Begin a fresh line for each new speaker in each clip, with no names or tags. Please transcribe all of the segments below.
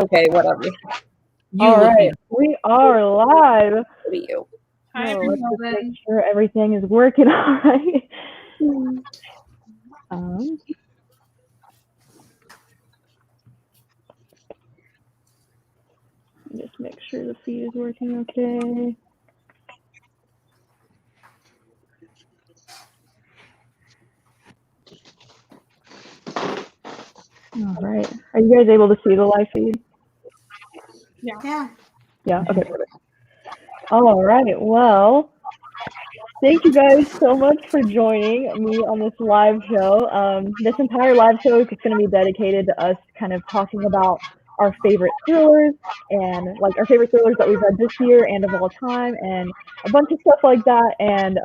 Okay, whatever.
All right, we are live.
What are you?
Hi,
Let's just make
everyone.
sure everything is working all right. Just make sure the feed is working okay. All right. Are you guys able to see the live feed?
Yeah.
Yeah. Okay. Perfect. All right. Well, thank you guys so much for joining me on this live show. This entire live show is going to be dedicated to us kind of talking about our favorite thrillers and like our favorite thrillers that we've read this year and of all time and a bunch of stuff like that. And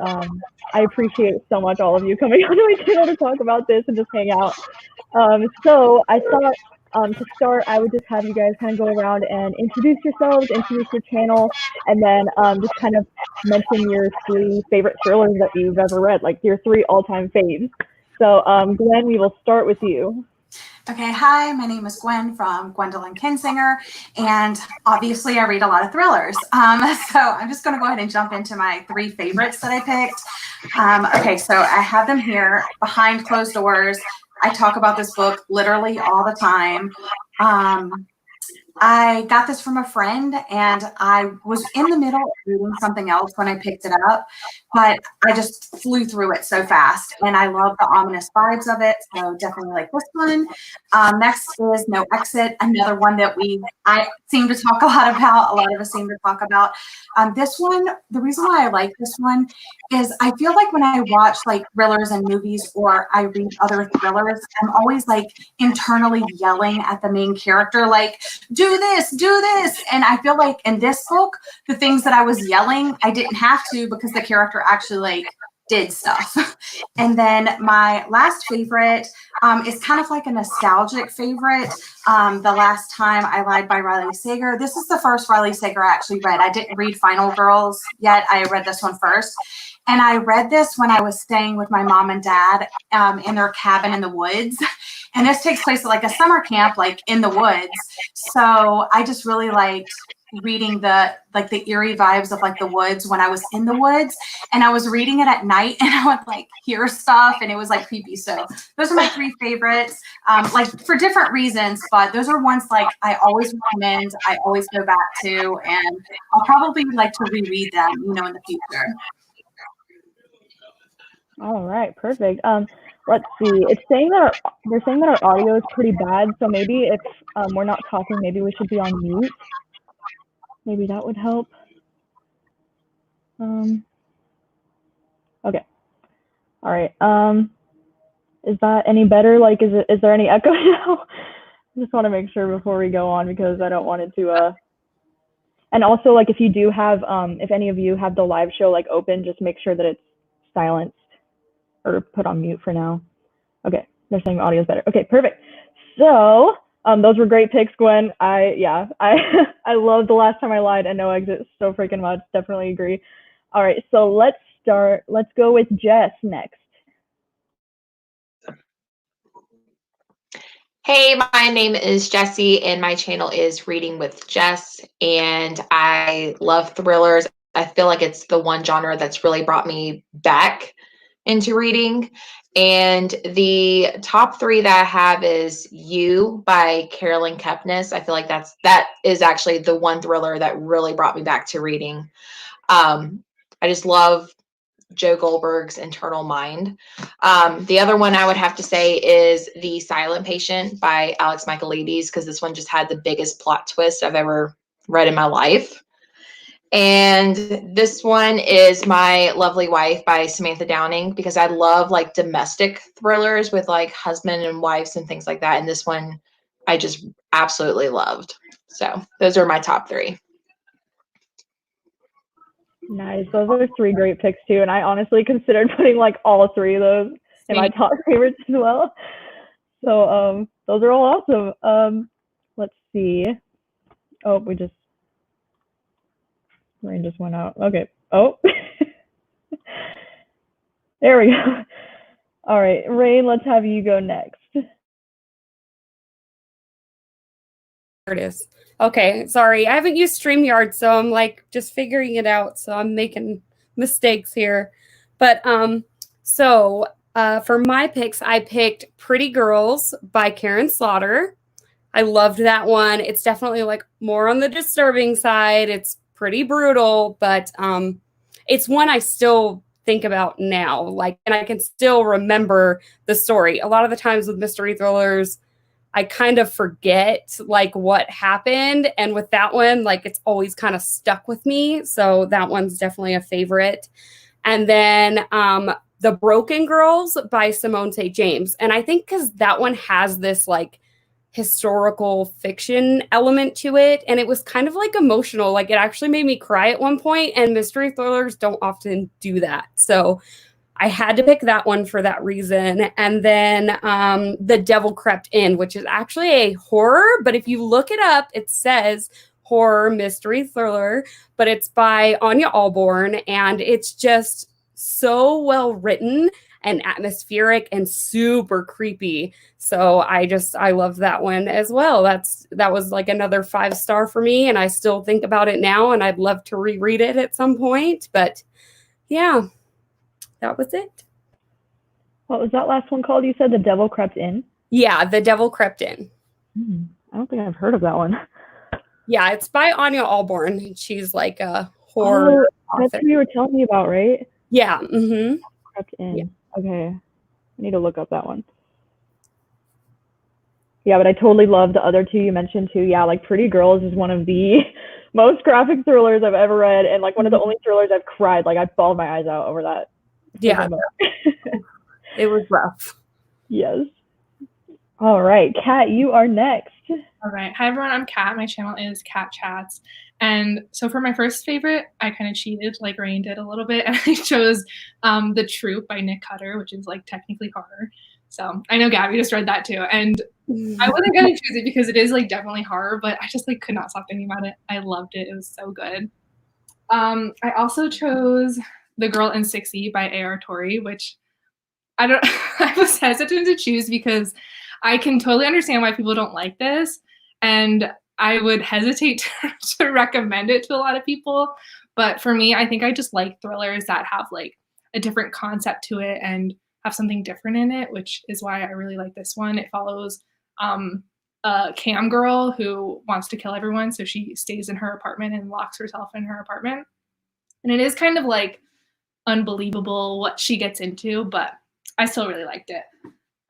I appreciate so much all of you coming on my channel to talk about this and just hang out. So I thought to start, I would just have you guys kind of go around and introduce yourselves, introduce your channel, and then just kind of mention your 3 favorite thrillers that you've ever read, like your 3 all-time faves. So Gwen, we will start with you.
Okay, hi, my name is Gwen from Gwendolyn Kinsinger, and obviously I read a lot of thrillers. So I'm just going to go ahead and jump into my 3 favorites that I picked. Okay, so I have them here behind closed doors. I talk about this book literally all the time. I got this from a friend, and I was in the middle of reading something else when I picked it up, but I just flew through it so fast, and I love the ominous vibes of it, so definitely like this one. Next is No Exit, another one that I seem to talk a lot about, a lot of us seem to talk about. This one, the reason why I like this one is I feel like when I watch like thrillers and movies or I read other thrillers, I'm always like internally yelling at the main character, like, do this, do this. And I feel like in this book, the things that I was yelling, I didn't have to because the character actually like did stuff. And then my last favorite is kind of like a nostalgic favorite. The Last Time I Lied by Riley Sager. This is the first Riley Sager I actually read. I didn't read Final Girls yet. I read this one first. And I read this when I was staying with my mom and dad in their cabin in the woods. And this takes place at like a summer camp, like in the woods. So I just really liked reading the eerie vibes of like the woods when I was in the woods, and I was reading it at night and I would like hear stuff and it was like creepy. So those are my 3 favorites, like for different reasons, but those are ones like I always recommend, I always go back to, and I'll probably like to reread them, in the future.
All right, perfect. Let's see. They're saying that our audio is pretty bad, so maybe if we're not talking, maybe we should be on mute. Maybe that would help. Okay. All right. Is that any better? Like, is there any echo now? I just want to make sure before we go on because I don't want it to. And also, like, if you do have, if any of you have the live show like open, just make sure that it's silenced or put on mute for now. Okay, they're saying the audio is better. Okay, perfect. So those were great picks, Gwen. I love The Last Time I Lied and No Exit so freaking much. Definitely agree. All right, so let's start. Let's go with Jess next.
Hey, my name is Jessie, and my channel is Reading with Jess, and I love thrillers. I feel like it's the one genre that's really brought me back into reading. And the top 3 that I have is You by Carolyn Kepnes. I feel like that is actually the one thriller that really brought me back to reading. I just love Joe Goldberg's internal mind. The other one I would have to say is The Silent Patient by Alex Michaelides, because this one just had the biggest plot twist I've ever read in my life. And this one is My Lovely Wife by Samantha Downing, because I love like domestic thrillers with like husband and wives and things like that. And this one I just absolutely loved. So those are my top 3.
Nice. Those are 3 great picks too. And I honestly considered putting like all 3 of those in my top favorites as well. So those are all awesome. Let's see. Oh, Rain just went out. Okay. Oh. There we go. All right, Rain, let's have you go next.
it is. Okay, sorry. I haven't used StreamYard, so I'm like just figuring it out. So I'm making mistakes here. But for my picks, I picked Pretty Girls by Karen Slaughter. I loved that one. It's definitely like more on the disturbing side. It's pretty brutal, but it's one I still think about now. Like, and I can still remember the story. A lot of the times with mystery thrillers, I kind of forget like what happened. And with that one, like it's always kind of stuck with me. So that one's definitely a favorite. And then The Broken Girls by Simone St. James. And I think because that one has this like historical fiction element to it. And it was kind of like emotional. Like it actually made me cry at one point, and mystery thrillers don't often do that. So I had to pick that one for that reason. And then The Devil Crept In, which is actually a horror, but if you look it up, it says horror mystery thriller, but it's by Anya Alborn, and it's just so well written and atmospheric and super creepy. So I love that one as well. That was like another 5-star for me, and I still think about it now, and I'd love to reread it at some point. But yeah, that was it.
What was that last one called? You said The Devil Crept In?
Yeah, The Devil Crept In.
I don't think I've heard of that one.
Yeah, it's by Anya Alborn. She's like a horror author.
That's who you were telling me about, right?
Yeah. Mm-hmm.
Crept In.
Yeah.
Okay. I need to look up that one. Yeah, but I totally love the other two you mentioned too. Yeah, like Pretty Girls is one of the most graphic thrillers I've ever read, and like one of the only thrillers I've cried. Like I bawled my eyes out over that.
Yeah. It was rough.
Yes. All right, Kat, you are next.
All right. Hi, everyone. I'm Kat. My channel is Kat Chats. And so for my first favorite, I kind of cheated like Rain did a little bit. And I chose The Troop by Nick Cutter, which is like technically horror. So I know Gabby just read that too. And I wasn't going to choose it because it is like definitely horror, but I just like could not stop thinking about it. I loved it. It was so good. I also chose The Girl in 6E by A.R. Torrey, which I was hesitant to choose because I can totally understand why people don't like this. And I would hesitate to recommend it to a lot of people. But for me, I think I just like thrillers that have like a different concept to it and have something different in it, which is why I really like this one. It follows a cam girl who wants to kill everyone. So she stays in her apartment and locks herself in her apartment. And it is kind of like unbelievable what she gets into, but I still really liked it.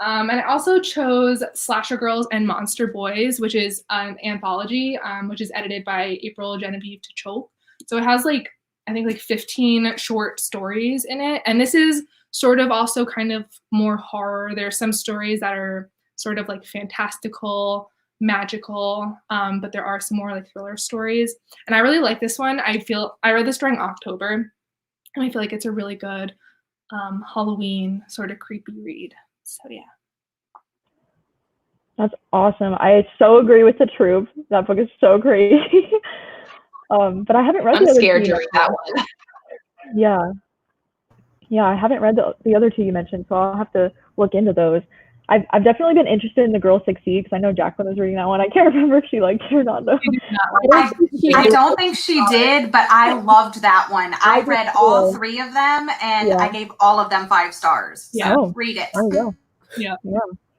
And I also chose Slasher Girls and Monster Boys, which is an anthology, which is edited by April Genevieve Tchouk. So it has like, I think like 15 short stories in it. And this is sort of also kind of more horror. There are some stories that are sort of like fantastical, magical, but there are some more like thriller stories. And I really like this one. I read this during October, and I feel like it's a really good Halloween sort of creepy read. So yeah.
That's awesome. I so agree with The Troop. That book is so crazy. But I haven't read
I'm
the other
scared
two.
to read that one.
Yeah. Yeah, I haven't read the other two you mentioned, so I'll have to look into those. I've definitely been interested in The Girl 6E because I know Jacqueline was reading that one. I can't remember if she liked it or not though.
I don't think she did, but I loved that one. I read all 3 of them, and I gave all of them 5 stars.
Yeah.
So read it.
Oh
Yeah.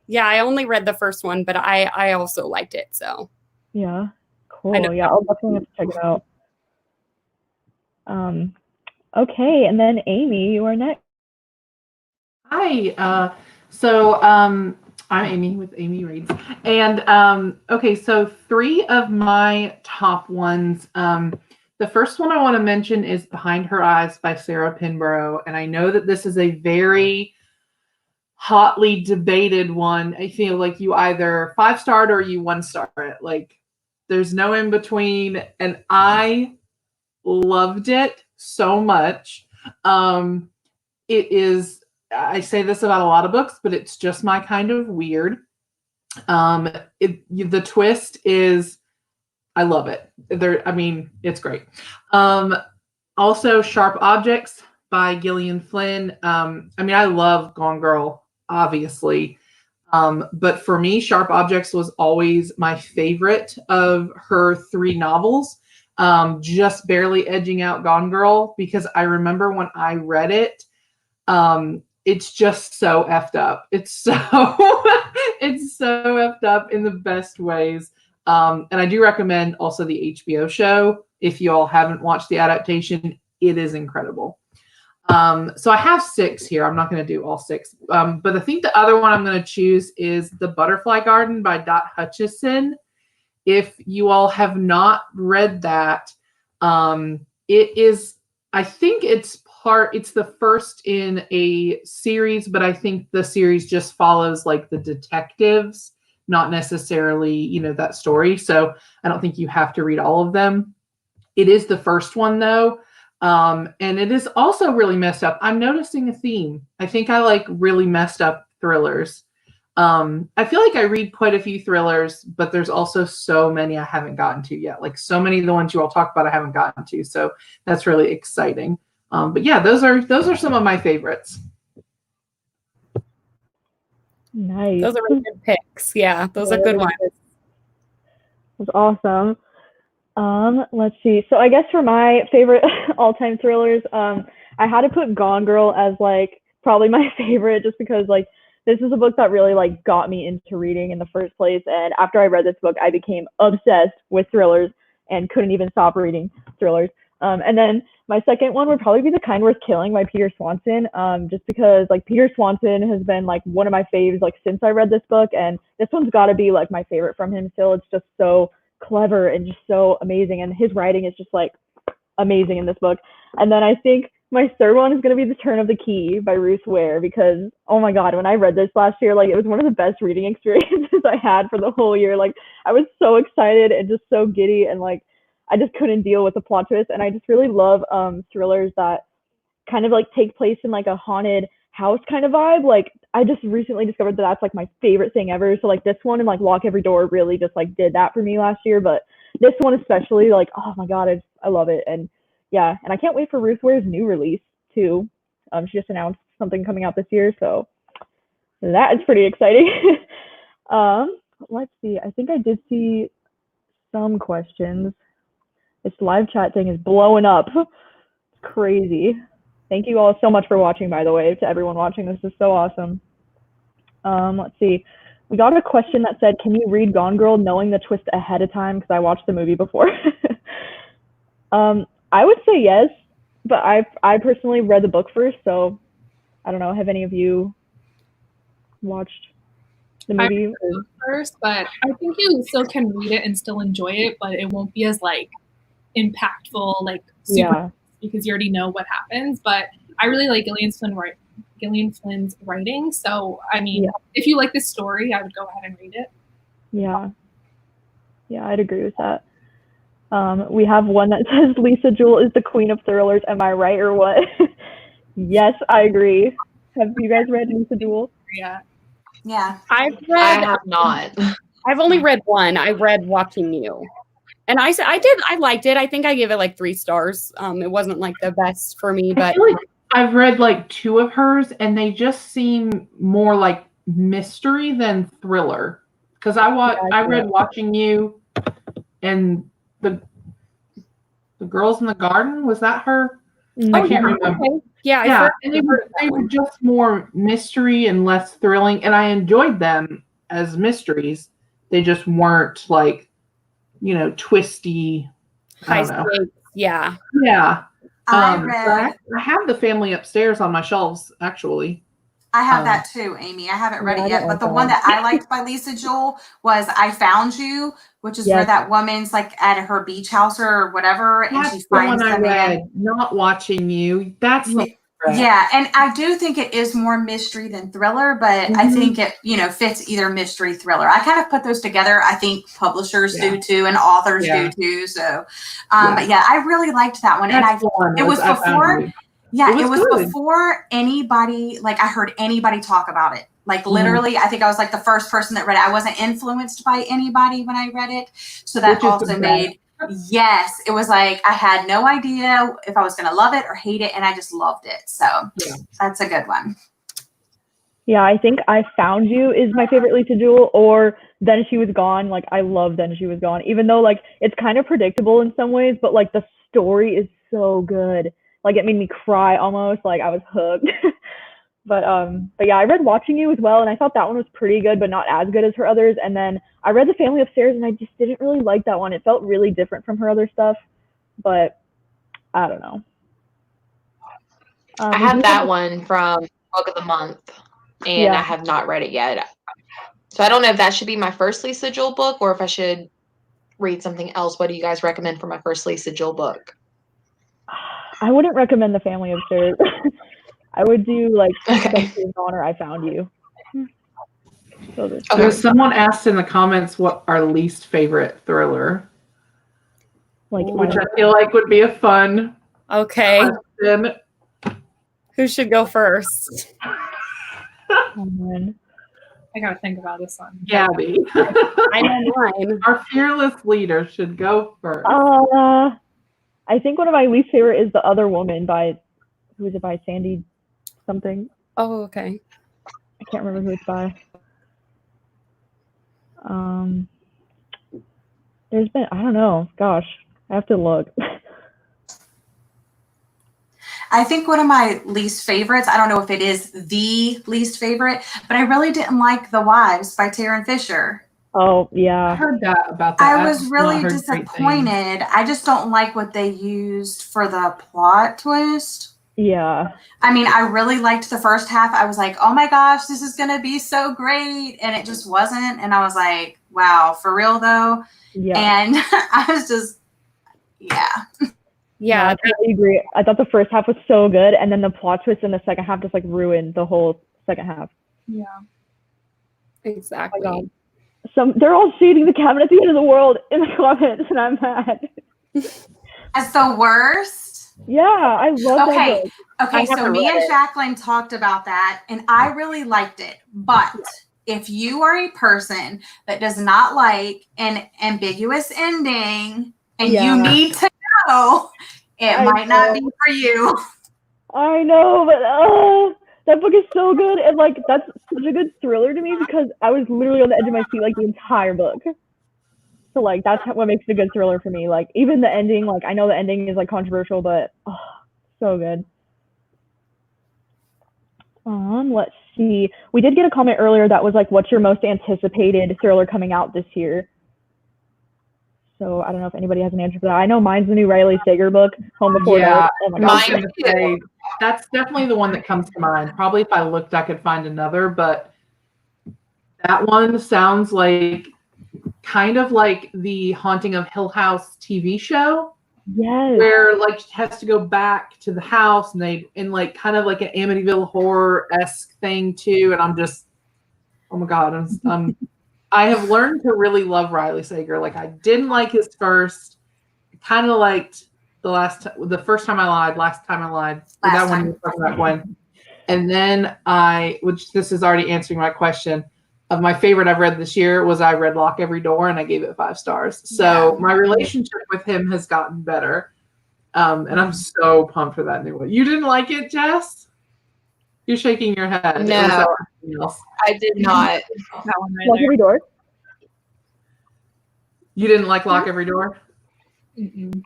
Yeah, I only read the first one, but I also liked it. So
yeah. Cool. Yeah, I'll definitely have to check it out. Okay, and then Amy, you are next.
Hi. I'm Amy with Amy Reads. And okay, so 3 of my top ones. The first one I want to mention is Behind Her Eyes by Sarah Pinborough. And I know that this is a very hotly debated one. I feel like you either 5-starred or you 1-star it. Like there's no in between. And I loved it so much. It is, I say this about a lot of books, but it's just my kind of weird. The twist is, I love it. It's great. Also Sharp Objects by Gillian Flynn. I love Gone Girl, obviously. But for me, Sharp Objects was always my favorite of her 3 novels, just barely edging out Gone Girl, because I remember when I read it, it's just so effed up. It's so it's so effed up in the best ways. And I do recommend also the HBO show. If you all haven't watched the adaptation, it is incredible. So I have 6 here. I'm not going to do all 6. But I think the other one I'm going to choose is The Butterfly Garden by Dot Hutchison. If you all have not read that, it is, I think it's the first in a series, but I think the series just follows like the detectives, not necessarily, that story. So I don't think you have to read all of them. It is the first one though. And it is also really messed up. I'm noticing a theme. I think I like really messed up thrillers. I feel like I read quite a few thrillers, but there's also so many I haven't gotten to yet. Like so many of the ones you all talk about I haven't gotten to. So that's really exciting. But yeah, those are some of my favorites.
Nice.
Those are really good picks. Yeah, those are good ones.
That's awesome. Let's see. So I guess for my favorite all-time thrillers, I had to put Gone Girl as like probably my favorite, just because like this is a book that really like got me into reading in the first place. And after I read this book, I became obsessed with thrillers and couldn't even stop reading thrillers. And then my second one would probably be The Kind Worth Killing by Peter Swanson, just because like Peter Swanson has been like one of my faves like since I read this book, and this one's got to be like my favorite from him still. It's just so clever and just so amazing, and his writing is just like amazing in this book. And then I think my third one is going to be The Turn of the Key by Ruth Ware, because oh my god, when I read this last year, like it was one of the best reading experiences I had for the whole year. Like I was so excited and just so giddy, and like I just couldn't deal with the plot twist. And I just really love thrillers that kind of like take place in like a haunted house kind of vibe. Like I just recently discovered that that's like my favorite thing ever. So like this one and like Lock Every Door really just like did that for me last year. But this one especially, like, oh my god, I love it. And yeah, and I can't wait for Ruth Ware's new release too. She just announced something coming out this year, so that is pretty exciting. Let's see. I think I did see some questions. This live chat thing is blowing up. It's crazy. Thank you all so much for watching, by the way, to everyone watching. This is so awesome. Let's see. We got a question that said, can you read Gone Girl knowing the twist ahead of time? Because I watched the movie before. I would say yes, but I personally read the book first, so I don't know. Have any of you watched the movie?
I read the book first, but I think you still can read it and still enjoy it, but it won't be as like impactful, like super, because you already know what happens. But I really like Gillian Flynn's writing, so I mean, if you like this story, I would go ahead and read it.
Yeah, I'd agree with that. We have one that says Lisa Jewell is the queen of thrillers. Am I right or what? Yes, I agree. Have you guys read Lisa Jewell?
Yeah.
I have not.
I've only read one. I read Watching You. And I liked it. I think I gave it like 3 stars. It wasn't like the best for me, but
I feel like I've read like 2 of hers, and they just seem more like mystery than thriller. Because I read Watching You, and the Girls in the Garden, was that her? I can't remember.
Okay. Yeah,
Yeah, and they were just more mystery and less thrilling, and I enjoyed them as mysteries. They just weren't like, twisty.
high stakes. Yeah.
Yeah.
I
have The Family Upstairs on my shelves, actually.
I have that too, Amy. I haven't read it yet, but the one that I liked by Lisa Jewell was I Found You, which is where that woman's like at her beach house or whatever, and she finds them again.
Not Watching You. That's
yeah, and I do think it is more mystery than thriller, but I think it, fits either mystery thriller. I kind of put those together. I think publishers do too, and authors do too. So, but yeah, I really liked that one, and it was before. Yeah, it was before anybody, like I heard anybody talk about it. Like literally, I think I was like the first person that read it. I wasn't influenced by anybody when I read it. So that also made, it was like I had no idea if I was going to love it or hate it. And I just loved it. So that's a good one.
Yeah, I think I Found You is my favorite Lisa Jewell, or Then She Was Gone. Like, I love Then She Was Gone, even though like it's kind of predictable in some ways, but like the story is so good. Like, it made me cry almost. Like, I was hooked. But yeah, I read Watching You as well, and I thought that one was pretty good, but not as good as her others. And then I read The Family Upstairs, and I just didn't really like that one. It felt really different from her other stuff, but I don't know.
I have that one from Book of the Month, and
Yeah.
I have not read it yet. So I don't know if that should be my first Lisa Jewell book or if I should read something else. What do you guys recommend for my first Lisa Jewell book?
I wouldn't recommend The Family Upstairs. I would do like
Okay.
Something On or I Found You. So
So someone asked in the comments what our least favorite thriller,
like,
which I feel like would be a fun
Okay.
question.
Who should go first?
I gotta think about this one.
Gabby,
I know mine.
our fearless leader, should go first.
I think one of my least favorite is The Other Woman by, who is it by? Sandy something.
Oh, okay.
I can't remember who it's by. There's been, I don't know. Gosh, I have to look.
I think one of my least favorites, I don't know if it is the least favorite, but I really didn't like The Wives by Taryn Fisher.
Oh,
I
yeah.
heard that about that.
I was really disappointed. I just don't like what they used for the plot twist.
Yeah.
I mean, I really liked the first half. I was like, oh my gosh, this is going to be so great. And it just wasn't. And I was like, wow, for real though.
Yeah.
And I was just, yeah.
Yeah.
No, I totally agree. I thought the first half was so good, and then the plot twist in the second half just like ruined the whole second half.
Yeah.
Exactly.
Oh my God. They're all shading the cabin at the end of the world in the comments, and I'm mad.
As the worst.
Yeah, I love
Okay.
that book.
Okay,
I
so
haven't
me
read
and
it.
Jacqueline talked about that, and I really liked it. But if you are a person that does not like an ambiguous ending and
Yeah.
you need to know, it
I
might not
know.
be for you.
I know, but that book is so good, and like that's such a good thriller to me because I was literally on the edge of my seat like the entire book. So like that's what makes it a good thriller for me. Like even the ending, like I know the ending is like controversial, but so good. Let's see. We did get a comment earlier that was like, "What's your most anticipated thriller coming out this year?" So I don't know if anybody has an answer for that. I know mine's the new Riley Sager book, Home Before
Yeah,
Dark. Oh my
I was
God.
gonna say, that's definitely the one that comes to mind. Probably if I looked, I could find another, but that one sounds like kind of like the Haunting of Hill House TV show,
Yes.
where like she has to go back to the house, and they in like kind of like an Amityville horror-esque thing too. And I'm just, oh my God, I have learned to really love Riley Sager. Like I didn't like his first, kind of liked the first time I lied, last time I lied. That one you were talking about, Gwen. And then which this is already answering my question, of my favorite I've read this year was I read Lock Every Door, and I gave it 5 stars. So my relationship with him has gotten better. And I'm so pumped for that new one. You didn't like it, Jess? You're shaking your head.
No, I did not.
That one right
Lock
there.
Every Door.
You didn't like Lock Every Door?
Mm-mm.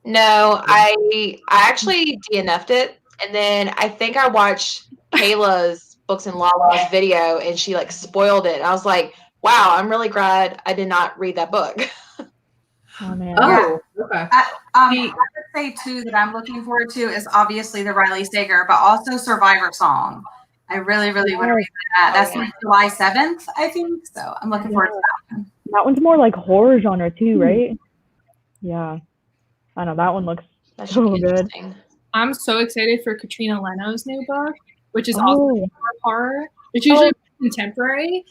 No, I actually DNF'd it, and then I think I watched Kayla's Books and Lala's video, and she like spoiled it. I was like, wow, I'm really glad I did not read that book.
Oh man.
Oh, okay.
I would say too that I'm looking forward to is obviously the Riley Sager, but also Survivor Song. I really, really want to read that. That's like July 7th, I think. So I'm looking forward to that one.
That one's more like horror genre too, right? Yeah. I know that one looks
That should
so
be
good.
interesting.
I'm so excited for Katrina Leno's new book, which is also horror. It's usually contemporary.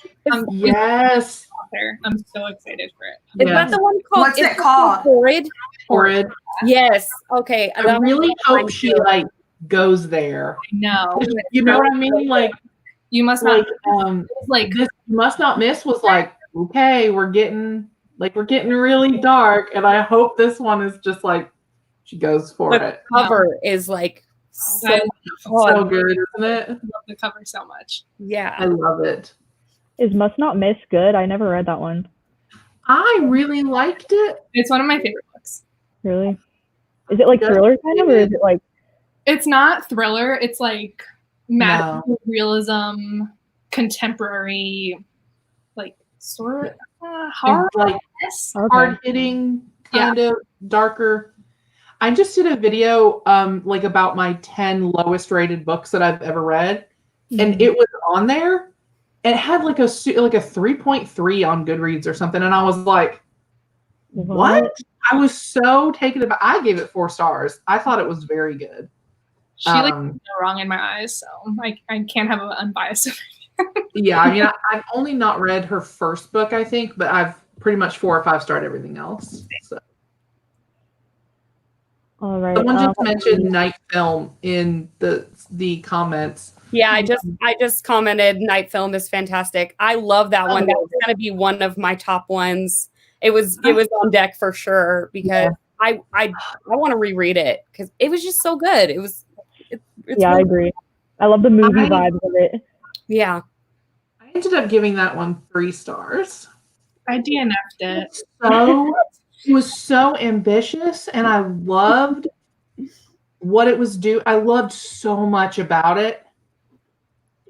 Yes.
Author. I'm so excited for it.
Is that the one called?
What's it called?
Horrid.
Horrid.
Yes. Okay.
I really hope she like goes there.
No,
You know what I mean? Like
you must not
like this Must Not Miss was like, okay, we're getting really dark, and I hope this one is just like she goes for
The
it.
cover is like So,
I
So good, isn't it?
love the cover so much.
I
yeah.
love it.
Is Must Not Miss good? I never read that one.
I really liked it.
It's one of my favorite books.
Really? Is it like thriller kind of, or is it like?
It's not thriller. It's like magical
No.
realism, contemporary, like sort of
It's
horror.
like
Yes.
Okay.
hard hitting, kind of darker. I just did a video like about my 10 lowest rated books that I've ever read, and it was on there. And it had like a 3.3 on Goodreads or something, and I was like, "What?" I was so taken aback. I gave it 4 stars. I thought it was very good.
She like no wrong in my eyes, so I can't have an unbiased opinion.
Yeah, I mean, I've only not read her first book, I think, but I've pretty much 4 or 5 starred everything else. So.
All right.
Someone just mentioned Night Film in the comments.
Yeah, I just commented Night Film is fantastic. I love that one. That was gonna be one of my top ones. It was on deck for sure because I want to reread it because it was just so good. It's
Yeah, I
really,
agree. I love the movie vibes of it.
yeah.
I ended up giving that one 3 stars.
I DNF'd it.
It was so ambitious, and I loved what it was doing. I loved so much about it,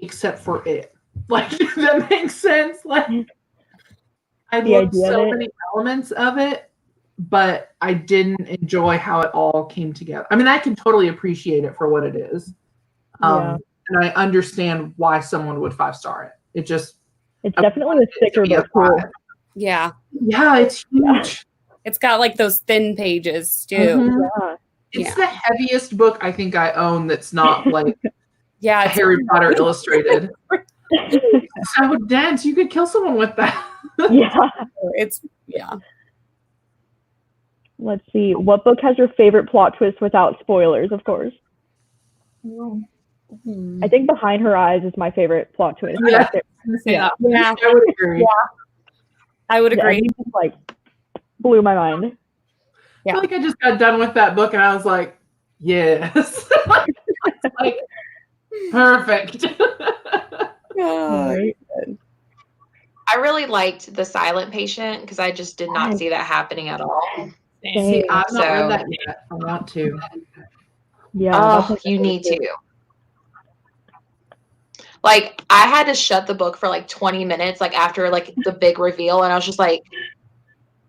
except for it. Like, that makes sense. Like, I loved so many elements of it, but I didn't enjoy how it all came together. I mean, I can totally appreciate it for what it is. And I understand why someone would 5-star it. It's
definitely a thicker book too.
Yeah.
Yeah, it's huge.
It's got like those thin pages too.
Yeah.
It's the heaviest book I think I own that's not like
Yeah,
it's Harry Potter Illustrated. It's so dense. You could kill someone with that.
Yeah. Let's see. What book has your favorite plot twist without spoilers, of course? I think Behind Her Eyes is my favorite plot twist.
Yeah.
Yeah.
I would agree.
Yeah. I would agree.
It just, like, blew my mind.
I feel like I just got done with that book and I was like, yes. Like, perfect.
Right.
I really liked The Silent Patient because I just did not see that happening at all.
See, I've not read that yet. I want to.
Yeah.
Oh, you need to. Like, I had to shut the book for like 20 minutes, like after like the big reveal, and I was just like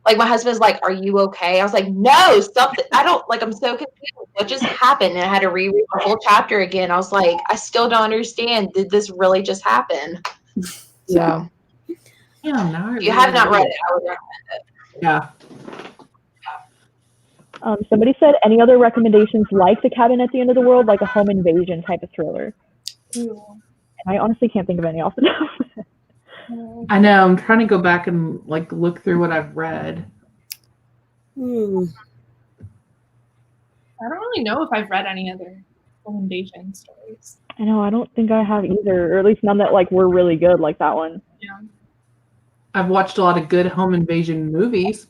my husband's like, "Are you okay?" I was like, "No, something. I don't like. I'm so confused. What just happened?" And I had to reread the whole chapter again. I was like, "I still don't understand. Did this really just happen?"
Yeah. Yeah. No.
If you have not read it, I would recommend it.
Yeah.
Somebody said any other recommendations like The Cabin at the End of the World, like a home invasion type of thriller. I honestly can't think of any off the top.
I know. I'm trying to go back and like look through what I've read.
I don't really know if I've read any other home invasion stories.
I know. I don't think I have either, or at least none that like were really good like that one.
Yeah.
I've watched a lot of good home invasion movies.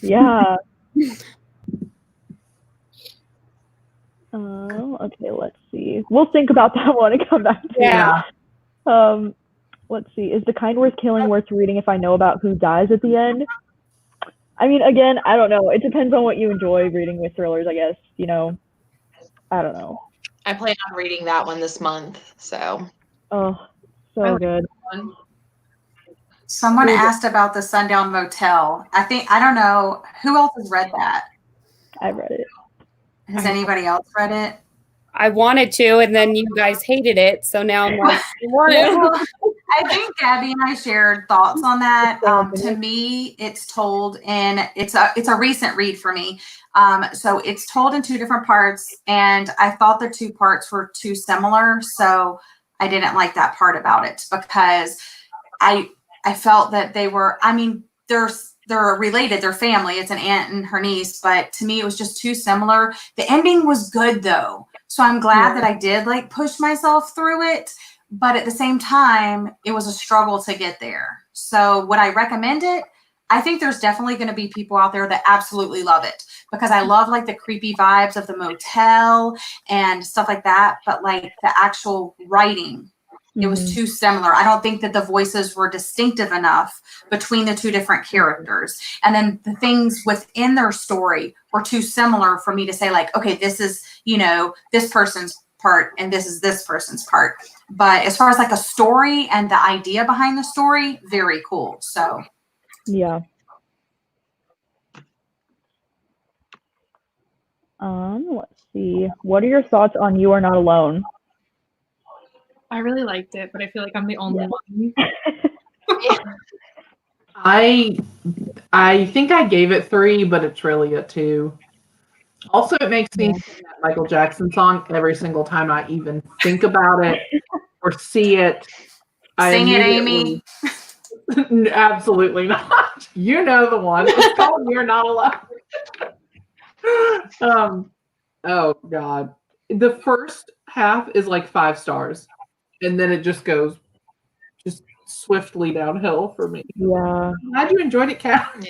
Yeah. Okay, let's see. We'll think about that one and come back to it. Let's see. Is The Kind Worth Killing worth reading if I know about who dies at the end? I mean, again, I don't know. It depends on what you enjoy reading with thrillers, I guess. You know, I don't know.
I plan on reading that one this month, so.
Oh, so good.
Someone asked about the Sundown Motel. I don't know. Who else has read that?
I've read it.
Has anybody else read it?
I wanted to, and then you guys hated it, so now I'm like,
I think Gabby and I shared thoughts on that. To me, it's told in it's a recent read for me. So it's told in 2 different parts, and I thought the 2 parts were too similar, so I didn't like that part about it because I felt that they were. I mean, they're related. They're family. It's an aunt and her niece, but to me, it was just too similar. The ending was good though. So I'm glad that I did like push myself through it, but at the same time, it was a struggle to get there. So would I recommend it? I think there's definitely going to be people out there that absolutely love it because I love like the creepy vibes of the motel and stuff like that. But like the actual writing, it was too similar. I don't think that the voices were distinctive enough between the two different characters. And then the things within their story were too similar for me to say like, okay, this is, you know, this person's part and this is this person's part. But as far as like a story and the idea behind the story, very cool. So
Yeah. Let's see. What are your thoughts on You Are Not Alone?
I really liked it, but I feel like I'm the only one.
I think I gave it 3, but it's really a 2. Also, it makes me sing that Michael Jackson song every single time I even think about it or see it.
sing it, Amy.
Absolutely not. You know the one. It's called You're Not Alone. Oh God. The first half is like 5 stars, and then it just goes swiftly downhill for me.
Yeah.
I'm glad you enjoyed it, Kat.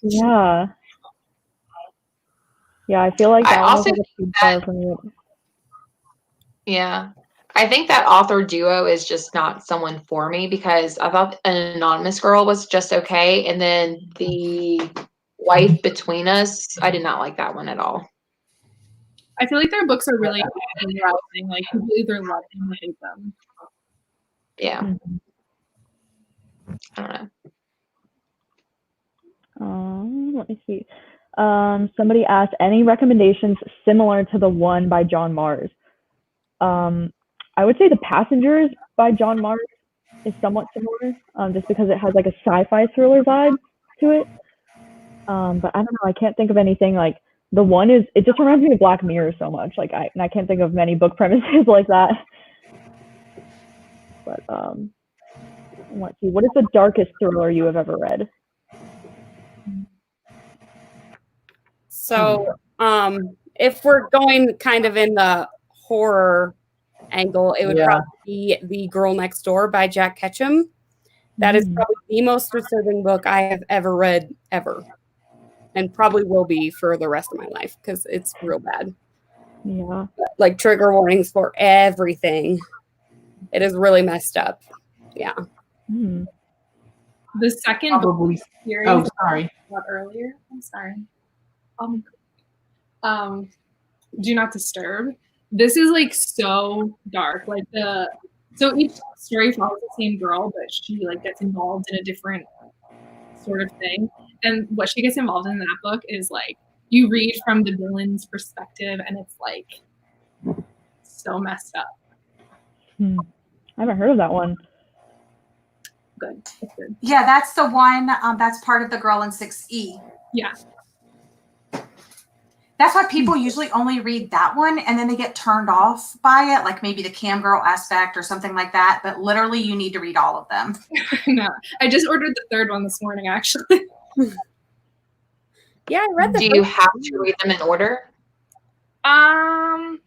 Yeah. Yeah, I feel like that
I
one was
also
like a 2 star for me.
Yeah. I think that author duo is just not someone for me because I thought An Anonymous Girl was just okay. And then the wife between us, I did not like that one at all.
I feel like their books are really good and rousing. Like people either love them or hate them.
Yeah. I don't know.
Let me see. Somebody asked, any recommendations similar to the one by John Mars? I would say The Passengers by John Mars is somewhat similar, just because it has like a sci-fi thriller vibe to it. But I don't know. I can't think of anything like the one is. It just reminds me of Black Mirror so much. Like I can't think of many book premises like that. But let's see. What is the darkest thriller you have ever read?
So, if we're going kind of in the horror angle, it would probably be The Girl Next Door by Jack Ketchum. That is probably the most disturbing book I have ever read, ever. And probably will be for the rest of my life because it's real bad.
Yeah.
Like trigger warnings for everything. It is really messed up. Yeah.
Hmm.
The second
Probably.
book series
Oh, sorry.
about earlier. I'm sorry. Do Not Disturb. This is like so dark. Like so each story follows the same girl, but she like gets involved in a different sort of thing. And what she gets involved in that book is like you read from the villain's perspective, and it's like so messed up.
I haven't heard of that one.
Good. That's good.
Yeah, that's the one. That's part of the Girl in 6E.
Yeah.
That's why people usually only read that one and then they get turned off by it, like maybe the cam girl aspect or something like that. But literally, you need to read all of them.
No, I just ordered the third one this morning, actually.
Yeah, I read the
Do you have to read them in order?
I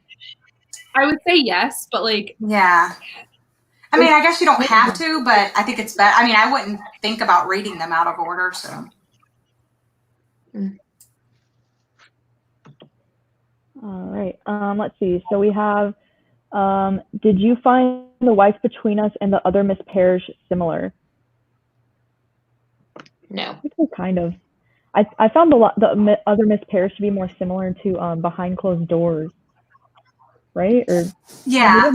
would say yes, but like
Yeah. I mean, I guess you don't have to, but I think it's better. I mean, I wouldn't think about reading them out of order, so.
All right. Let's see. So we have, did you find The Wife Between Us and The Other Miss Parrish similar?
No.
Kind of. I found the Other Miss Parrish to be more similar to Behind Closed Doors, right? Or
yeah,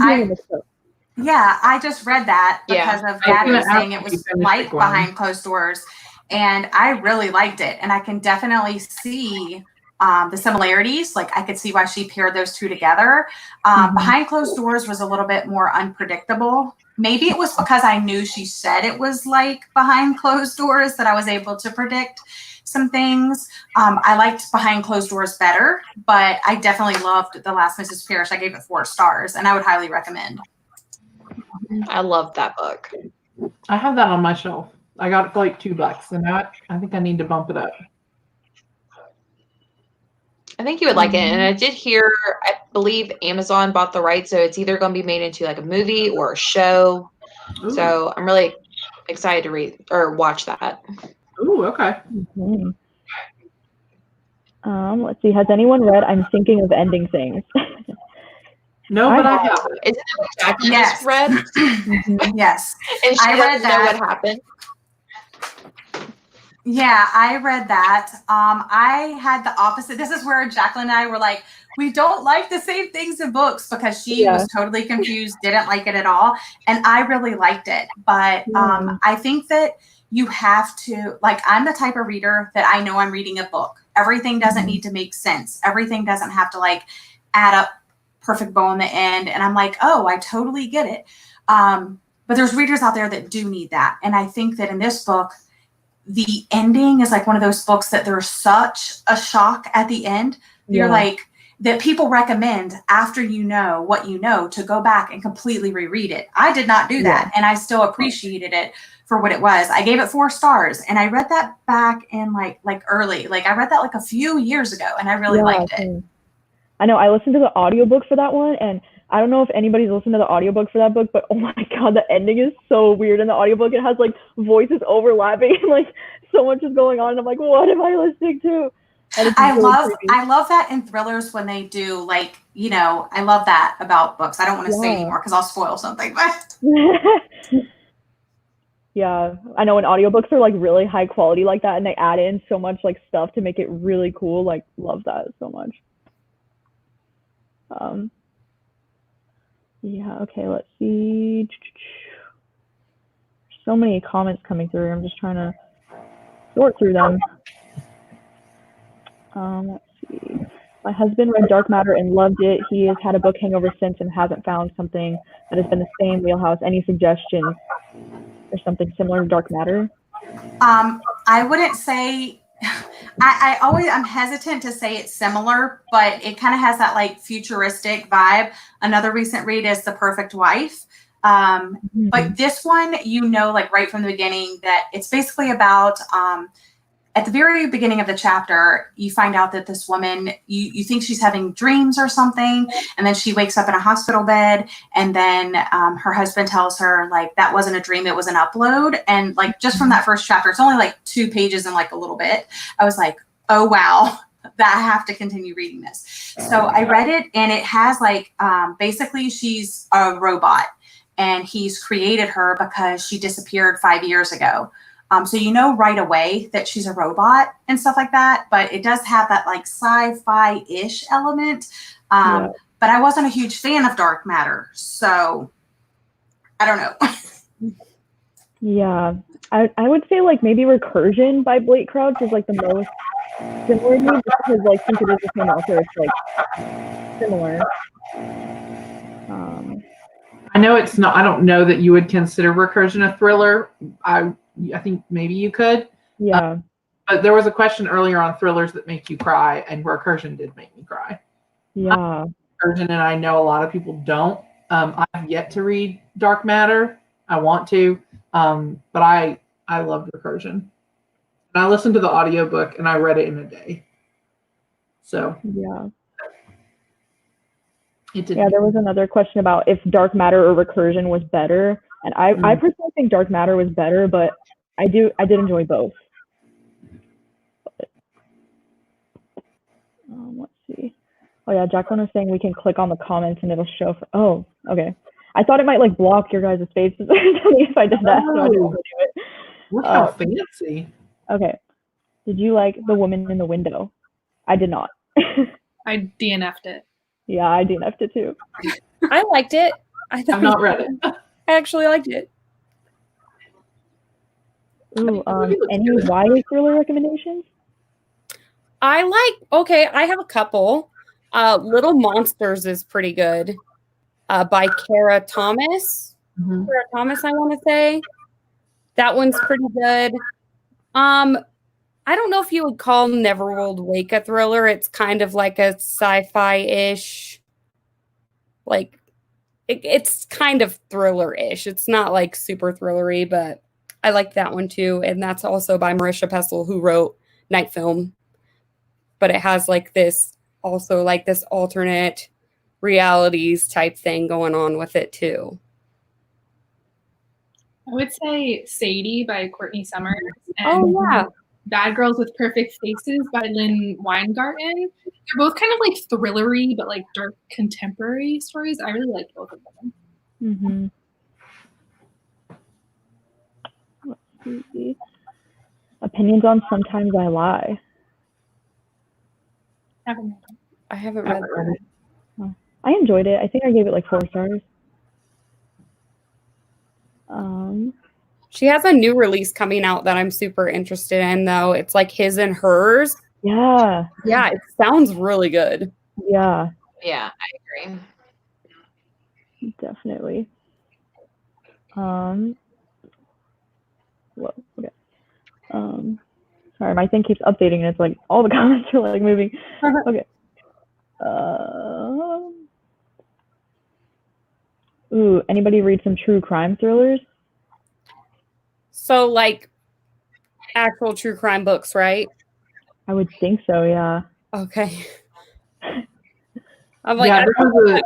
I just read that because of Gabby saying it was like Behind Closed Doors, and I really liked it, and I can definitely see the similarities. Like I could see why she paired those two together. Behind Closed Doors was a little bit more unpredictable. Maybe it was because I knew she said it was like Behind Closed Doors that I was able to predict some things. I liked Behind Closed Doors better, but I definitely loved The Last Mrs. Parrish. I gave it 4 stars, and I would highly recommend.
I love that book.
I have that on my shelf. I got it for like $2, and I think I need to bump it up.
I think you would like it. And I did hear, I believe Amazon bought the rights, so it's either going to be made into like a movie or a show. Ooh. So I'm really excited to read or watch that.
Ooh, okay.
Mhm. Let's see. Has anyone read I'm Thinking of Ending Things?
No, but I have it.
Isn't that what Jackie
Yes.
just read?
Mhm.
Yes.
And she
I read
doesn't know
that.
what happened.
Yeah, I read that. I had the opposite. This is where Jacqueline and I were like, we don't like the same things in books because she
Yeah.
was totally confused, didn't like it at all. And I really liked it. But I think that you have to, like, I'm the type of reader that I know I'm reading a book. Everything doesn't need to make sense. Everything doesn't have to like add up perfect bow in the end. And I'm like, oh, I totally get it. But there's readers out there that do need that. And I think that in this book, the ending is like one of those books that there's such a shock at the end. You're like, that people recommend after you know what you know to go back and completely reread it. I did not do that. And I still appreciated it for what it was. I gave it 4 stars and I read that back in like early, like I read that like a few years ago and I really liked it.
I know I listened to the audiobook for that one, and I don't know if anybody's listened to the audiobook for that book, but oh my god, the ending is so weird in the audiobook. It has like voices overlapping and like so much is going on and I'm like, what am I listening to?
I love that in thrillers when they do like, you know, I love that about books. I don't want to say anymore because I'll spoil something, but
yeah, I know when audiobooks are like really high quality like that and they add in so much like stuff to make it really cool, like love that so much. Yeah, okay, let's see. So many comments coming through. I'm just trying to sort through them. Let's see. My husband read Dark Matter and loved it. He has had a book hangover since and hasn't found something that has been the same wheelhouse. Any suggestions or something similar to Dark Matter?
I wouldn't say I'm hesitant to say it's similar, but it kind of has that like futuristic vibe. Another recent read is The Perfect Wife. But this one, you know, like right from the beginning that it's basically about, at the very beginning of the chapter, you find out that this woman, you think she's having dreams or something, and then she wakes up in a hospital bed, and then her husband tells her, like, that wasn't a dream, it was an upload. And like, just from that first chapter, it's only like 2 pages and like a little bit. I was like, oh, wow, that I have to continue reading this. So I read it, and it has like, basically she's a robot, and he's created her because she disappeared 5 years ago. So you know right away that she's a robot and stuff like that, but it does have that like sci-fi-ish element. But I wasn't a huge fan of Dark Matter, so I don't know.
Yeah, I would say like maybe Recursion by Blake Crouch is like the most similar to me, just because like since it is the same author, it's like similar.
I know it's not. I don't know that you would consider Recursion a thriller. I think maybe you could.
Yeah.
But there was a question earlier on thrillers that make you cry, and Recursion did make me cry.
Yeah.
Recursion, and I know a lot of people don't. I've yet to read Dark Matter. I want to, but I loved Recursion. And I listened to the audiobook, and I read it in a day. So
yeah.
It did.
Yeah, there was another question about if Dark Matter or Recursion was better, and I personally think Dark Matter was better, but I did enjoy both. Let's see. Oh yeah, Jacqueline was saying we can click on the comments and it'll show. Oh, okay. I thought it might like block your guys' faces if I did that. So I didn't want to do it.
Look how fancy.
Okay. Did you like The Woman in the Window? I did not.
I DNF'd it.
Yeah, I DNF'd it too.
I liked it.
I've not read it.
I actually liked it.
Ooh, any YA thriller recommendations?
I have a couple. Little Monsters is pretty good. By Kara Thomas.
Mm-hmm.
Kara Thomas, I want to say. That one's pretty good. I don't know if you would call Neverworld Wake a thriller. It's kind of like a sci-fi-ish, like it's kind of thriller-ish. It's not like super thrillery, but I like that one too. And that's also by Marisha Pessl, who wrote Night Film. But it has like this alternate realities type thing going on with it too.
I would say Sadie by Courtney Summers and
Oh yeah.
Bad Girls with Perfect Faces by Lynn Weingarten. They're both kind of like thrillery, but like dark contemporary stories. I really like both of them.
Mm-hmm. Let's see. Opinions on Sometimes I Lie.
I haven't read that.
I enjoyed it. I think I gave it like 4 stars.
She has a new release coming out that I'm super interested in, though. It's like His and Hers.
Yeah.
Yeah, it sounds really good.
Yeah.
Yeah, I agree.
Definitely. Whoa, okay. Sorry, my thing keeps updating and it's like all the comments are like moving. Okay. Ooh, anybody read some true crime thrillers?
So, like, actual true crime books, right?
I would think so, yeah.
Okay. I'm like,
Yeah,
I
there
don't know
was
if that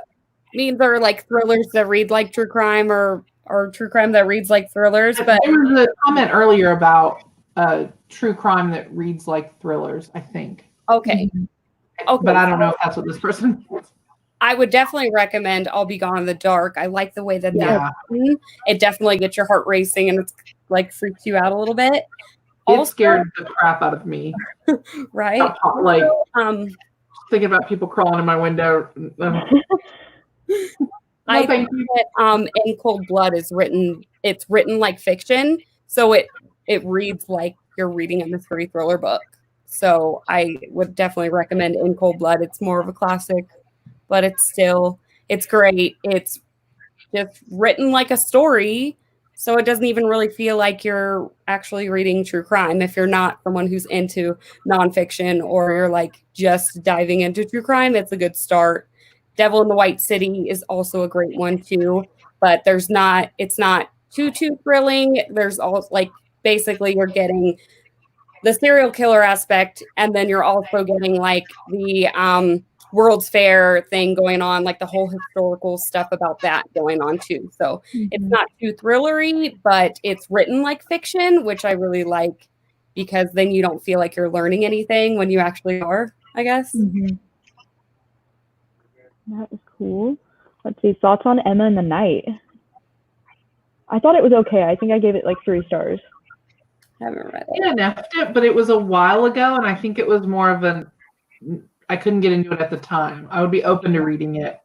means they're like thrillers that read like true crime or true crime that reads like thrillers, but
there was a comment earlier about true crime that reads like thrillers, I think.
okay. Okay.
But I don't know if that's what this person
I would definitely recommend I'll Be Gone in the Dark. I like the way that
Yeah.
that's written. It definitely gets your heart racing and it's like freaks you out a little bit.
It scared the crap out of me.
Right?
Like
Um,
thinking about people crawling in my window.
I
thank
think that In Cold Blood is written. It's written like fiction, so it reads like you're reading a mystery thriller book. So I would definitely recommend In Cold Blood. It's more of a classic, but it's great. It's just written like a story, so it doesn't even really feel like you're actually reading true crime if you're not someone who's into nonfiction or you're like just diving into true crime. It's a good start. Devil in the White City is also a great one too, but it's not too thrilling. There's all like basically you're getting the serial killer aspect, and then you're also getting like the World's Fair thing going on, like the whole historical stuff about that going on too. So it's not too thrillery, but it's written like fiction, which I really like because then you don't feel like you're learning anything when you actually are, I guess.
Mm-hmm. That is cool. Let's see. Thoughts on Emma in the Night? I thought it was okay. I think I gave it like 3 stars.
I haven't read it.
Yeah, neffed it, but it was a while ago, and I think it was more of I couldn't get into it at the time. I would be open to reading it.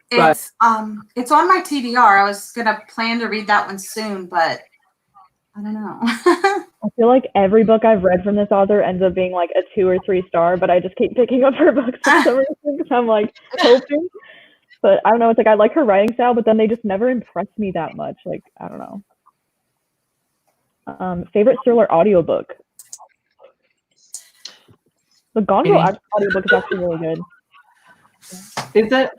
It's on my TBR. I was gonna plan to read that one soon, but I don't know.
I feel like every book I've read from this author ends up being like a 2 or 3 star, but I just keep picking up her books for some reason because I'm like hoping. But I don't know. It's like I like her writing style, but then they just never impress me that much. Like I don't know. Favorite thriller audiobook? The Gone Girl audiobook is actually really good.
Is it?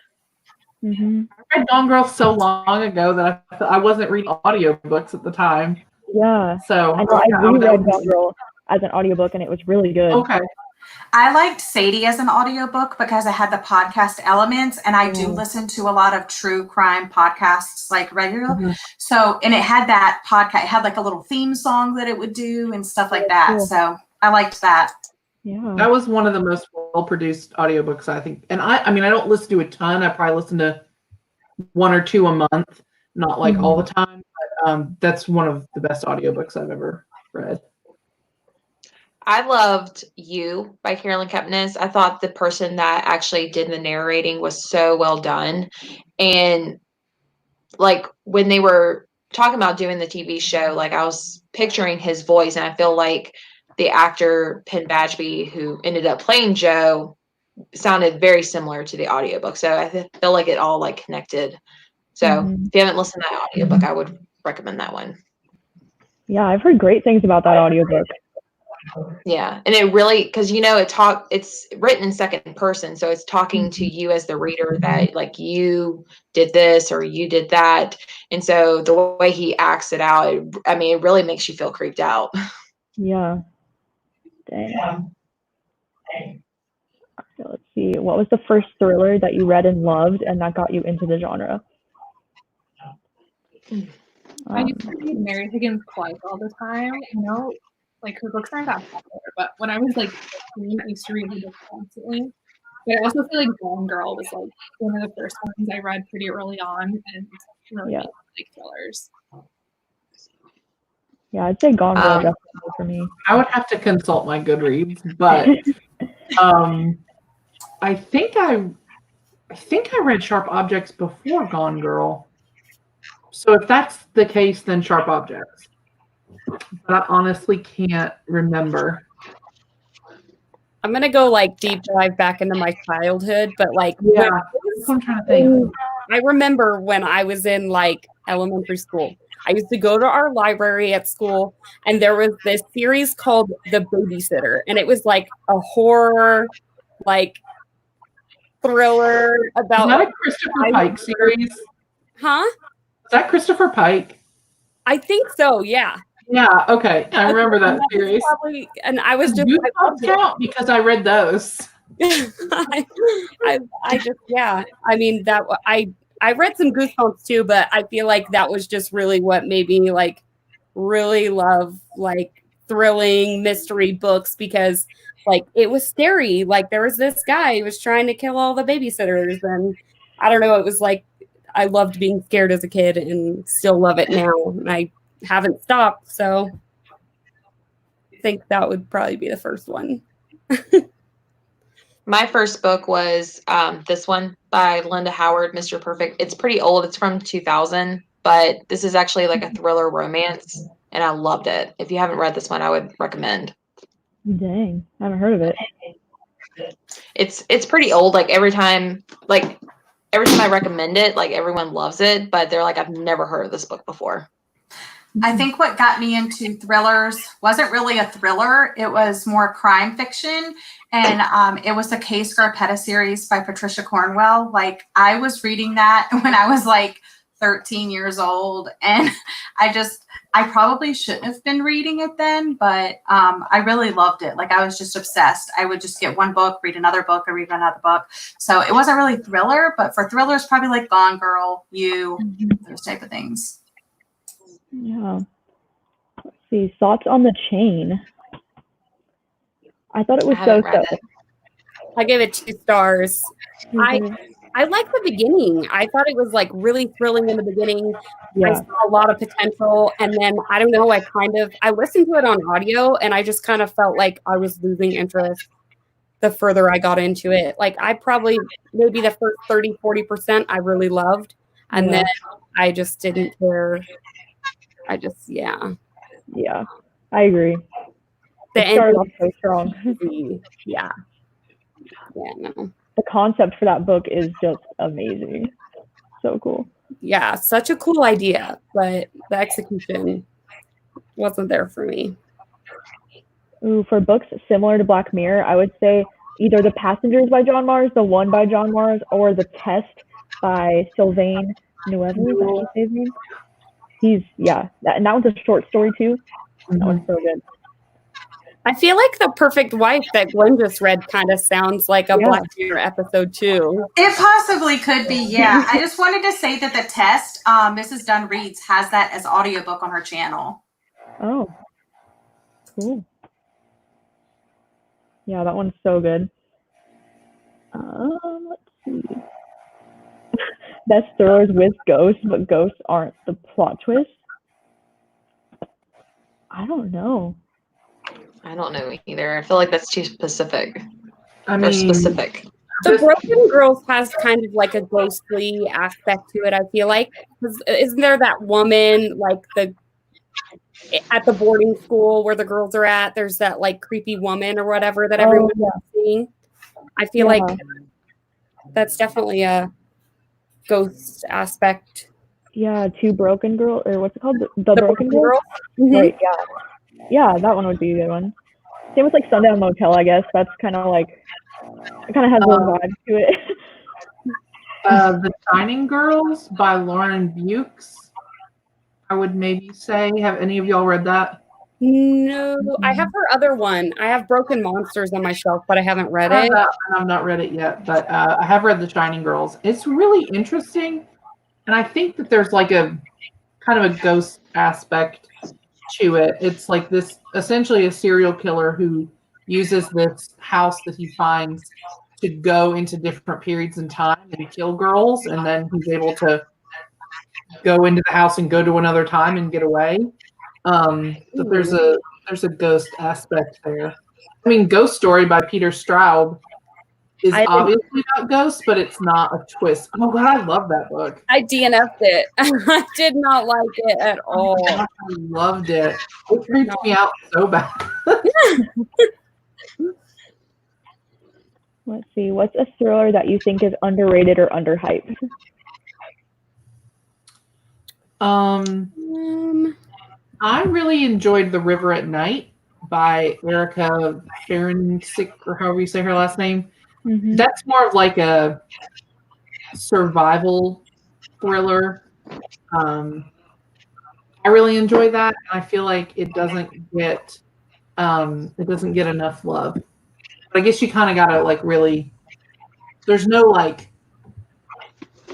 Mm-hmm.
I read Gone Girl so long ago that I wasn't reading audiobooks at the time.
Yeah.
So
I know I reread Gone Girl as an audiobook and it was really good.
Okay.
I liked Sadie as an audiobook because it had the podcast elements, and I do listen to a lot of true crime podcasts like regularly.
Mm-hmm.
So, and it had that podcast, it had like a little theme song that it would do and stuff like that.
Cool.
So I liked that.
Yeah.
That was one of the most well-produced audiobooks, I think. And I mean, I don't listen to a ton. I probably listen to 1 or 2 a month, not like all the time. But that's one of the best audiobooks I've ever read.
I loved You by Carolyn Kepnes. I thought the person that actually did the narrating was so well done. And like when they were talking about doing the TV show, like I was picturing his voice, and I feel like the actor Penn Badgeby, who ended up playing Joe, sounded very similar to the audiobook. So I feel like it all like connected. So if you haven't listened to that audiobook, I would recommend that one.
Yeah, I've heard great things about that audiobook.
Yeah, and it really, because it's written in second person, so it's talking to you as the reader that like you did this or you did that, and so the way he acts it out, it really makes you feel creeped out.
Yeah. Dang. Okay, let's see. What was the first thriller that you read and loved and that got you into the genre?
I used to read Mary Higgins Clark all the time. Like her books aren't that popular, but when I was like 15, I used to read her books constantly. But I also feel like Gone Girl was like one of the first ones I read pretty early on and really made me like thrillers.
Yeah, I'd say Gone Girl definitely for me.
I would have to consult my Goodreads, but I think I read Sharp Objects before Gone Girl. So if that's the case, then Sharp Objects. But I honestly can't remember.
I'm going to go like deep dive back into my childhood, but like
I'm trying to think.
I remember when I was in like elementary school, I used to go to our library at school and there was this series called The Babysitter, and it was like a horror, like thriller about.
Is that a Christopher Pike series?
Huh?
Is that Christopher Pike?
I think so, yeah.
Yeah, okay. I remember that series.
Probably, and I was just
count because I read those.
I just I mean that I read some Goosebumps too, but I feel like that was just really what made me like really love like thrilling mystery books, because like it was scary. Like there was this guy who was trying to kill all the babysitters, and I don't know, it was like I loved being scared as a kid and still love it now. And I haven't stopped, so I think that would probably be the first one.
My first book was this one by Linda Howard, Mr. Perfect. It's pretty old. It's from 2000, but this is actually like a thriller romance, and I loved it. If you haven't read this one, I would recommend.
Dang, I haven't heard of it.
It's pretty old. Like every time I recommend it, like everyone loves it, but they're like, I've never heard of this book before.
I think what got me into thrillers wasn't really a thriller. It was more crime fiction. And it was the Kay Scarpetta series by Patricia Cornwell. Like I was reading that when I was like 13 years old. And I probably shouldn't have been reading it then, but I really loved it. Like I was just obsessed. I would just get one book, read another book, or read another book. So it wasn't really thriller, but for thrillers, probably like Gone Girl, those type of things.
Yeah. Let's see. Thoughts on The Chain? I thought it was so.
I gave it 2 stars.
Mm-hmm.
I like the beginning. I thought it was like really thrilling in the beginning.
Yeah.
I saw a lot of potential, and then I don't know, I listened to it on audio, and I just kind of felt like I was losing interest the further I got into it. Like I probably maybe the first 30-40% I really loved, and then I just didn't care.
Yeah, I agree.
The
it started off so strong.
No.
The concept for that book is just amazing. So cool.
Yeah, such a cool idea, but the execution wasn't there for me.
Ooh, for books similar to Black Mirror, I would say either The Passengers by John Mars, The One by John Mars, or The Test by Sylvain Neuve. And that one's a short story too. Mm-hmm. That one's so good.
I feel like The Perfect Wife that Gwen just read kind of sounds like a Black Mirror episode too.
It possibly could be, yeah. I just wanted to say that The Test, Mrs. Dunn Reads, has that as audiobook on her channel.
Oh, cool. Yeah, that one's so good. Let's see. Best thrillers with ghosts, but ghosts aren't the plot twist. I don't know.
I don't know either. I feel like that's too specific.
The Broken Girls has kind of like a ghostly aspect to it, I feel like. Isn't there that woman like at the boarding school where the girls are at? There's that like creepy woman or whatever that everyone's seeing. I feel like that's definitely a ghost aspect.
Yeah, Two Broken Girls, or what's it called? The Broken Girls?
Mm-hmm.
Right, yeah, that one would be a good one. Same with like Sundown Motel, I guess. That's kind of like, it kind of has those vibes to it.
The Shining Girls by Lauren Bukes, I would maybe say. Have any of y'all read that?
No, I have her other one. I have Broken Monsters on my shelf, but I haven't read it.
I've not read it yet, but I have read The Shining Girls. It's really interesting, and I think that there's like a kind of a ghost aspect to it. It's like this essentially a serial killer who uses this house that he finds to go into different periods in time and kill girls, and then he's able to go into the house and go to another time and get away. But there's a ghost aspect there. I mean, Ghost Story by Peter Straub is obviously about ghosts, but it's not a twist. Oh god, I love that book.
I DNF'd it. I did not like it at all.
Oh, I loved it. It creeped me out so bad.
Let's see. What's a thriller that you think is underrated or underhyped?
I really enjoyed The River at Night by Erica Ferencik, or however you say her last name.
Mm-hmm.
That's more of like a survival thriller. I really enjoy that. I feel like it doesn't get enough love. But I guess you kind of gotta like really. There's no like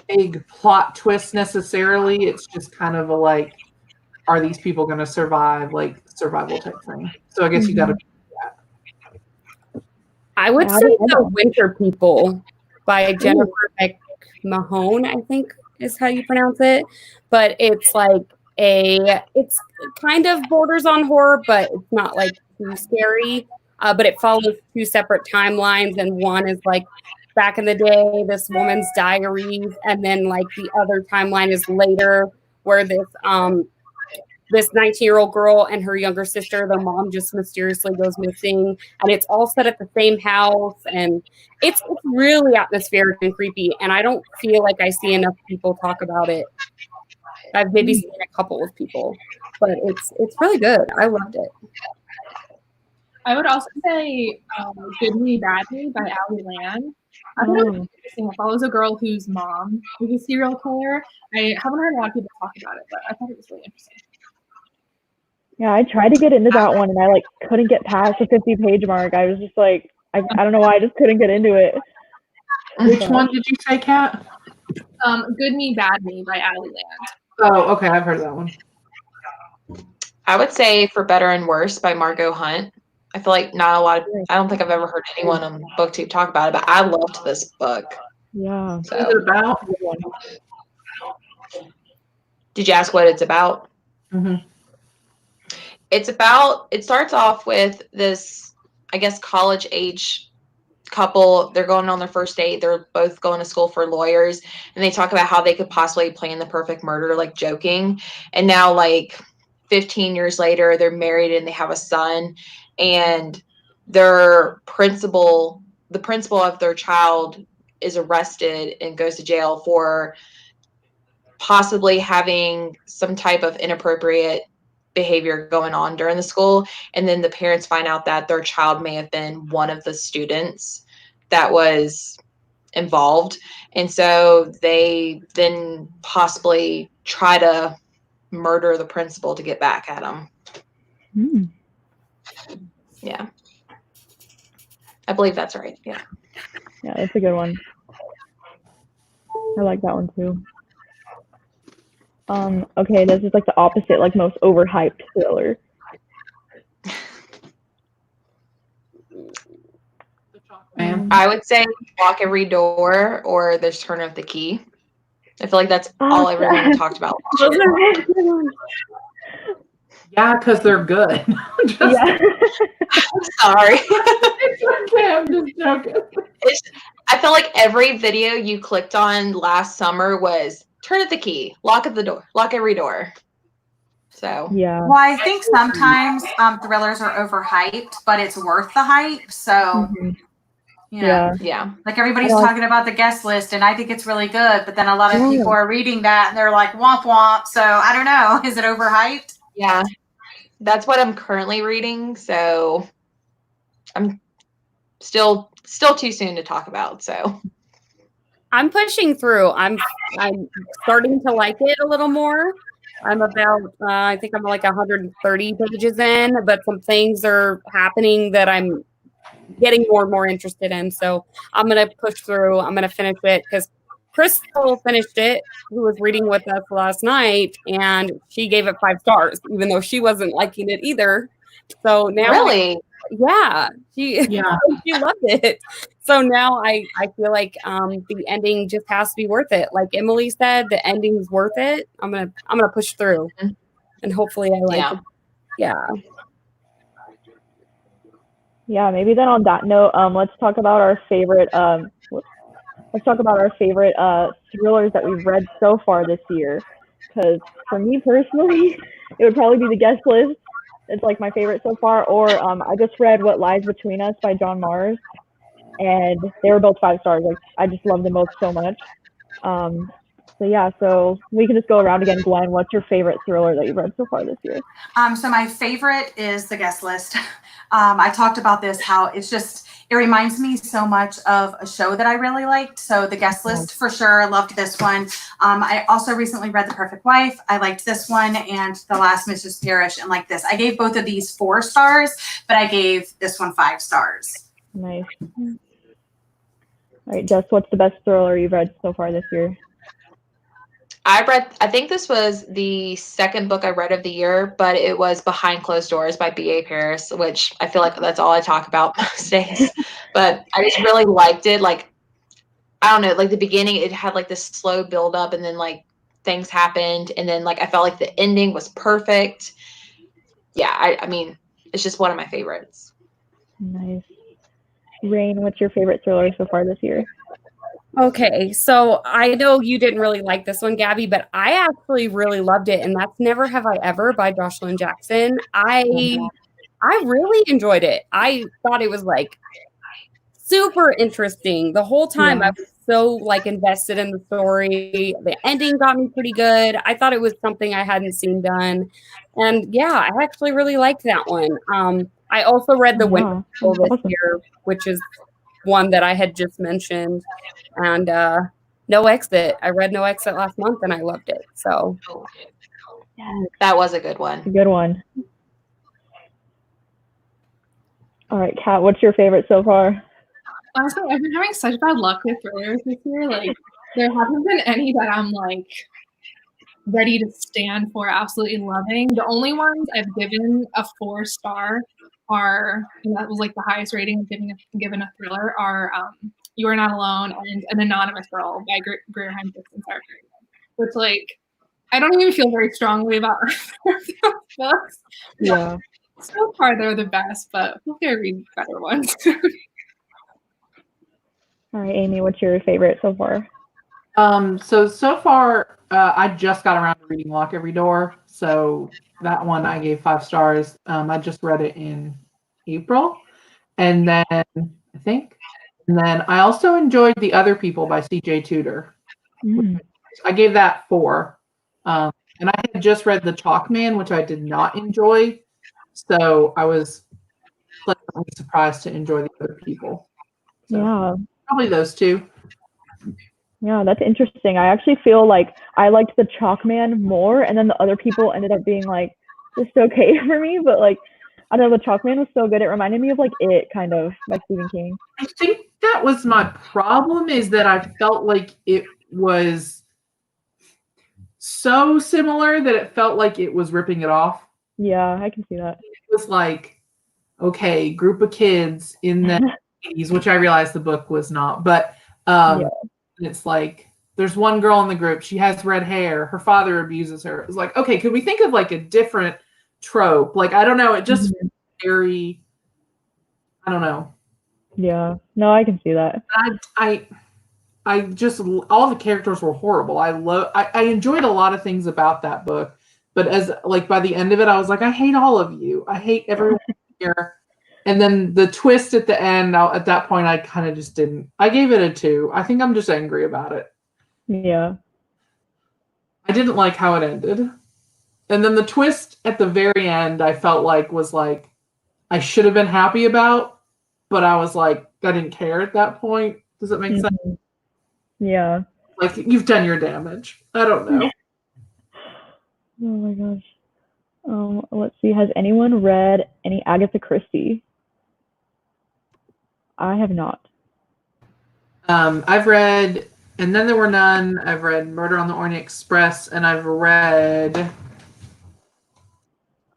big plot twist necessarily. It's just kind of a like, are these people going to survive? Like survival type thing. So I guess you got to.
I would say The Winter People by Jennifer McMahon, I think is how you pronounce it. But it's like it's kind of borders on horror, but it's not like too scary. But it follows two separate timelines, and one is like back in the day, this woman's diaries, and then like the other timeline is later, where this 19-year-old girl and her younger sister, their mom just mysteriously goes missing, and it's all set at the same house, and it's really atmospheric and creepy, and I don't feel like I see enough people talk about it. I've maybe seen a couple of people, but it's really good. I loved it.
I would also say Good Me, Bad Me by Allie Land. I thought it was interesting. It follows a girl whose mom is a serial killer. I haven't heard a lot of people talk about it, but I thought it was really interesting.
Yeah, I tried to get into that one, and I like couldn't get past the 50-page mark. I was just like, I don't know why, I just couldn't get into it.
Which one did you say, Kat?
Good Me, Bad Me by Allie Land.
Oh, okay, I've heard that one.
I would say For Better and Worse by Margot Hunt. I feel like not a lot of, I don't think I've ever heard anyone on BookTube talk about it, but I loved this book.
Yeah.
So,
what is it about?
Did you ask what it's about?
Mm-hmm.
It starts off with this, I guess, college age couple. They're going on their first date. They're both going to school for lawyers, and they talk about how they could possibly plan the perfect murder, like joking. And now, like 15 years later, they're married and they have a son, and the principal of their child is arrested and goes to jail for possibly having some type of inappropriate behavior going on during the school. And then the parents find out that their child may have been one of the students that was involved. And so they then possibly try to murder the principal to get back at him.
Mm.
Yeah. I believe that's right. Yeah.
Yeah, that's a good one. I like that one too. Okay, this is like the opposite, like most overhyped thriller.
I would say Lock Every Door or There's Turn of the Key. I feel like that's all everyone talked about.
Yeah, because they're good.
Yeah.
I'm sorry.
It's okay, I'm just joking.
I feel like every video you clicked on last summer was Turn of the Key, Lock of the Door, Lock Every Door. So
Yeah.
Well, I think sometimes thrillers are overhyped, but it's worth the hype. So, you know,
yeah.
like everybody's talking about The Guest List, and I think it's really good. But then a lot of people are reading that and they're like, womp womp. So I don't know. Is it overhyped?
Yeah. That's what I'm currently reading. So I'm still too soon to talk about. So
I'm pushing through. I'm starting to like it a little more. I'm about, I think I'm like 130 pages in, but some things are happening that I'm getting more and more interested in. So I'm going to push through. I'm going to finish it because Crystal finished it, who was reading with us last night, and she gave it 5 stars, even though she wasn't liking it either. So now,
Really?
yeah, she
Yeah.
she loved it. So now I feel like the ending just has to be worth it. Like Emily said, the ending's worth it. I'm gonna push through, and hopefully I like it. Yeah.
Yeah, maybe then on that note, let's talk about our favorite thrillers that we've read so far this year. Because for me personally, it would probably be The Guest List. It's like my favorite so far. Or I just read What Lies Between Us by John Mars, and they were both 5 stars. Like I just love them both so much. So yeah, so we can just go around again. Glenn, what's your favorite thriller that you've read so far this year?
So my favorite is The Guest List. I talked about this, how it reminds me so much of a show that I really liked. So The Guest List for sure. Loved this one. I also recently read The Perfect Wife. I liked this one and The Last Mrs. Parrish and like this. I gave both of these 4 stars, but I gave this one 5 stars.
Nice. All right, Jess, what's the best thriller you've read so far this year?
I think this was the second book I read of the year, but it was Behind Closed Doors by B.A. Paris, which I feel like that's all I talk about most days. But I just really liked it. Like, I don't know, like the beginning, it had like this slow build up and then like things happened. And then like I felt like the ending was perfect. Yeah, I mean, it's just one of my favorites.
Nice. Rain, what's your favorite thriller so far this year?
Okay, so I know you didn't really like this one, Gabby, but I actually really loved it, and that's Never Have I Ever by Jocelyn Jackson. I really enjoyed it. I thought it was like super interesting the whole time. I was so like invested in the story. The ending got me pretty good. I thought it was something I hadn't seen done, and yeah, I actually really liked that one. I also read The Winter People this year, which is one that I had just mentioned, and No Exit. I read No Exit last month and I loved it. So
that was a good one.
Good one. All right, Kat, what's your favorite so far?
Honestly, I've been having such bad luck with thrillers this year. Like, there haven't been any that I'm like ready to stand for, absolutely loving. The only ones I've given a 4 star are, and that was like the highest rating I've given a thriller, are You Are Not Alone and An Anonymous Girl by Greer Hendrickson, which like I don't even feel very strongly about those books.
Yeah.
So far they're the best, but hopefully I read better ones.
All right, Amy, what's your favorite so far?
So far, I just got around to reading Lock Every Door. So that one I gave 5 stars. I just read it in April. And then I also enjoyed The Other People by C.J. Tudor. I gave that 4. And I had just read The Chalk Man, which I did not enjoy. So I was pleasantly surprised to enjoy The Other People. So
Yeah.
probably those 2.
Yeah, that's interesting. I actually feel like I liked The Chalk Man more, and then The Other People ended up being like just okay for me. But like, I don't know, The Chalk Man was so good. It reminded me of like It, kind of, by Stephen King.
I think that was my problem, is that I felt like it was so similar that it felt like it was ripping it off.
Yeah, I can see that.
It was like, okay, group of kids in the 80s, which I realized the book was not, but it's like there's one girl in the group, she has red hair, her father abuses her. It's like, okay, could we think of like a different trope? Like, I don't know, it just very, I don't know.
Yeah, no, I can see that.
I just, all the characters were horrible. I enjoyed a lot of things about that book, but as like by the end of it, I was like, I hate all of you. I hate everyone here. And then the twist at the end, at that point, I kind of just didn't. I gave it a 2. I think I'm just angry about it.
Yeah.
I didn't like how it ended. And then the twist at the very end, I felt like was like, I should have been happy about, but I was like, I didn't care at that point. Does it make sense?
Yeah.
Like, you've done your damage. I don't know.
Oh my gosh. Let's see. Has anyone read any Agatha Christie? I have not.
I've read And Then There Were None. I've read Murder on the Orient Express, and I've read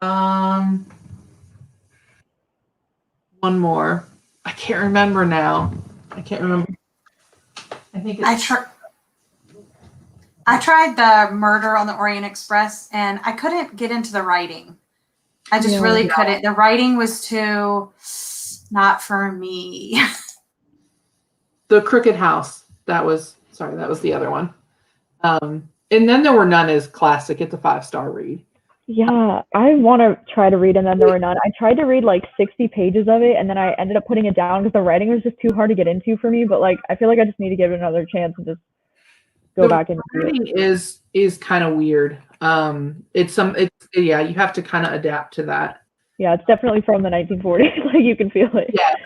one more. I can't remember now. I can't remember. I think it's...
I tried the Murder on the Orient Express, and I couldn't get into the writing. I just really couldn't. The writing was too not for me.
The Crooked House. That was the other one. And Then There Were None is classic. It's a 5-star read.
Yeah, I want to try to read And Then There Were None. I tried to read like 60 pages of it, and then I ended up putting it down because the writing was just too hard to get into for me. But like, I feel like I just need to give it another chance and just go back and
the writing is kind of weird. You have to kind of adapt to that.
Yeah, it's definitely from the 1940s. Like you can feel it.
Yes.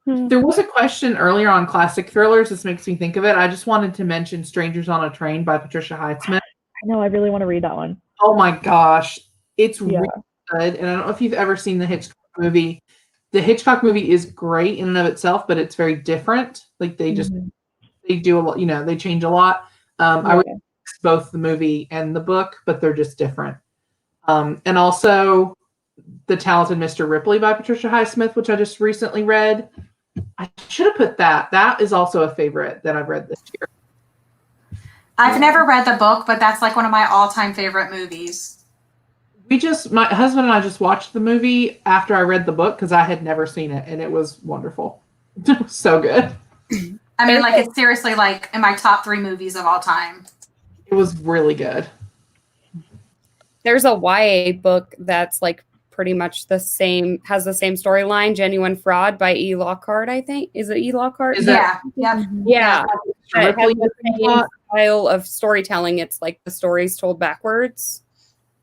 There was a question earlier on classic thrillers. This makes me think of it. I just wanted to mention Strangers on a Train by Patricia Highsmith.
I know, I really want to read that one.
Oh my gosh. It's really good. And I don't know if you've ever seen the Hitchcock movie. The Hitchcock movie is great in and of itself, but it's very different. Like they just, they do a lot, they change a lot. I would both the movie and the book, but they're just different. And also The Talented Mr. Ripley by Patricia Highsmith, which I just recently read. I should have put that. That is also a favorite that I've read this year.
I've never read the book, but that's like one of my all-time favorite movies.
My husband and I just watched the movie after I read the book because I had never seen it, and it was wonderful. It was so good.
I mean, like it's seriously like in my top 3 movies of all time.
It was really good.
There's a YA book that's like pretty much the same, has the same storyline, Genuine Fraud by E. Lockhart, I think. Is it E. Lockhart?
Yeah.
It has the same style of storytelling. It's like the story's told backwards.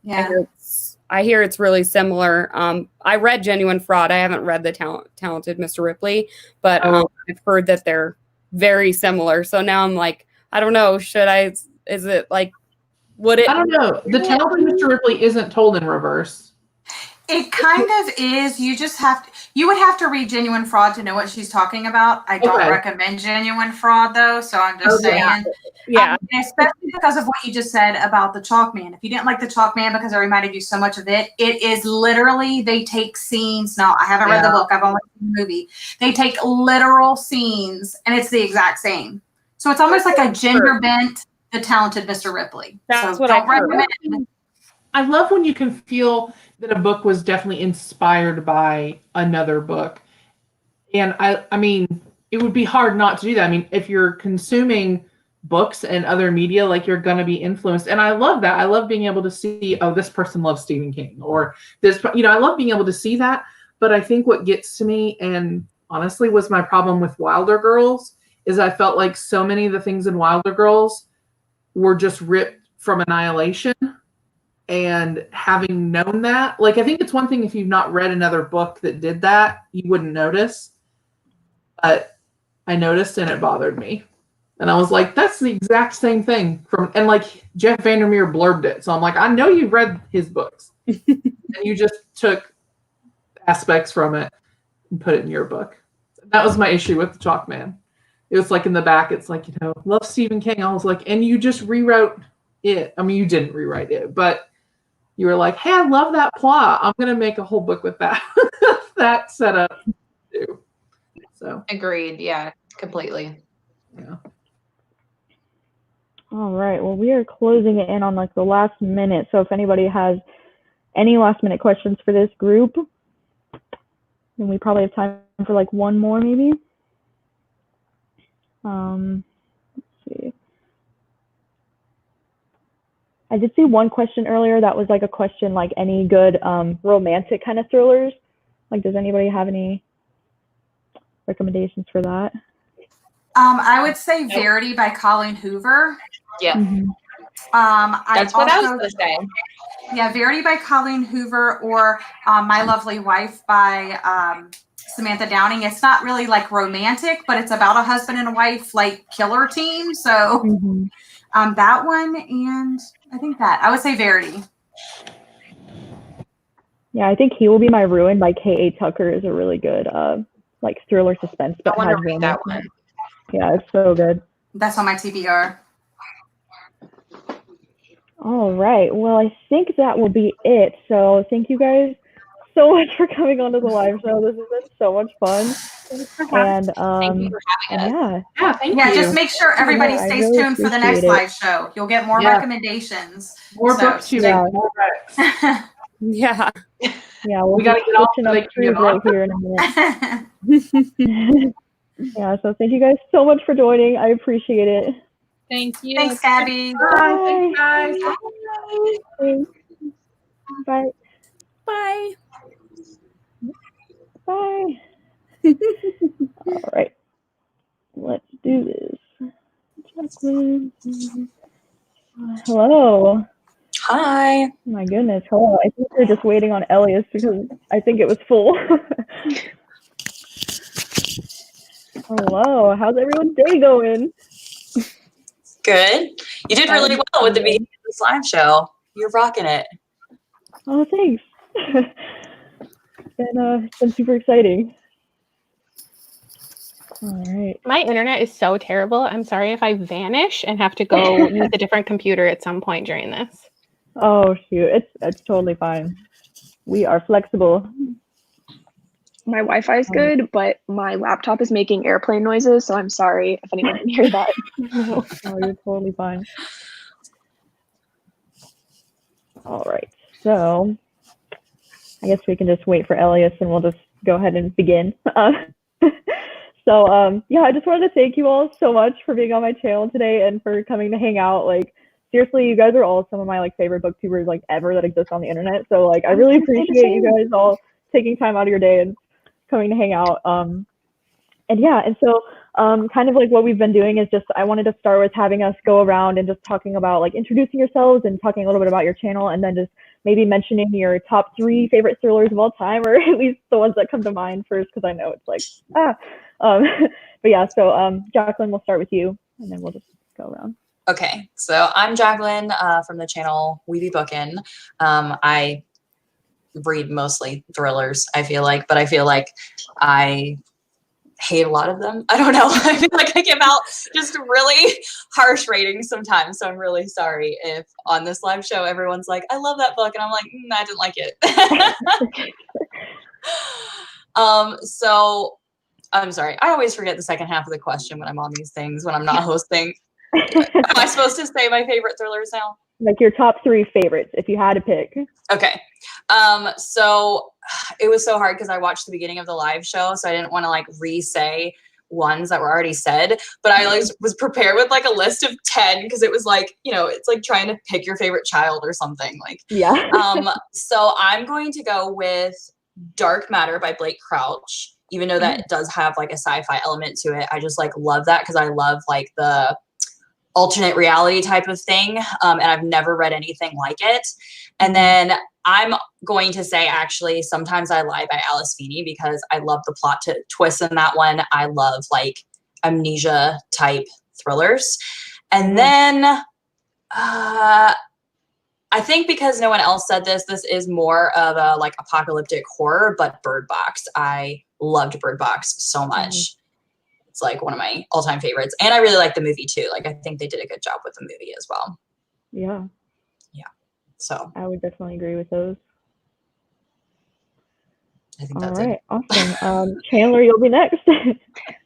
Yeah.
I hear it's really similar. I read Genuine Fraud. I haven't read The Talented Mr. Ripley, but I've heard that they're very similar. So now I'm like, I don't know. Is it like, would it?
I don't know. The Talented Mr. Ripley isn't told in reverse.
It kind of is. You would have to read Genuine Fraud to know what she's talking about. I don't recommend Genuine Fraud though, so I'm just saying.
Yeah.
Especially because of what you just said about the Chalk Man. If you didn't like the Chalk Man because it reminded you so much of it, it is literally, they take scenes. Now, I haven't read the book. I've only seen the movie. They take literal scenes and it's the exact same. So it's almost like a gender bent, The Talented Mr. Ripley.
That's what I recommend.
I love when you can feel that a book was definitely inspired by another book. And I mean, it would be hard not to do that. I mean, if you're consuming books and other media, like you're going to be influenced. And I love that. I love being able to see, oh, this person loves Stephen King or this, I love being able to see that. But I think what gets to me, and honestly was my problem with Wilder Girls, is I felt like so many of the things in Wilder Girls were just ripped from Annihilation. And having known that, like, I think it's one thing if you've not read another book that did that, you wouldn't notice. But I noticed and it bothered me. And I was like, that's the exact same thing and like Jeff Vandermeer blurbed it. So I'm like, I know you've read his books. And you just took aspects from it and put it in your book. That was my issue with the Chalk Man. It was like in the back, it's like, love Stephen King. I was like, and you just rewrote it. I mean, you didn't rewrite it, but you were like, hey, I love that plot. I'm going to make a whole book with that, that setup too. So
agreed. Yeah, completely.
Yeah.
All right. Well, we are closing it in on like the last minute. So if anybody has any last minute questions for this group, then we probably have time for like one more maybe. Let's see. I did see one question earlier that was like a question like any good romantic kind of thrillers. Like, does anybody have any recommendations for that?
I would say Verity by Colleen Hoover.
Yeah.
Mm-hmm.
That's what I was going to say.
Yeah, Verity by Colleen Hoover or My Lovely Wife by Samantha Downing. It's not really like romantic, but it's about a husband and a wife like killer team. So that one, and I think that I would say Verity.
Yeah, I think He Will Be My Ruin by K.A. Tucker is a really good like thriller suspense.
I want to read that one.
Yeah, it's so good.
That's on my TBR.
All right. Well, I think that will be it. So thank you guys so much for coming on to the live show. This has been so much fun. And
Thank you for having us.
Yeah, thank
Yeah,
you.
just make sure everybody
Yeah, I
stays
really
tuned for the next
appreciate it.
live show. You'll get more
Yeah.
recommendations.
More
So,
booktubers.
Yeah.
More Rex.
Yeah.
Yeah, we'll
We gotta
be
get off
switching
so
up
they can
crews
get
right
on.
here in a minute. Yeah, so thank you guys so much for joining. I appreciate it.
Thank you.
Thanks, Gabby.
Bye. Thanks, guys.
Thanks. Bye.
Bye.
Bye. All right. Let's do this. Jacqueline. Hello.
Hi.
My goodness. Hello. I think we're just waiting on Elias because I think it was full. Hello. How's everyone's day going?
Good. You did really well with the beginning of this live show. You're rocking it.
Oh, thanks. It's been super exciting. All right.
My internet is so terrible. I'm sorry if I vanish and have to go use a different computer at some point during this.
Oh shoot, it's totally fine. We are flexible.
My Wi-Fi is good, but my laptop is making airplane noises, so I'm sorry if anyone can hear that.
No, you're totally fine. All right, so I guess we can just wait for Elias and we'll just go ahead and begin. Yeah, I just wanted to thank you all so much for being on my channel today and for coming to hang out. Like, seriously, you guys are all some of my like favorite booktubers like ever that exist on the internet. So like, I really appreciate you guys all taking time out of your day and coming to hang out. And yeah, and so kind of like what we've been doing is just, I wanted to start with having us go around and just talking about like introducing yourselves and talking a little bit about your channel, and then just maybe mentioning your top 3 favorite thrillers of all time, or at least the ones that come to mind first, because I know it's like, but yeah, so Jacqueline, we'll start with you, and then we'll just go around.
Okay, so I'm Jacqueline from the channel We Be Bookin'. I read mostly thrillers, I feel like, but I feel like I hate a lot of them. I don't know. I feel like I give out just really harsh ratings sometimes, so I'm really sorry if on this live show everyone's like, I love that book, and I'm like, I didn't like it. So I'm sorry. I always forget the second half of the question when I'm on these things, when I'm not hosting. Am I supposed to say my favorite thrillers now?
Like your top 3 favorites, if you had to pick.
Okay. So it was so hard because I watched the beginning of the live show, so I didn't want to like re-say ones that were already said, but I like was prepared with like a list of 10 because it was like, you know, it's like trying to pick your favorite child or something. Like,
yeah.
So I'm going to go with Dark Matter by Blake Crouch, even though that does have like a sci-fi element to it. I just like love that because I love like the alternate reality type of thing, and I've never read anything like it. And then I'm going to say, actually, Sometimes I Lie by Alice Feeney, because I love the plot twist in that one. I love like amnesia type thrillers. And then I think because no one else said this is more of a like apocalyptic horror, but Bird Box. I loved Bird Box so much. It's like one of my all-time favorites. And I really like the movie too. Like, I think they did a good job with the movie as well.
Yeah.
So
I would definitely agree with those.
I think
All
that's
right,
it.
awesome. Chandler, you'll be next.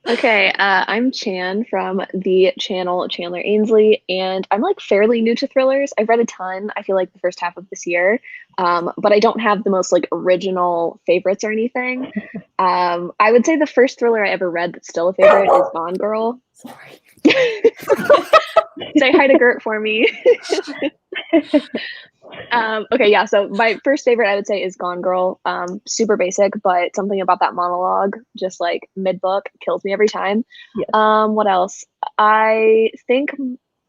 Okay, I'm Chan from the channel Chandler Ainsley, and I'm like fairly new to thrillers. I've read a ton, I feel like the first half of this year, but I don't have the most like original favorites or anything. I would say the first thriller I ever read that's still a favorite is Gone Girl.
Sorry.
Say hi to Gert for me. Okay, yeah, so my first favorite I would say is Gone Girl. Super basic, but something about that monologue, just like mid-book, kills me every time.
Yes.
What else? I think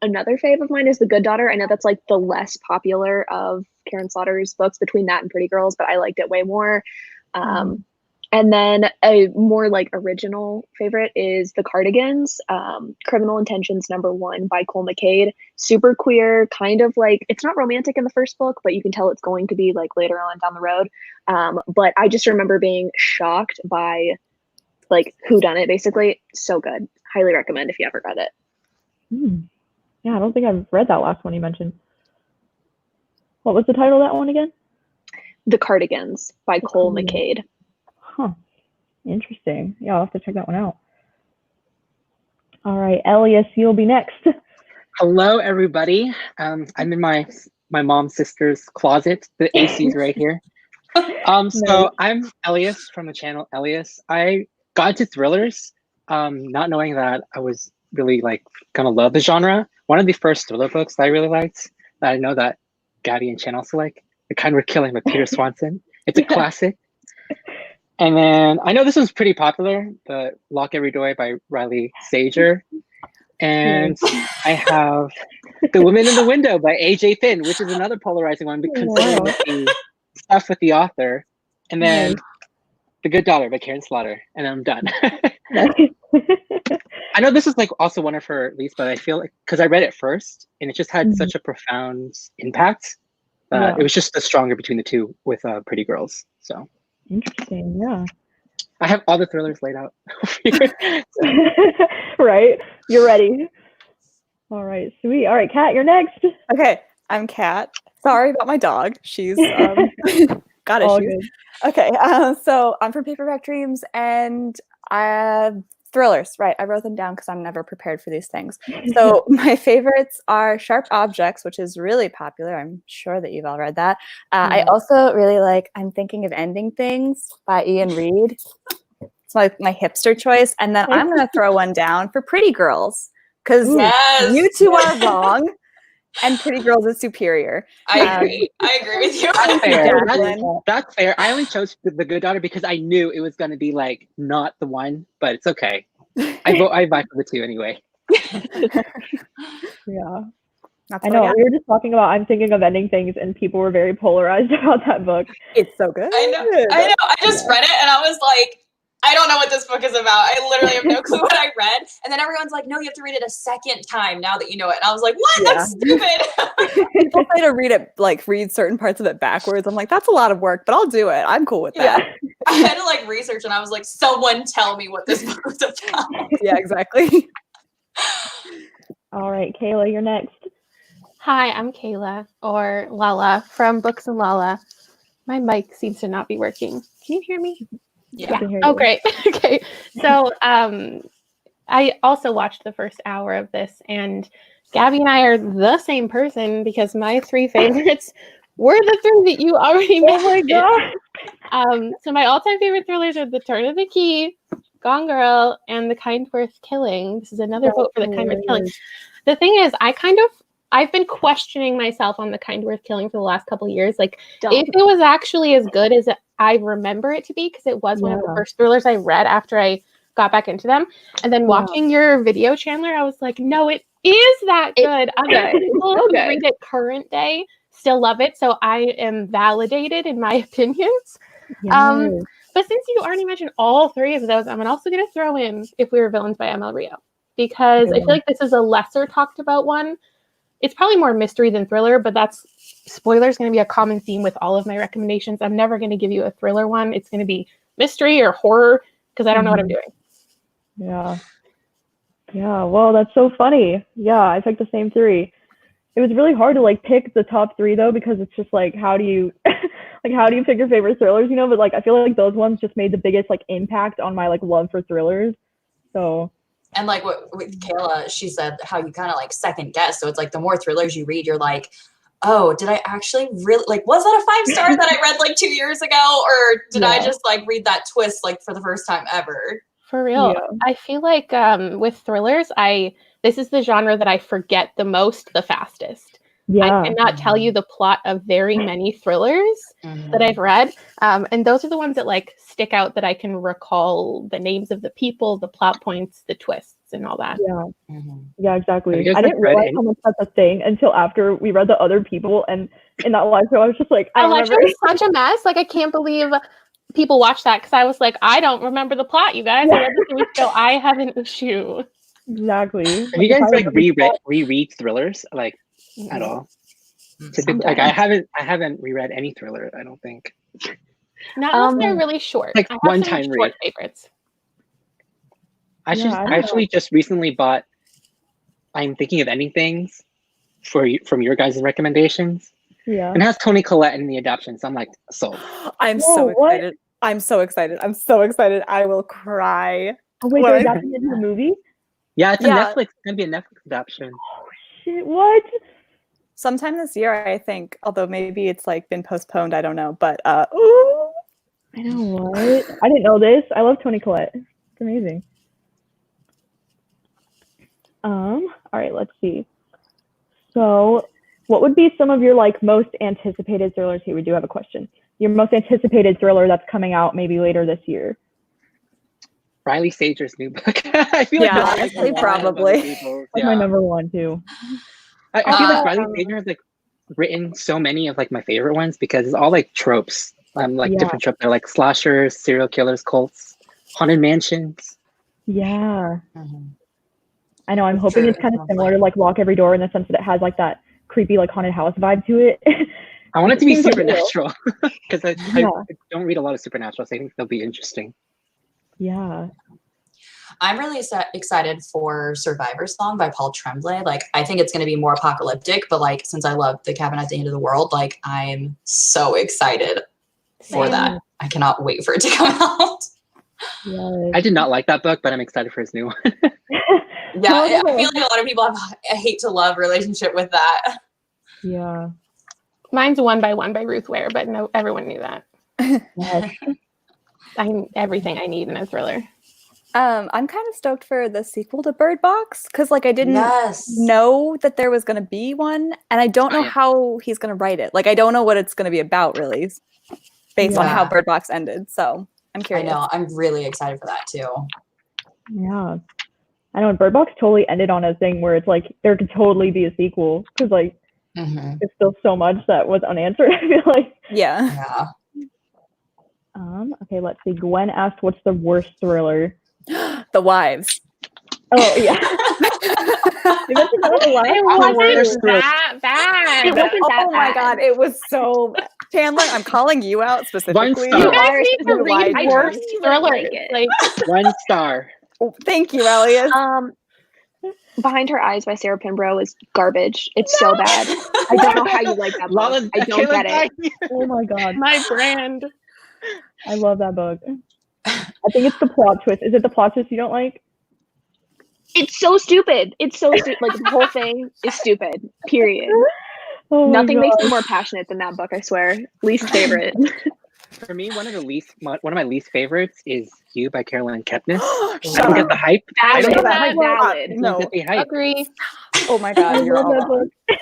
another fave of mine is The Good Daughter. I know that's like the less popular of Karen Slaughter's books between that and Pretty Girls, but I liked it way more. And then a more like original favorite is The Cardigans, Criminal Intentions #1 by Cole McCade. Super queer, kind of like, it's not romantic in the first book, but you can tell it's going to be like later on down the road. But I just remember being shocked by like whodunit, basically. So good. Highly recommend if you ever read it.
Yeah, I don't think I've read that last one you mentioned. What was the title of that one again?
The Cardigans by Cole
Cardigans.
McCade.
Huh. Interesting. Yeah, I'll have to check that one out. All right, Elias, you'll be next.
Hello, everybody. I'm in my mom's sister's closet. The AC's right here. So I'm Elias from the channel Elias. I got into thrillers, not knowing that I was really like gonna love the genre. One of the first thriller books that I really liked, that I know that Gabby and Chen also like, The Kind We're Killing by Peter Swanson. It's a classic. And then I know this one's pretty popular, the Lock Every Door by Riley Sager. And I have The Woman in the Window by A.J. Finn, which is another polarizing one, considering the stuff with the author. And then The Good Daughter by Karen Slaughter, and I'm done. I know this is like also one of her least, but I feel like because I read it first, and it just had such a profound impact. It was just the stronger between the two with Pretty Girls. So
interesting, yeah.
I have all the thrillers laid out.
Right, you're ready. All right, sweet. All right, Kat, you're next.
Okay, I'm Kat. Sorry about my dog. She's got issues.
All good.
Okay, so I'm from Paperback Dreams and thrillers. Right, I wrote them down because I'm never prepared for these things. So my favorites are Sharp Objects, which is really popular. I'm sure that you've all read that. I also really like I'm Thinking of Ending Things by Ian Reid. It's my hipster choice. And then I'm going to throw one down for Pretty Girls because you two are wrong. And Pretty Girls is superior.
I agree. I agree with you.
That's fair. That's fair. I only chose The Good Daughter because I knew it was going to be like not the one, but it's okay. I vibe for the two anyway.
Yeah. I know. We were just talking about I'm Thinking of Ending Things, and people were very polarized about that book.
It's so good.
I know. I just read it, and I was like, I don't know what this book is about. I literally have no clue what I read. And then everyone's like, no, you have to read it a second time now that you know it. And I was like, what? That's stupid.
People say to read certain parts of it backwards. I'm like, that's a lot of work, but I'll do it. I'm cool with that.
Yeah. I had to like research, and I was like, someone tell me what this book was about.
Yeah, exactly.
All right, Kayla, you're next.
Hi, I'm Kayla, or Lala, from Books and Lala. My mic seems to not be working. Can you hear me?
Yeah.
Oh, great. Okay. So I also watched the first hour of this, and Gabby and I are the same person because my three favorites were the three that you already mentioned.
Oh my
god. So my all-time favorite thrillers are The Turn of the Key, Gone Girl, and The Kind Worth Killing. This is another vote for The Kind Worth Killing. The thing is, I've been questioning myself on The Kind Worth Killing for the last couple of years. Like, if it was actually as good as I remember it to be, because it was one of the first thrillers I read after I got back into them. And then watching your video, Chandler, I was like, no, it is that good. Other people who read it current day still love it. So I am validated in my opinions. But since you already mentioned all three of those, I'm also going to throw in If We Were Villains by ML Rio, because I feel like this is a lesser talked about one. It's probably more mystery than thriller, but that's spoilers going to be a common theme with all of my recommendations. I'm never going to give you a thriller one. It's going to be mystery or horror because I don't know what I'm doing.
Yeah. Yeah. Well, that's so funny. Yeah, I picked the same three. It was really hard to like pick the top three though, because it's just like, how do you pick your favorite thrillers, you know? But like, I feel like those ones just made the biggest like impact on my like love for thrillers. So.
And like with Kayla, she said how you kind of like second guess. So it's like the more thrillers you read, you're like, oh, did I actually really like, was that a 5-star that I read like 2 years ago? Or did I just like read that twist like for the first time ever?
For real. I feel like with thrillers, this is the genre that I forget the most, the fastest. I cannot tell you the plot of very many thrillers that I've read. And those are the ones that like stick out that I can recall the names of the people, the plot points, the twists and all that.
Yeah. Yeah, exactly. I didn't realize how much that's a thing until after we read the other people, and in that live show I was just like, I don't remember.
It's such a mess. Like I can't believe people watch that, because I was like, I don't remember the plot, you guys. I read this a week ago. I have an issue.
Exactly.
Have you guys like reread thrillers like at all? Like I haven't reread any thriller, I don't think.
Not unless they're really short.
Like
I have
one
some
time
short
read.
favorites.
I actually just recently bought I'm Thinking of Ending Things from your guys' recommendations.
Yeah.
And it has Toni Collette in the adaptation, so I'm like sold.
I'm
Whoa,
so
what?
excited. I'm so excited. I'm so excited. I will cry.
Oh wait,
What
they're
I-
adapting it into a movie?
Yeah, it's a
Yeah.
Netflix. It's gonna be a Netflix adaptation.
Shit, what?
Sometime this year, I think. Although maybe it's like been postponed. I don't know. But ooh.
I know what? I didn't know this. I love Toni Collette. It's amazing. All right, let's see. So, what would be some of your like most anticipated thrillers? Here, we do have a question. Your most anticipated thriller that's coming out maybe later this year.
Riley Sager's new book. I feel
Yeah,
like
honestly,
a lot of other
probably.
people's.
That's my number one too.
I feel like Riley Sager has like written so many of like my favorite ones because it's all like tropes. Like
Yeah.
different tropes. They're like slashers, serial killers, cults, haunted mansions.
Yeah.
Mhm.
I know. I'm
For
hoping
sure,
it's kind
it
of
sounds
similar
like-
to like Lock Every Door in the sense that it has like that creepy like haunted house vibe to it.
I want it to be
Seems like real.
supernatural because I
Yeah.
don't read a lot of supernatural, so I think they'll be interesting.
Yeah.
I'm really excited for Survivor Song by Paul Tremblay. Like, I think it's going to be more apocalyptic, but like, since I love The Cabin at the End of the World, like, I'm so excited for
Same.
that. I cannot wait for it to come out.
Yes.
I did not like that book, but I'm excited for his new one.
Yeah, I feel like a lot of people have a hate to love relationship with that.
Yeah.
Mine's One by One by Ruth Ware, but no, everyone knew that.
Yes.
I'm everything I need in a thriller.
I'm kind of stoked for the sequel to Bird Box because, like, I didn't
Yes.
know that there was going to be one, and I don't know
Oh, yeah.
how he's going to write it. Like, I don't know what it's going to be about, really, based on how
Yeah.
Bird Box ended. So I'm
I
curious.
know. I'm really excited for that too.
Yeah. I know. Bird Box totally ended on a thing where it's like there could totally be a sequel because like
Mhm.
there's still so much that was unanswered. I feel like.
Yeah.
Yeah.
Okay, let's see. Gwen asked, "What's the worst thriller?"
The Wives.
Oh yeah. You mentioned that on the last
It
one.
wasn't that bad.
It wasn't that
Oh my
bad.
god, it was so bad. Chandler, I'm calling you out specifically.
star.
You guys
Are
need to
the
read
Wives.
worse
I
thrillers.
like it.
Like,
1 star.
Oh, thank you, Elias.
Behind Her Eyes by Sarah Pinborough is garbage. It's so bad. I don't know how you like that book.
Lala's
I don't get it.
Oh my god,
my brand.
I love that book. I think it's the plot twist. Is it the plot twist you don't like?
It's so stupid. It's so stupid. Like the whole thing is stupid. Period.
Oh my
Nothing makes me
God.
more passionate than that book. I swear. Least favorite.
For me, one of my least favorites is You by Carolyn Kepnes. I
Shut
don't
up.
get the hype. I don't get the hype.
Valid.
I
No.
don't get the hype.
Agree.
Oh my
I
god, you're
love
all
that
wrong.
book.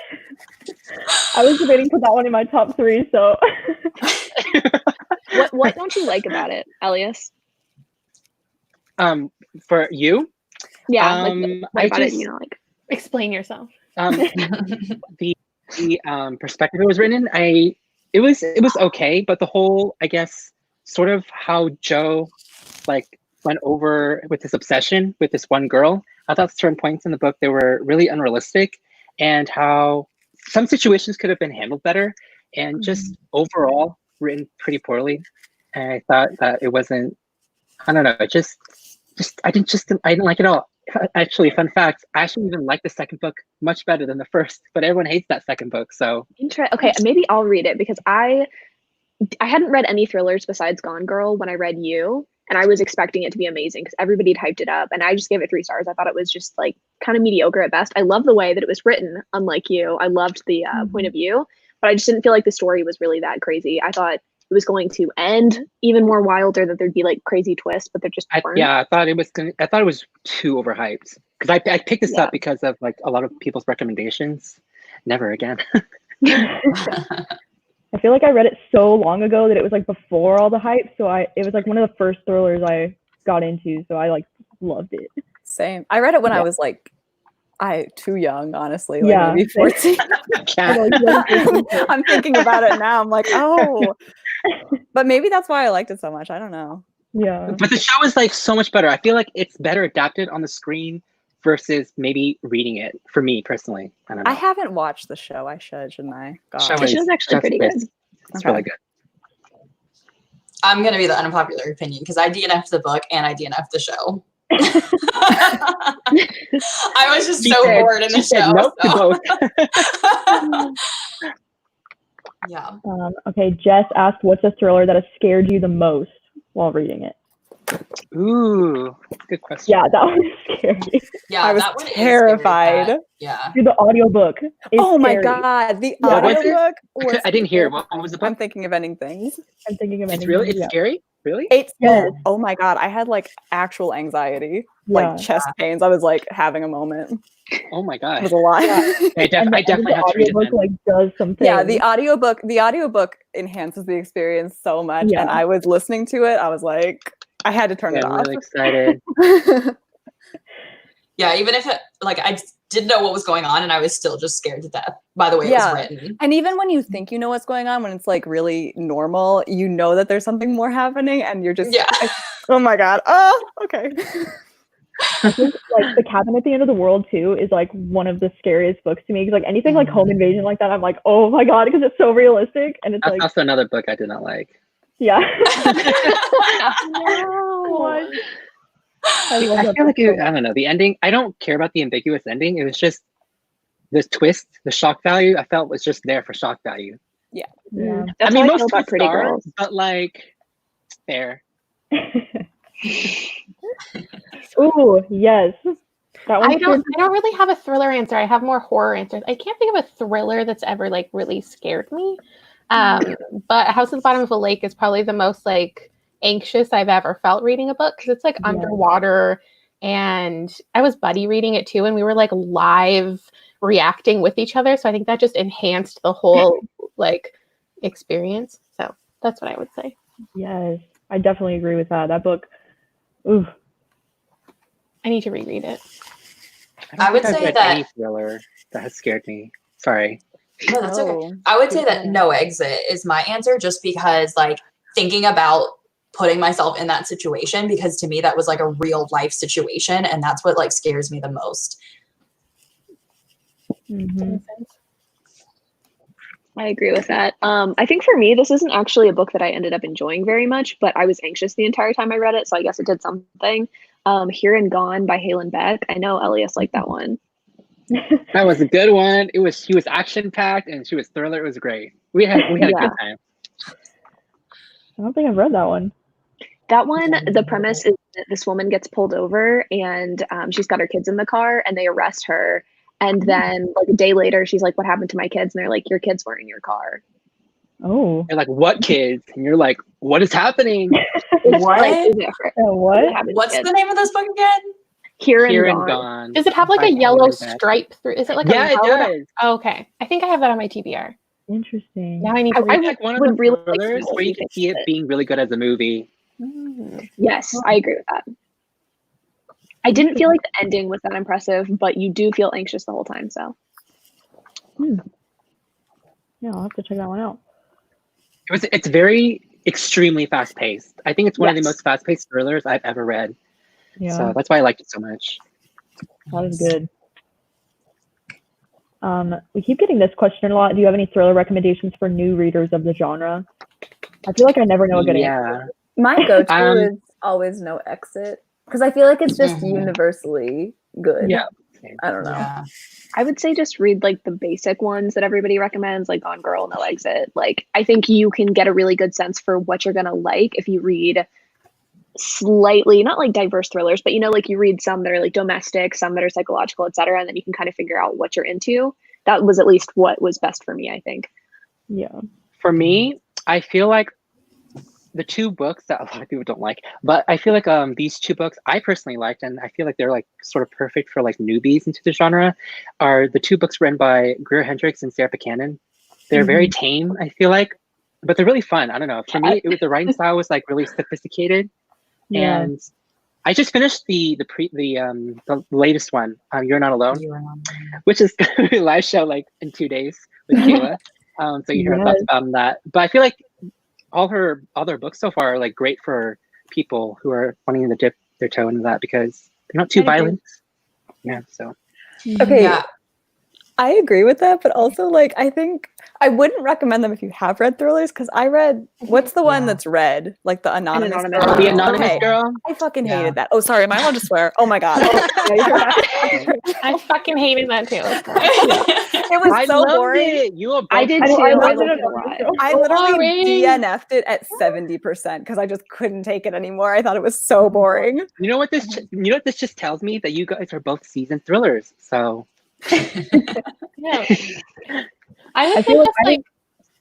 I was debating to put that one in my top 3, so
What don't you like about it, Elias?
For You,
Yeah. Like, what
I
about it
just
you don't like?
Explain yourself.
the perspective it was written in, it was okay, but the whole, I guess, sort of how Joe like went over with his obsession with this one girl, I thought certain points in the book they were really unrealistic, and how some situations could have been handled better, and just overall written pretty poorly. And I thought that it wasn't, I don't know, it just I didn't like it all. Actually, fun fact, I actually even like the second book much better than the first, but everyone hates that second book. So
Okay, maybe I'll read it because I hadn't read any thrillers besides Gone Girl when I read You, and I was expecting it to be amazing because everybody had hyped it up, and I just gave it 3 stars. I thought it was just like kind of mediocre at best. I love the way that it was written, unlike You. I loved the point of view, but I just didn't feel like the story was really that crazy. I thought it was going to end even more wilder, that there'd be like crazy twists, but there just weren't.
I thought it was too overhyped, because I picked this up because of like a lot of people's recommendations. Never again.
I feel like I read it so long ago that it was like before all the hype, so it was like one of the first thrillers I got into, so I like loved it.
Same. I read it when I was like too young, honestly. Like
Yeah.
maybe 14. I'm thinking about it now. I'm like, oh. But maybe that's why I liked it so much. I don't know.
Yeah.
But the show is like so much better. I feel like it's better adapted on the screen versus maybe reading it, for me personally. I don't know.
I haven't watched the show. I should, shouldn't I? God.
Show
The show's actually pretty good.
It's really good.
I'm gonna be the unpopular opinion because I DNF'd the book and I DNF'd the show. I was just so bored in the show.
Nope to both.
Yeah.
Okay, Jess asked, what's a thriller that has scared you the most while reading it?
Ooh, good question.
Yeah, that one is scary.
Yeah,
I was
that one is
terrified.
scary, yeah.
Dude, the audiobook is
Oh my
scary.
god, the
What was it?
audiobook was
I didn't hear. What was the book?
I'm thinking of ending things.
I'm thinking of
It's
ending
really,
it,
it's scary? Really?
It's
Yes.
oh my god, I had like actual anxiety,
Yeah.
like chest pains. I was like having a moment.
Oh my
It
god.
was a lot.
Yeah.
I definitely have to read it
audiobook
then.
like does something.
Yeah, the audiobook enhances the experience so much.
Yeah.
And I was listening to it, I was like, I had to turn
Yeah,
it
I'm
off.
really excited.
Yeah, even if I didn't know what was going on and I was still just scared to death by the way it was written.
And even when you think you know what's going on, when it's like really normal, you know that there's something more happening and you're just like, oh my god. Oh, okay.
I think like The Cabin at the End of the World too is like one of the scariest books to me, because like anything like home invasion like that, I'm like, oh my god, because it's so realistic. And it's
That's
like
also another book I did not like.
yeah.
No.
I feel like I don't know, the ending, I don't care about the ambiguous ending. It was just the twist, the shock value, I felt was just there for shock value.
Yeah.
Yeah.
That's
I mean,
how I
most
feel about
twists
Pretty
are,
Girls.
but like, fair.
Ooh, yes. That one
I don't really have a thriller answer. I have more horror answers. I can't think of a thriller that's ever like really scared me. But House at the Bottom of a Lake is probably the most like anxious I've ever felt reading a book, because it's like underwater, and I was buddy reading it too, and we were like live reacting with each other. So I think that just enhanced the whole like experience. So that's what I would say.
Yes, I definitely agree with that. That book, ooh.
I need to reread it.
I would
I've
say
read
that
any thriller that has scared me. Sorry.
No, that's okay. I would say that No Exit is my answer, just because like thinking about putting myself in that situation, because to me that was like a real life situation, and that's what like scares me the most.
Mm-hmm.
I agree with that. I think for me, this isn't actually a book that I ended up enjoying very much, but I was anxious the entire time I read it, so I guess it did something. Here and Gone by Halen Beck. I know Elias liked that one.
That was a good one. She was action packed and she was thriller. It was great. We had a good time.
I don't think I've read that one.
That one, the premise is that this woman gets pulled over and she's got her kids in the car and they arrest her. And then like a day later, she's like, what happened to my kids? And they're like, your kids were in your car.
Oh.
They're like, what kids? And you're like, what is happening?
What? What's the name of this book again?
Here
and
Gone.
Gone.
Does it have like a yellow stripe through? Is it like
Yeah,
a
it does.
Oh, okay. I think I have that on my TBR.
Interesting.
Now I need to read
It's like one of the thrillers where you can see it being really good as a movie.
Yes, I agree with that. I didn't feel like the ending was that impressive, but you do feel anxious the whole time. So,
yeah, I'll have to check that one out.
It's very extremely fast paced. I think it's one of the most fast paced thrillers I've ever read.
Yeah.
So that's why I liked it so much.
That is good. We keep getting this question a lot. Do you have any thriller recommendations for new readers of the genre? I feel like I never know a good answer.
My go-to is always No Exit, because I feel like it's just universally good.
Yeah.
I don't know.
Yeah.
I would say just read like the basic ones that everybody recommends, like Gone Girl, No Exit. Like, I think you can get a really good sense for what you're gonna like if you read slightly, not like diverse thrillers, but you know, like you read some that are like domestic, some that are psychological, etc., and then you can kind of figure out what you're into. That was at least what was best for me, I think.
Yeah.
For me, I feel like the two books that a lot of people don't like, but I feel like these two books I personally liked, and I feel like they're like sort of perfect for like newbies into the genre, are the two books written by Greer Hendricks and Sarah Buchanan. They're very tame, I feel like, but they're really fun. I don't know. For me, the writing style was like really sophisticated.
Yeah.
And I just finished the latest one, You're Not Alone, which is going to be a live show like in 2 days with Kayla. So you heard about that. But I feel like all their books so far are like great for people who are wanting to dip their toe into that, because they're not too violent. Yeah. So.
Okay.
Yeah.
I agree with that, but also like I think I wouldn't recommend them if you have read thrillers because I read what's the one that's red, like the anonymous
Anonymous.
girl.
The Anonymous
Okay.
Girl.
I fucking
Yeah.
hated that. Oh, sorry, am I allowed to swear? Oh my god. Oh,
I fucking hated that too.
it was
I
so
loved
boring.
it. You were both
I did
I
too.
know, I
I
loved
liked
it
it a lot.
I literally
Boring.
DNF'd it at 70% because I just couldn't take it anymore. I thought it was so boring.
You know what this? You know what this just tells me? That you guys are both seasoned thrillers. So
Yeah. I
I
would
feel
say
like
just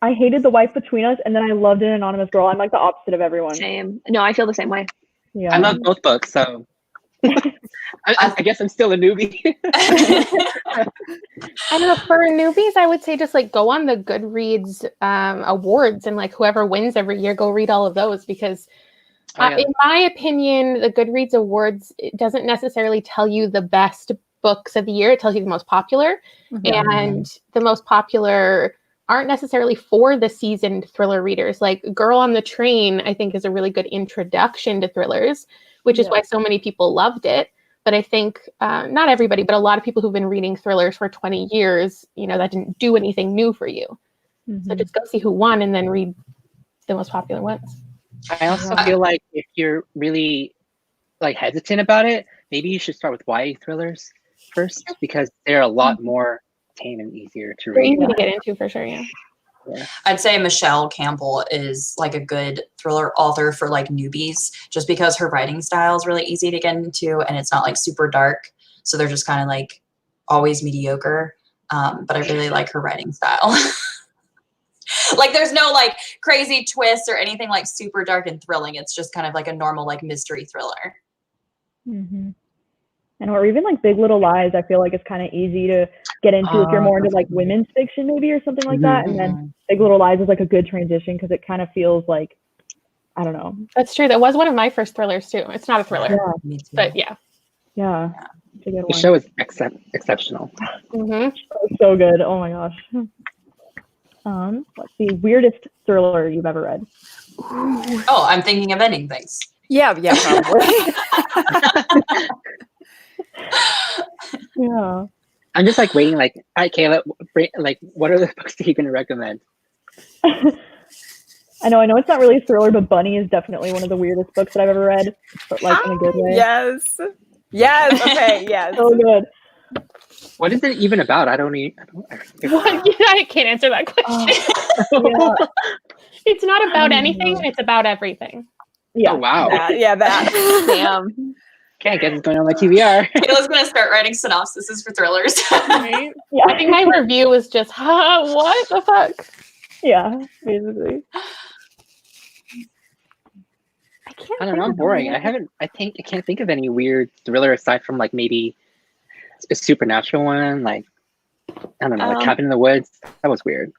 I hated The Wife Between Us, and then I loved An Anonymous Girl. I'm like the opposite of everyone.
Same. No, I feel the same way.
Yeah.
I love both books. So I guess I'm still a newbie.
I don't know, for newbies, I would say just like go on the Goodreads awards and like whoever wins every year, go read all of those because
Oh, yeah.
in my opinion, the Goodreads awards, it doesn't necessarily tell you the best books of the year. It tells you the most popular, and the most popular aren't necessarily for the seasoned thriller readers. Like Girl on the Train, I think is a really good introduction to thrillers, which is why so many people loved it. But I think not everybody, but a lot of people who've been reading thrillers for 20 years, you know, that didn't do anything new for you. So just go see who won and then read the most popular ones.
I also feel like if you're really like hesitant about it, maybe you should start with YA thrillers first because they're a lot more tame and easier to
They're
read.
easy to get into for sure, yeah.
I'd say Michelle Campbell is like a good thriller author for like newbies, just because her writing style is really easy to get into and it's not like super dark. So they're just kind of like always mediocre. But I really like her writing style. Like there's no like crazy twists or anything like super dark and thrilling. It's just kind of like a normal like mystery thriller.
And or even like Big Little Lies, I feel like it's kind of easy to get into if you're more into like women's fiction maybe or something like that. And then Big Little Lies is like a good transition because it kind of feels like, I don't know.
That's true. That was one of my first thrillers too. It's not a thriller,
Yeah.
but yeah.
Yeah. It's a good
The
one.
show is exceptional.
So good. Oh my gosh. Let's see. Weirdest thriller you've ever read?
Oh, I'm thinking of ending things.
Yeah, probably.
Yeah.
I'm just like waiting. Like, all right, Kayla, like, what are the books that you're gonna recommend?
I know it's not really a thriller, but Bunny is definitely one of the weirdest books that I've ever read, but like in a good way.
Yes. Okay. Yes.
So good.
What is it even about? I don't even.
I can't answer that question. It's not about anything. It's about everything.
Yeah.
Oh, wow.
That. Damn.
Okay, I guess it's going on my TBR.
Kayla's gonna start writing synopsises for thrillers.
Right? I think my review was just, what the fuck?
Yeah, basically.
I don't know. I'm boring. I can't think of any weird thriller aside from like maybe a supernatural one. Like, I don't know, like Cabin in the Woods. That was weird.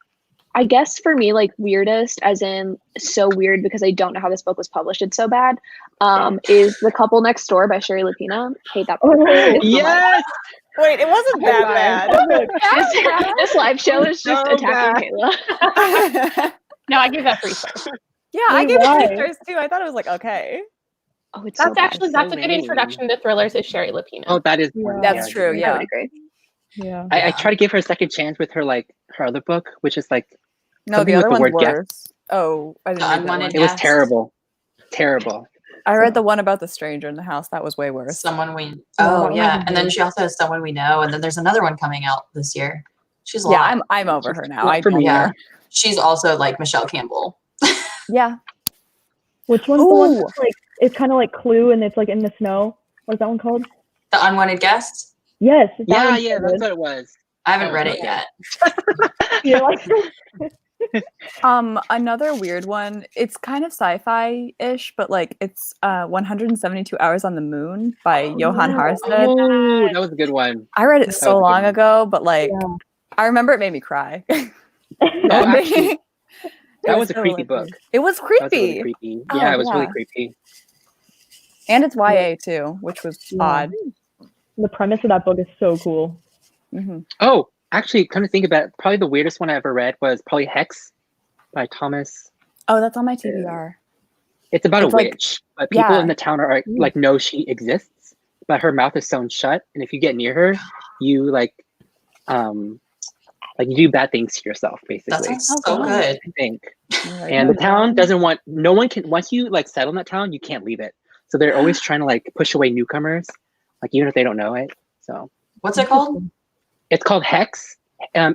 I guess for me, like weirdest, as in so weird because I don't know how this book was published. It's so bad. Is The Couple Next Door by Sherry Lapina. Hate that book.
Yes.
Wait, it wasn't that bad.
This live show is just attacking Kayla.
No, I give that 3 stars.
Yeah, I gave it 3 stars too. I thought it was like okay.
Oh, it's
That's
so
actually
bad.
that's a good introduction to thrillers. Is Sherry Lapina?
Oh, that is.
That's true.
I
Yeah.
would agree.
Yeah.
I try to give her a second chance with her her other book, which is like
No, the
something
other
with the
one's
word guest.
worse. Oh, I didn't read that one.
Unwanted
It was
Guest.
terrible.
I read the one about the stranger in the house. That was way worse.
Someone we and then she also has Someone We Know, and then there's another one coming out this year. She's a lot.
I'm over her now.
Not for me.
Yeah, she's also like Michelle Campbell.
Yeah.
Which one's the one that's like it's kind of like Clue and it's like in the snow? What's that one called?
The Unwanted Guest.
Yes. that
Yeah,
one's
yeah,
so
that's
good.
what it was.
I haven't read it yet.
You're like
Another weird one. It's kind of sci-fi-ish, but like it's 172 Hours on the Moon by Johan Harstad.
Oh, that was a good one.
I read it
was a
so
good
long
one.
ago, but like
Yeah.
I remember it made me cry.
Actually, that was a
so,
creepy
like,
book.
It was
That was really
creepy.
creepy.
Oh,
Yeah, it was really
yeah.
creepy.
And it's YA too, which was odd.
the premise of that book is so cool.
Oh, actually, come to think about it, probably the weirdest one I ever read was probably Hex by Thomas.
Oh, that's on my TBR.
It's about
It's
a
like-
witch, but people
yeah.
in the town are like know she exists, but her mouth is sewn shut, and if you get near her, you like like you do bad things to yourself,
That
basically.
sounds so good.
I think. And the town doesn't want, no one can, once you like settle in that town, you can't leave it. So they're always trying to like push away newcomers, like even if they don't know it. So
What's it called?
it's called Hex, Hex. I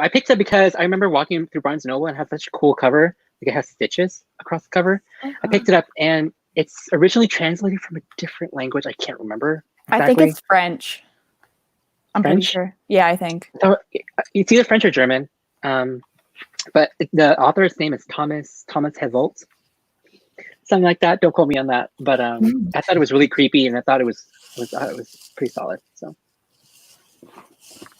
picked it because I remember walking through Barnes & Noble and it has such a cool cover. Like it has stitches across the cover. I picked it up and it's originally translated from a different language. I can't remember exactly.
I think it's French. I'm pretty sure. Yeah, I think.
So it's either French or German. But the author's name is Thomas Hevold. Something like that. Don't quote me on that. But I thought it was really creepy and I thought it was pretty solid. So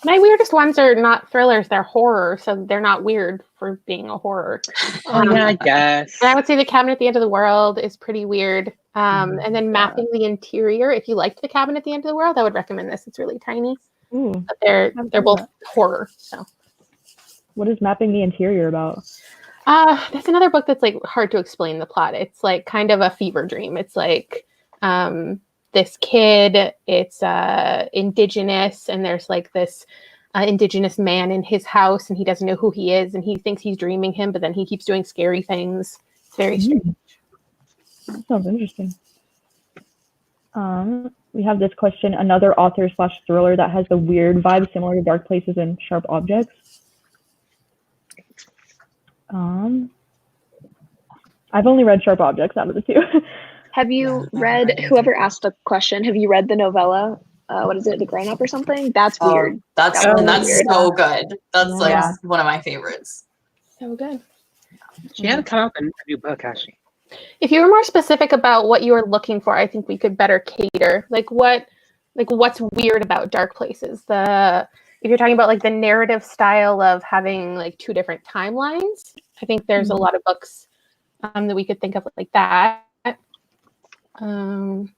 my weirdest ones are not thrillers, they're horror, so they're not weird for being a horror.
yeah, I guess.
And I would say The Cabin at the End of the World is pretty weird. And then Mapping the Interior. If you liked The Cabin at the End of the World, I would recommend this. It's really tiny. But they're both horror. So
What is Mapping the Interior about?
that's another book that's like hard to explain the plot. It's like kind of a fever dream. It's like this kid, it's indigenous, and there's like this indigenous man in his house, and he doesn't know who he is, and he thinks he's dreaming him, but then he keeps doing scary things. It's very strange.
That sounds interesting. We have this question, another author/thriller that has the weird vibe similar to Dark Places and Sharp Objects. I've only read Sharp Objects out of the two.
Have you read, whoever asked the question, have you read the novella? What is it, The Grown Up or something? That's weird.
That's
weird.
so good. That's like one of my favorites.
So good.
She hasn't come out with a new book, has she?
If you were more specific about what you were looking for, I think we could better cater. What's weird about Dark Places? If you're talking about like the narrative style of having like two different timelines, I think there's a lot of books that we could think of like that. I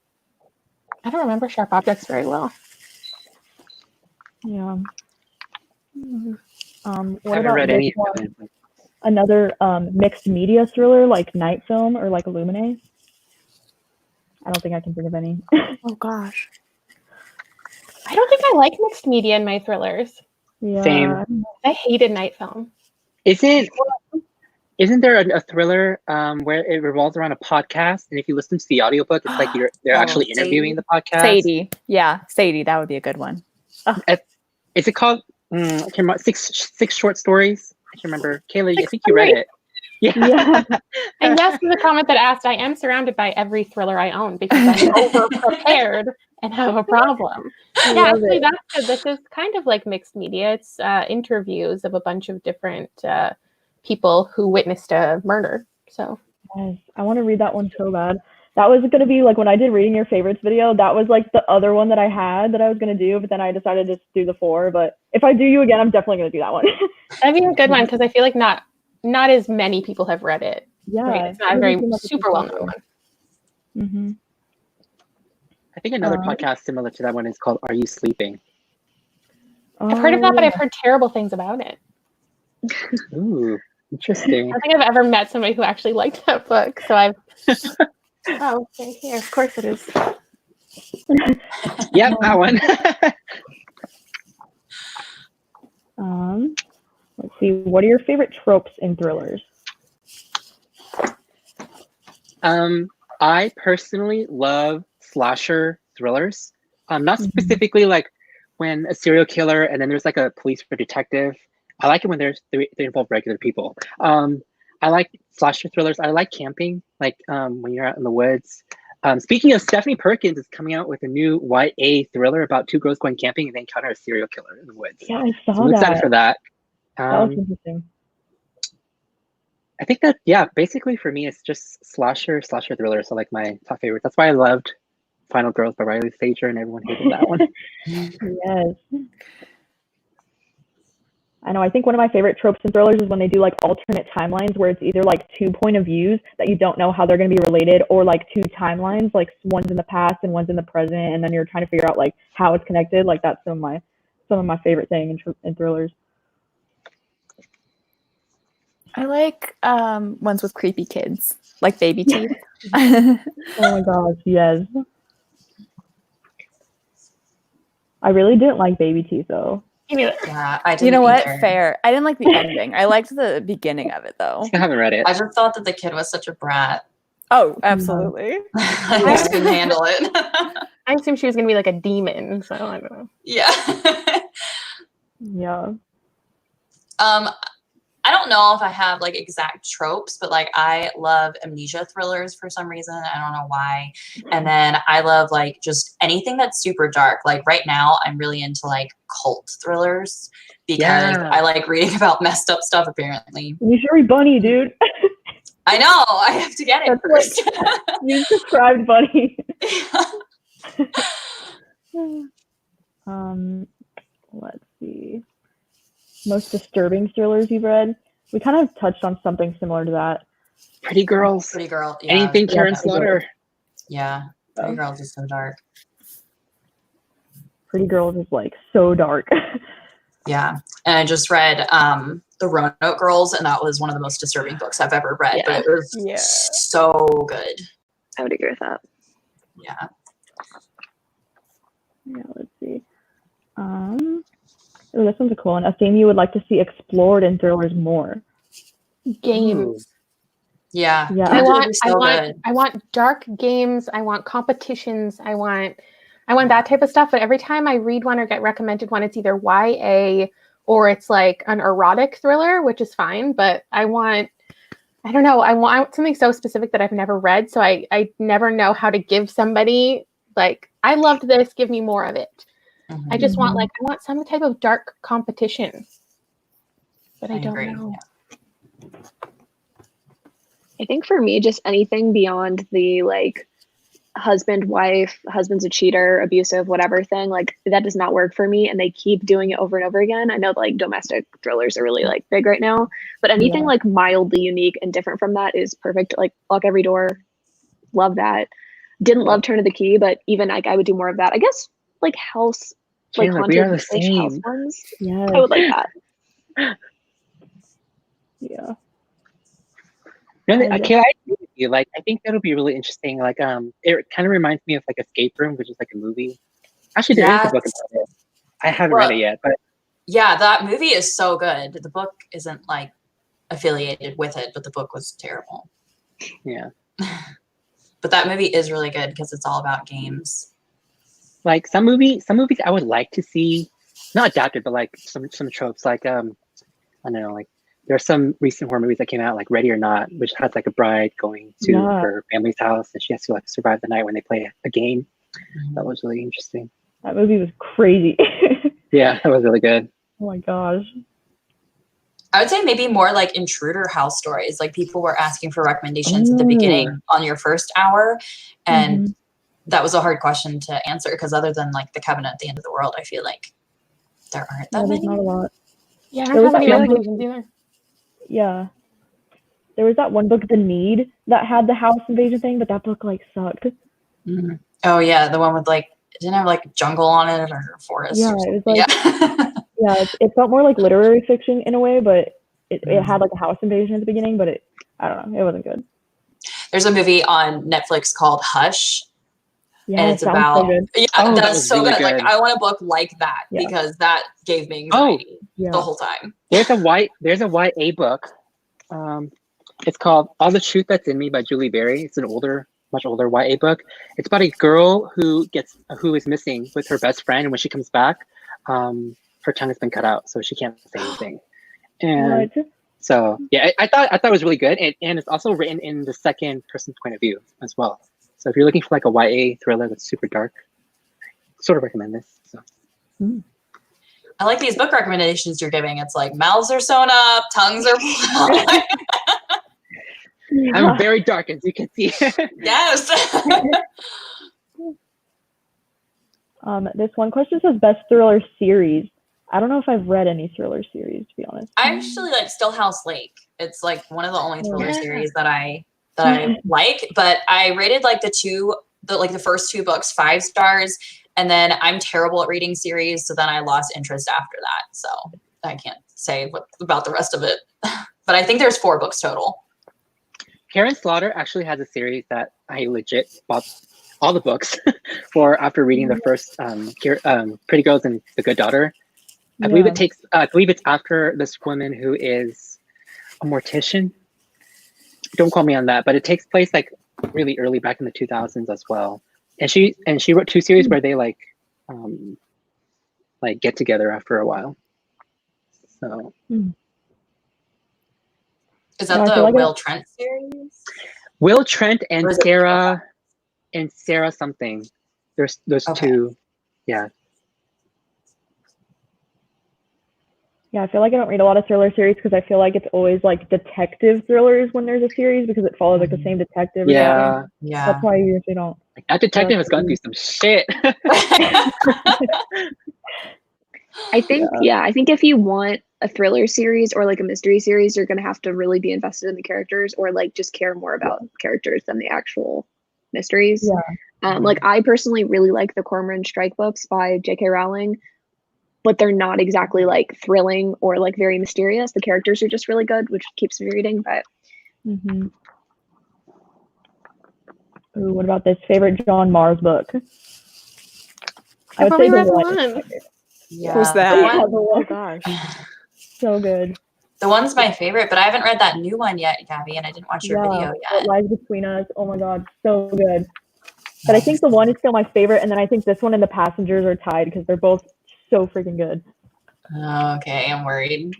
don't remember Sharp Objects very well.
Yeah. What
I haven't
about
read
this
any
one?
of them.
Another mixed media thriller like Night Film or like Illuminae? I don't think I can think of any.
Oh gosh.
I don't think I like mixed media in my thrillers.
Yeah.
Same.
I hated Night Film.
Isn't there a thriller where it revolves around a podcast, and if you listen to the audiobook, it's like they're actually interviewing the podcast?
Sadie. Yeah, Sadie. That would be a good one.
Is it called I can't remember, six short stories? I can't remember. Kayla, I think you read it. Yeah.
And yes, to the comment that asked, I am surrounded by every thriller I own because I'm over prepared and have a problem. Yeah, actually, that's good. This is kind of like mixed media. It's interviews of a bunch of different people who witnessed a murder. So
Yes, I want to read that one so bad. That was going to be like when I did reading your favorites video, that was like the other one that I had that I was going to do, but then I decided to do the 4. But if I do you again, I'm definitely going to do that one.
that'd be a good one because I feel like not as many people have read it.
Yeah.
Right? It's not a very super well known one.
Mm-hmm.
I think another podcast similar to that one is called Are You Sleeping?
I've heard of that, but I've heard terrible things about it.
Ooh, interesting.
I don't think I've ever met somebody who actually liked that book. So I've oh, right here. Of course it is.
Yep, that one.
Let's see. What are your favorite tropes in thrillers?
I personally love slasher thrillers. Not specifically like when a serial killer and then there's like a police or detective. I like it when they involve regular people. I like slasher thrillers. I like camping, like when you're out in the woods. Speaking of, Stephanie Perkins is coming out with a new YA thriller about 2 girls going camping and they encounter a serial killer in the woods.
Yeah, I saw
so I'm excited for that.
That was interesting.
I think that, yeah, basically for me, it's just slasher thrillers are like my top favorites. That's why I loved Final Girls by Riley Sager and everyone hated that one.
Yes. I know. I think one of my favorite tropes in thrillers is when they do like alternate timelines where it's either like 2 point of views that you don't know how they're going to be related, or like 2 timelines, like one's in the past and one's in the present, and then you're trying to figure out like how it's connected. Like that's some of my favorite things in thrillers.
I like ones with creepy kids, like Baby Teeth.
Oh my gosh, yes. I really didn't like Baby Teeth though.
You knew it.
Yeah, I didn't.
You know what?
either.
Fair. I didn't like the ending. I liked the beginning of it though.
I haven't read it.
I just thought that the kid was such a brat.
Oh, absolutely.
I just couldn't handle it.
I assumed she was gonna be like a demon, so I don't know.
Yeah.
Yeah.
I don't know if I have like exact tropes, but like I love amnesia thrillers for some reason. I don't know why. And then I love like just anything that's super dark. Like right now, I'm really into like cult thrillers because I like reading about messed up stuff. Apparently,
You should read Bunny, dude.
I know I have to get it
That's
first.
You described Bunny. Let's see. Most disturbing thrillers you've read? We kind of touched on something similar to that.
Pretty Girls.
Pretty Girl. Yeah.
Anything
Yeah,
Karen
Pretty
Slaughter.
Yeah. Pretty Girls is so dark.
Pretty Girls is like so dark.
Yeah. And I just read The Roanoke Girls, and that was one of the most disturbing books I've ever read. But it was so good.
I would agree with that.
Yeah.
Yeah, let's see. Oh, this one's a cool one. A theme you would like to see explored in thrillers more.
Games.
Yeah.
Yeah.
I
Those would be so good.
want dark games. I want competitions. I want that type of stuff. But every time I read one or get recommended one, it's either YA or it's like an erotic thriller, which is fine. But I want something so specific that I've never read. So I never know how to give somebody like, I loved this, give me more of it.
Mhm.
I just want I want some type of dark competition. But I don't
agree.
know.
Yeah.
I think for me, just anything beyond the like husband, wife, husband's a cheater, abusive, whatever thing, like that does not work for me. And they keep doing it over and over again. I know like domestic thrillers are really like big right now, but anything like mildly unique and different from that is perfect. Like Lock Every Door, love that. Didn't love Turn of the Key, but even like I would do more of that. I guess like house, like
Chandler, we are
haunted
the
house
same.
ones.
Yes.
I would like that.
Yeah.
Really,
I
okay, I agree with you. Like, I think that'll be really interesting. Like, it kind of reminds me of like Escape Room, which is like a movie. Actually, there is a book about it. I haven't read it yet, but
yeah, that movie is so good. The book isn't like affiliated with it, but the book was terrible.
yeah.
But that movie is really good because it's all about games.
Like some movies I would like to see, not adapted, but like some tropes. Like I don't know, like there are some recent horror movies that came out, like Ready or Not, which has like a bride going to her family's house and she has to like survive the night when they play a game.
Mm-hmm.
That was really interesting.
That movie was crazy.
Yeah, that was really good.
Oh my gosh.
I would say maybe more like intruder house stories. Like people were asking for recommendations at the beginning on your first hour. And that was a hard question to answer because other than like The Covenant at the End of the World, I feel like there aren't that many.
Not a lot.
Yeah, I
There was
don't have any
that one
recommendations either.
Yeah. There was that one book, The Need, that had the house invasion thing, but that book like sucked.
Mm-hmm. Oh yeah, the one with like it didn't have like jungle on it or forest.
Yeah,
or
it was like it felt more like literary fiction in a way, but it had like a house invasion at the beginning, but I don't know, it wasn't good.
There's a movie on Netflix called Hush.
Yeah,
and it's
sounds
about
so good.
that's so really good. Like I want a book like that because that gave me anxiety the whole time.
There's a YA book. It's called All the Truth That's in Me by Julie Berry. It's an much older YA book. It's about a girl who is missing with her best friend, and when she comes back, her tongue has been cut out, so she can't say anything. And so yeah, I thought it was really good, and it's also written in the second person point of view as well. So if you're looking for like a YA thriller that's super dark, sort of recommend this. So.
I like these book recommendations you're giving. It's like mouths are sewn up, tongues are pulled.
I'm very dark, as you can see.
Yes.
This one question says best thriller series. I don't know if I've read any thriller series, to be honest.
I actually like Stillhouse Lake. It's like one of the only thriller series that I like, but I rated like the first two books 5 stars, and then I'm terrible at reading series, so then I lost interest after that. So I can't say about the rest of it. But I think there's 4 books total.
Karen Slaughter actually has a series that I legit bought all the books for after reading the first Pretty Girls and The Good Daughter. I believe it takes. I believe it's after this woman who is a mortician. Don't quote me on that, but it takes place like really early back in the 2000s as well. And she wrote 2 series where they like get together after a while. So
is that the Will Trent series?
Will Trent and Sarah something. There's two. Yeah.
Yeah, I feel like I don't read a lot of thriller series because I feel like it's always like detective thrillers when there's a series because it follows like the same detective.
Yeah.
Yeah.
That's why I usually don't.
Like, that detective has gone through some shit.
I think I think if you want a thriller series or like a mystery series, you're gonna have to really be invested in the characters or like just care more about characters than the actual mysteries.
Yeah.
Like I personally really like the Cormoran Strike books by J.K. Rowling, but they're not exactly like thrilling or like very mysterious. The characters are just really good, which keeps me reading. But
Ooh, what about this favorite John Mars book? I would
I've
say
only
the
read
one.
Yeah.
Who's that?
Yeah, the
Oh
one.
gosh.
So good.
The one's my favorite, but I haven't read that new one yet, Gabby, and I didn't watch your video
What
yet.
Lies Between Us. Oh my god, so good. But I think the one is still my favorite, and then I think this one and The Passengers are tied because they're both so freaking good.
Oh, okay, I'm worried.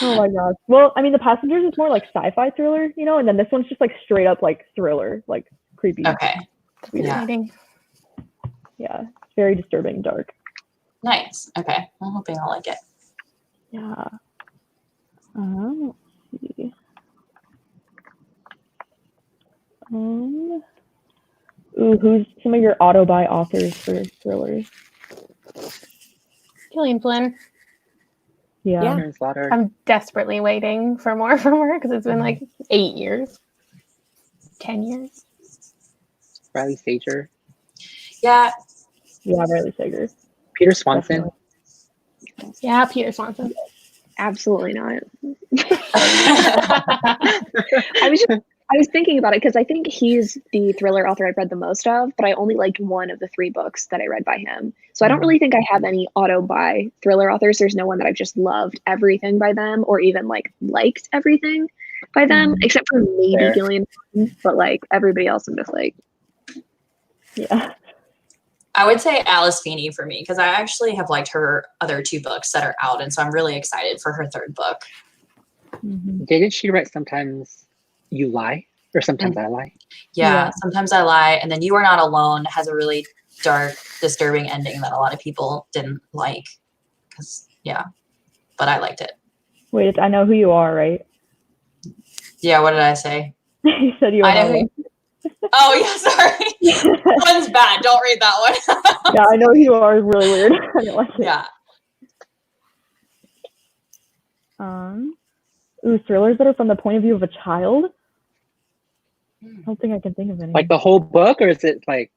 Oh my gosh. Well, I mean, The Passengers is more like sci-fi thriller, you know, and then this one's just like straight up like thriller, like creepy.
Okay.
Yeah. Yeah. Very disturbing, dark.
Nice. Okay. I'm hoping I'll like it.
Yeah. Let's see. Ooh, who's some of your auto-buy authors for thrillers?
Gillian Flynn.
Yeah.
I'm desperately waiting for more from her because it's been like 8 years, 10 years.
Riley Sager.
Yeah.
Yeah, Riley Sager.
Peter Swanson.
Definitely.
Yeah, Peter Swanson.
Absolutely not. I was thinking about it because I think he's the thriller author I've read the most of, but I only liked one of the 3 books that I read by him. So I don't really think I have any auto-buy thriller authors. There's no one that I've just loved everything by them or even like liked everything by them, except for maybe Gillian, but like everybody else I'm just like,
yeah.
I would say Alice Feeney for me because I actually have liked her other 2 books that are out, and so I'm really excited for her 3rd book.
Didn't she write Sometimes You Lie or Sometimes I Lie?
Yeah, Sometimes I Lie, and then You Are Not Alone has a really dark, disturbing ending that a lot of people didn't like. But I liked it.
Wait, I know who you are, right?
Yeah, what did I say?
You said you were.
I know. Oh yeah, sorry. That one's bad. Don't read that one.
Yeah, I know who you are. Is really weird. I didn't like it.
Yeah.
Thrillers that are from the point of view of a child. I don't think I can think of any.
Like the whole book, or is it like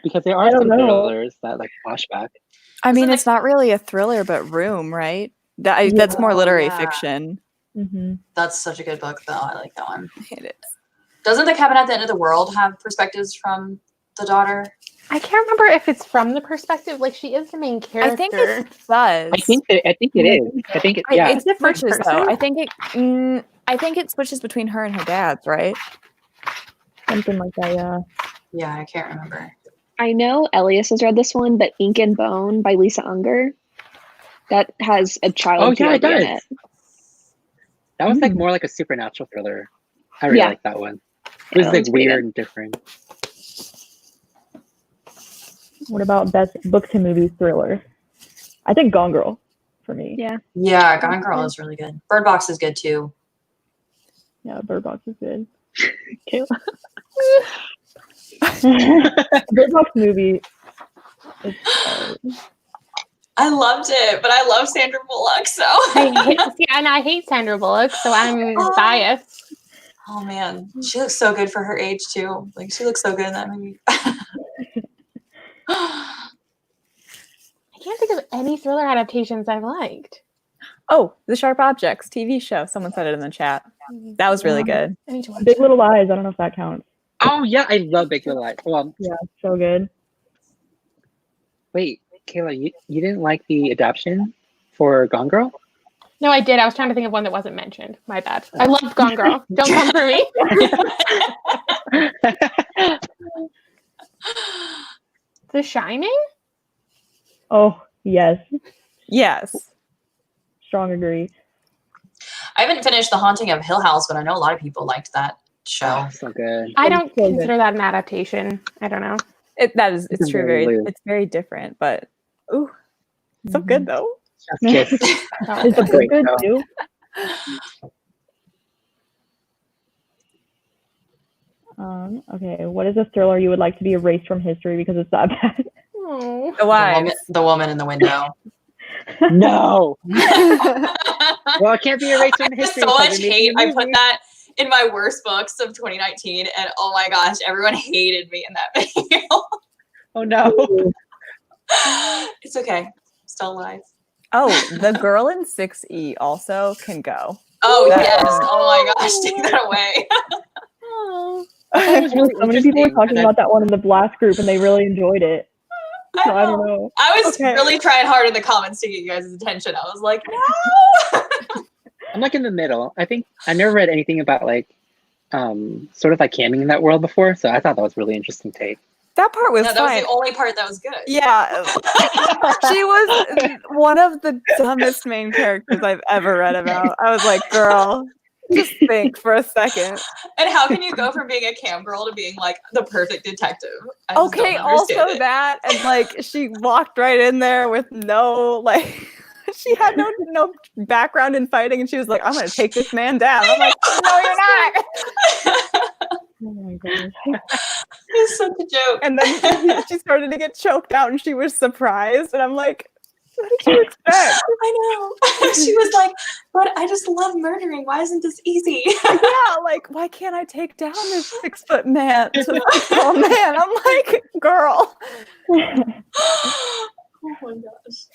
because there are some
know.
thrillers that like flashback?
I mean, it's not really a thriller, but Room, right? That's more literary fiction.
That's such a good book, though. I like that one.
It is.
Doesn't The Cabin at the End of the World have perspectives from the daughter?
I can't remember if it's from the perspective. Like she is the main character.
I think it does.
I think it is. I think it. Yeah.
It differs
Which
though.
person?
I think it switches between her and her dad's, right?
Something like that. Yeah.
Yeah, I can't remember.
I know Elias has read this one, but Ink and Bone by Lisa Unger, that has a child
it
in
does.
it.
That was like more like a supernatural thriller. I really like that one. It was like weird and different.
What about best book to movie thriller? I think Gone Girl for me.
Yeah.
Yeah, Gone Girl is really good. Bird Box is good too.
Yeah, Bird Box is good.
Kayla.
Bird Box movie.
I loved it, but I love Sandra Bullock, so.
I hate Sandra Bullock, so I'm biased.
Oh man, she looks so good for her age too. Like she looks so good in that movie.
I can't think of any thriller adaptations I've liked.
Oh, The Sharp Objects TV show. Someone said it in the chat. That was really good.
I need to watch
Big Little Lies. I don't know if that counts.
Oh yeah, I love Big Little Lies. Well,
yeah, so good.
Wait, Kayla, you didn't like the adaptation for Gone Girl?
No, I did. I was trying to think of one that wasn't mentioned. My bad. I love Gone Girl. Don't come for me. The Shining?
Oh, yes.
Yes.
Strong agree.
I haven't finished The Haunting of Hill House, but I know a lot of people liked that show.
Oh, so good.
I don't
so good.
consider that an adaptation. I don't know.
It's true.
very loose.
It's very different, but ooh, so good though.
Chef's Kiss.
Is the book
Great
good
show.
too? Okay, what is a thriller you would like to be erased from history because it's that bad?
Oh.
The Wives.
The woman in the window.
No. Well, it can't be erased from history.
So
because
much
they're making
hate.
a
I put
movie.
that in my worst books of 2019, and oh my gosh, everyone hated me in that video.
Oh no.
It's okay. Still alive.
Oh, the girl in 6E also can go.
Oh
That-
yes. Oh my gosh, take that away.
Oh.
It was really
So many people were
interesting,
talking
and
about that one in the blast group and they really enjoyed it.
I
So I don't know.
I was
Okay.
really trying hard in the comments to get you guys' attention. I was like, no.
I'm like in the middle. I think I never read anything about like sort of like camming in that world before, so I thought that was really interesting take.
That part was
No, that was
fine.
the only part that was good.
Yeah. She was one of the dumbest main characters I've ever read about. I was like, girl, just think for a second.
And how can you go from being a cam girl to being like the perfect detective? I just
Okay,
don't understand
also
it.
that, and like she walked right in there with no like she had no background in fighting, and she was like, I'm gonna take this man down. I'm like, no, you're not.
Oh my gosh.
It's such a joke.
And then she started to get choked out, and she was surprised, and I'm like, what did you expect?
I know. She was like, but I just love murdering. Why isn't this easy?
Yeah, like, why can't I take down this 6-foot man? Oh man, I'm like, girl.
Oh my gosh.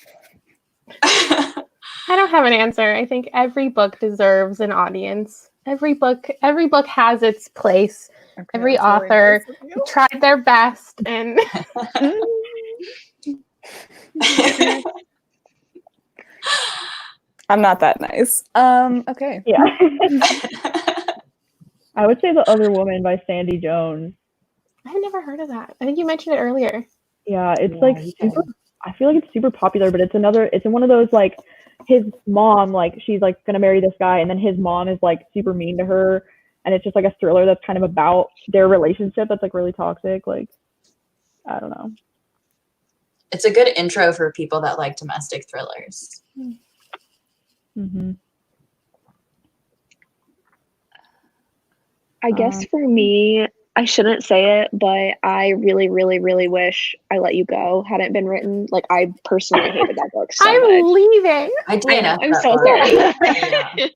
I don't have an answer. I think every book deserves an audience. Every book has its place. Every
that's really
author
nice of you.
tried their best, and
I'm not that nice. Okay.
Yeah. I would say The Other Woman by Sandy Jones.
I've never heard of that. I think you mentioned it earlier.
Yeah, it's
Yeah,
like
you
super. I feel like it's super popular, but it's in one of those like his mom, like she's like gonna marry this guy, and then his mom is like super mean to her, and it's just like a thriller that's kind of about their relationship that's like really toxic. Like, I don't know.
It's a good intro for people that like domestic thrillers.
Mm-hmm.
I guess for me, I shouldn't say it, but I really, really, really wish I Let You Go hadn't been written. Like, I personally hated that book so
I'm
much.
leaving.
I
I
did.
know, I'm so sorry.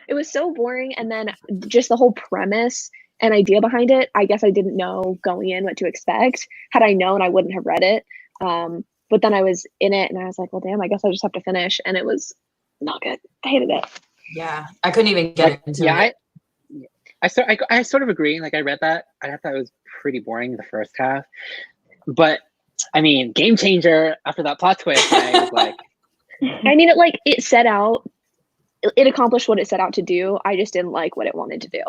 It was so boring, and then just the whole premise and idea behind it, I guess I didn't know going in what to expect. Had I known, I wouldn't have read it. But then I was in it, and I was like, well, damn, I guess I just have to finish. And it was not good. I hated it.
Yeah, I couldn't even get into it.
I sort of agree. Like I read that, I thought it was pretty boring the first half, but I mean, game changer after that plot twist. I was like,
I mean, it accomplished what it set out to do. I just didn't like what it wanted to do.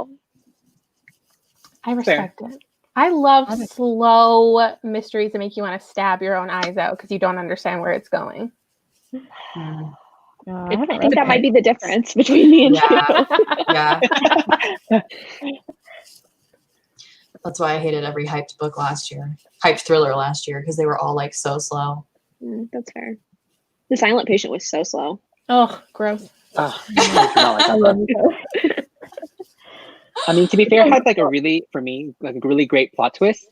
I respect it. I love slow mysteries that make you want to stab your own eyes out because you don't understand where it's going.
I
I think that might be the difference between me and you.
Yeah. That's why I hated every hyped thriller last year, because they were all like so slow.
That's fair. The Silent Patient was so slow.
Oh, gross.
I love you.
I mean, to be fair, it had like a really great plot twist,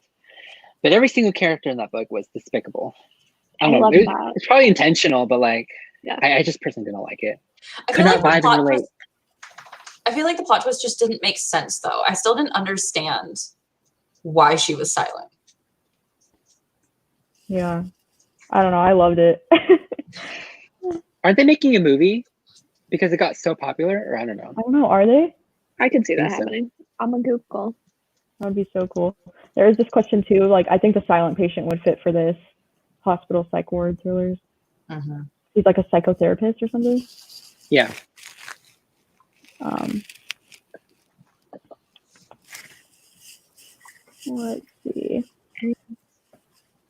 but every single character in that book was despicable. I don't know. It's probably intentional, but like,
yeah.
I just personally didn't like it.
I feel like the plot twist just didn't make sense, though. I still didn't understand why she was silent.
Yeah. I don't know. I loved it.
Aren't they making a movie because it got so popular? Or I don't know.
I don't know. Are they?
I could see that
think so.
happening. I'm a Google.
That would be so cool. There is this question too. Like, I think The Silent Patient would fit for this. hospital psych ward thrillers.
Mm-hmm.
He's like a psychotherapist or something.
Yeah.
Let's see.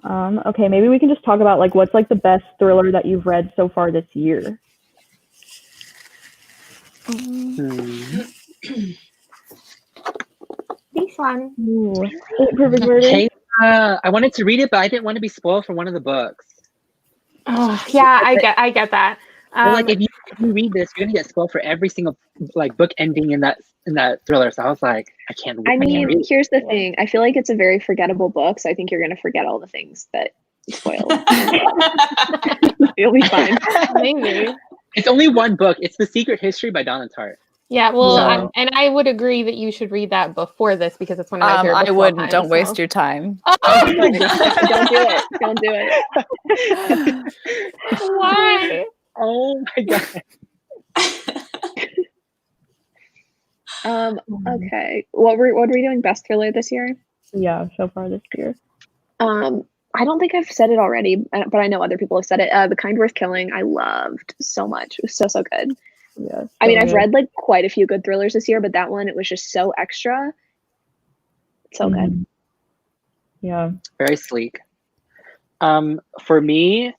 Okay, maybe we can just talk about like what's like the best thriller that you've read so far this year.
This one.
Ooh. Perfect Murder.
Hey, I wanted to read it, but I didn't want to be spoiled for one of the books.
Oh, yeah, I get that.
They're like, if you read this, you're gonna get spoiled for every single like book ending in that thriller. So I was like, I can't.
I
can't
mean,
read it.
here's the thing. I feel like it's a very forgettable book, so I think you're going to forget all the things that you spoiled. You'll be fine.
Maybe.
It's only one book. It's The Secret History by Donna Tartt.
Yeah, well,
So-
and I would agree that you should read that before this because it's one of my favorite books
I
of all
wouldn't.
time,
Don't
so.
waste your time.
Don't do it. Don't do it.
Why?
Oh my god.
Okay. What were we doing best thriller this year?
Yeah, so far this year.
I don't think I've said it already, but I know other people have said it. The Kind Worth Killing, I loved so much. It was so good.
Yeah.
I mean, I've read like quite a few good thrillers this year, but that one, it was just so extra. So good.
Yeah.
Very sleek. For me,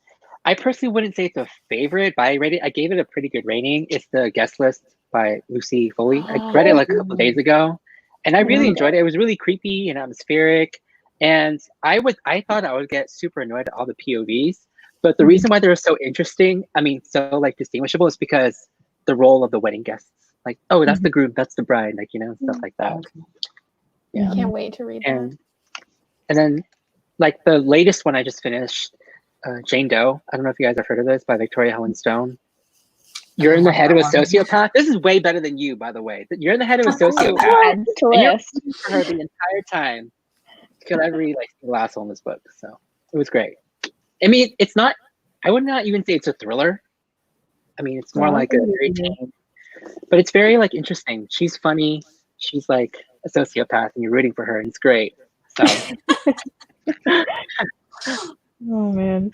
I personally wouldn't say it's a favorite, but I gave it a pretty good rating. It's The Guest List by Lucy Foley. I read it like a couple of days ago, and I really enjoyed it. It was really creepy and atmospheric, and I thought I would get super annoyed at all the POVs, but the reason why they were so interesting, I mean, so like distinguishable, is because the role of the wedding guests, like, oh, that's the groom, that's the bride, like, you know, stuff like that.
I can't wait to read that.
And then, like, the latest one I just finished, Jane Doe. I don't know if you guys have heard of this, by Victoria Helen Stone. You're in the head of a sociopath. This is way better than You, by the way. You're in the head of a sociopath.
Add to
And you're
list.
rooting for her the entire time. Because I really like the last one in this book, so it was great. I mean, it's not. I would not even say it's a thriller. I mean, it's more like a very tame, but it's very like interesting. She's funny. She's like a sociopath, and you're rooting for her, and it's great. So.
Oh man.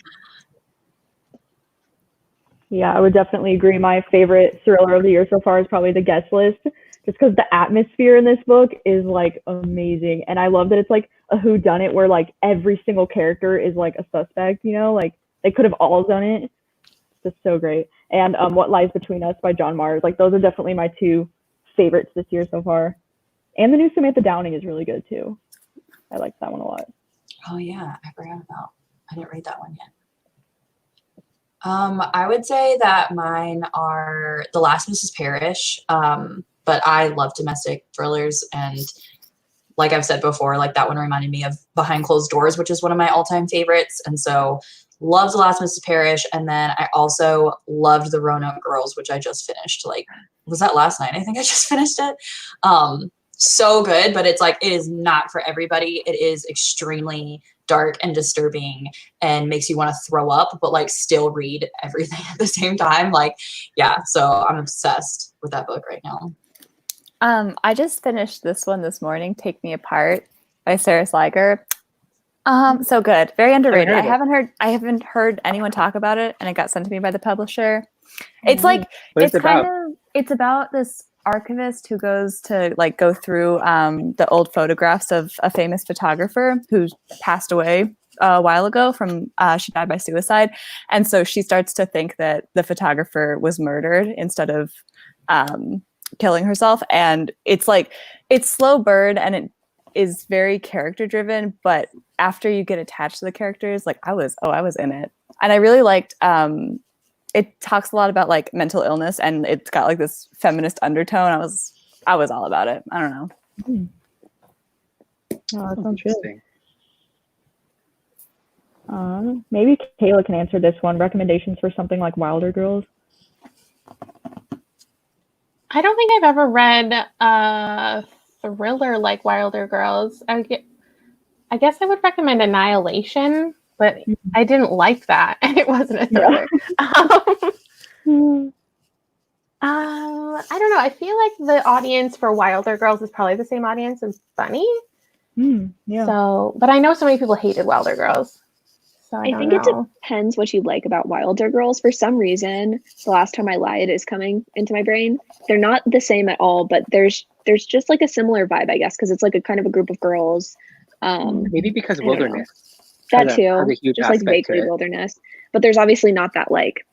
Yeah, I would definitely agree. My favorite thriller of the year so far is probably The Guest List, just because the atmosphere in this book is like amazing, and I love that it's like a whodunit where like every single character is like a suspect. You know, like they could have all done it. It's just so great. And What Lies Between Us by John Mars. Like those are definitely my two favorites this year so far. And the new Samantha Downing is really good too. I like that one a lot.
Oh yeah, I forgot about. I didn't read that one yet. I would say that mine are The Last Mrs. Parrish, but I love domestic thrillers, and like I've said before, like that one reminded me of Behind Closed Doors, which is one of my all-time favorites, and so loved The Last Mrs. Parrish, and then I also loved The Roanoke Girls, which I just finished. Like, was that last night? I think I just finished it. So good, but it's like it is not for everybody. It is extremely dark and disturbing and makes you want to throw up, but like still read everything at the same time. Like, yeah, so I'm obsessed with that book right now.
I just finished this one this morning, Take Me Apart by Sarah Sliger. So good. Very underrated. I haven't heard anyone talk about it, and it got sent to me by the publisher. It's like it's about this archivist who goes to like go through the old photographs of a famous photographer who passed away a while ago from she died by suicide, and so she starts to think that the photographer was murdered instead of killing herself. And it's like it's slow burn, and it is very character driven, but after you get attached to the characters, like I was in it, and I really liked it talks a lot about like mental illness, and it's got like this feminist undertone. I was all about it. I don't know.
Oh, that sounds good. Maybe Kayla can answer this one. Recommendations for something like Wilder Girls.
I don't think I've ever read a thriller like Wilder Girls. I guess I would recommend Annihilation, but I didn't like that, and it wasn't a thriller. I don't know. I feel like the audience for Wilder Girls is probably the same audience as Bunny.
Yeah.
So, but I know so many people hated Wilder Girls. So I
I
don't
think
know.
it depends what you like about Wilder Girls. For some reason, The Last Time I Lied is coming into my brain. They're not the same at all, but there's just like a similar vibe, I guess, because it's like a kind of a group of girls.
Maybe because
I don't know.
wilderness.
That
has
too,
has a huge
just like
aspect to
vaguely
it.
wilderness. But there's obviously not that like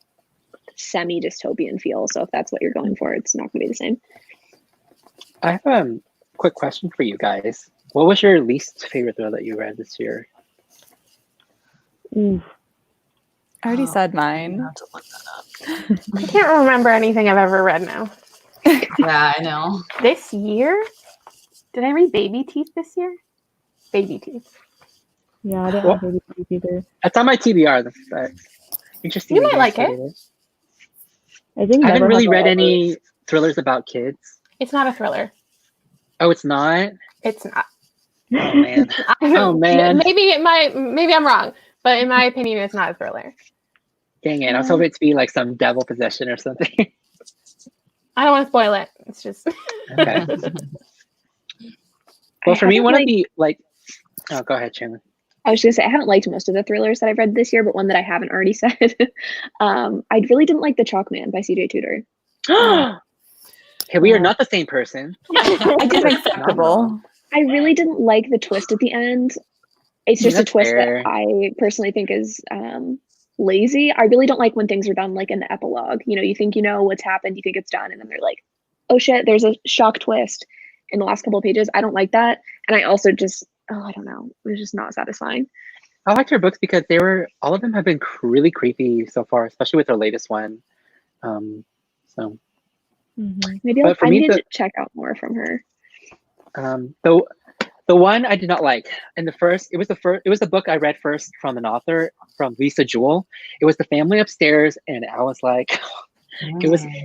semi-dystopian feel. So if that's what you're going for, it's not going to be the same.
I have a quick question for you guys. What was your least favorite thriller that you read this year?
I already
Oh,
said
I
mine.
have to look that up.
I can't remember anything I've ever read now.
Yeah, I know.
This year? Did I read Baby Teeth this year? Baby Teeth.
Yeah, I didn't
Well,
have Baby Teeth either.
That's on my TBR. That's interesting.
You
that
might like
guys
it.
studied
I think
I haven't
Never
really
Have I
read
Ever.
any thrillers about kids.
It's not a thriller.
Oh, it's not?
It's not.
Oh, man. Oh, man.
Maybe I'm wrong, but in my opinion, it's not a thriller.
Dang it. I was hoping it to be like some devil possession or something.
I don't want to spoil it. It's just
Okay. Well, for me,
haven't
one of
liked-
the, like, oh, go ahead, Chandler.
I was just gonna say I haven't liked most of the thrillers that I've read this year, but one that I haven't already said. I really didn't like The Chalk Man by C.J. Tudor.
Hey, we are not the same person.
I did acceptable.
I really didn't like the twist at the end. It's just a
That's
twist
fair.
that I personally think is lazy. I really don't like when things are done like in the epilogue. You know, you think you know what's happened, you think it's done, and then they're like, oh shit, there's a shock twist in the last couple of pages. I don't like that. And I also just, I don't know, it was just not satisfying.
I liked her books because all of them have been really creepy so far, especially with her latest one. So
Maybe
But for
I
me,
needed
the-
to check out more from her.
the one I did not like, and it was the book I read first from an author, from Lisa Jewell. It was The Family Upstairs, and I was like, I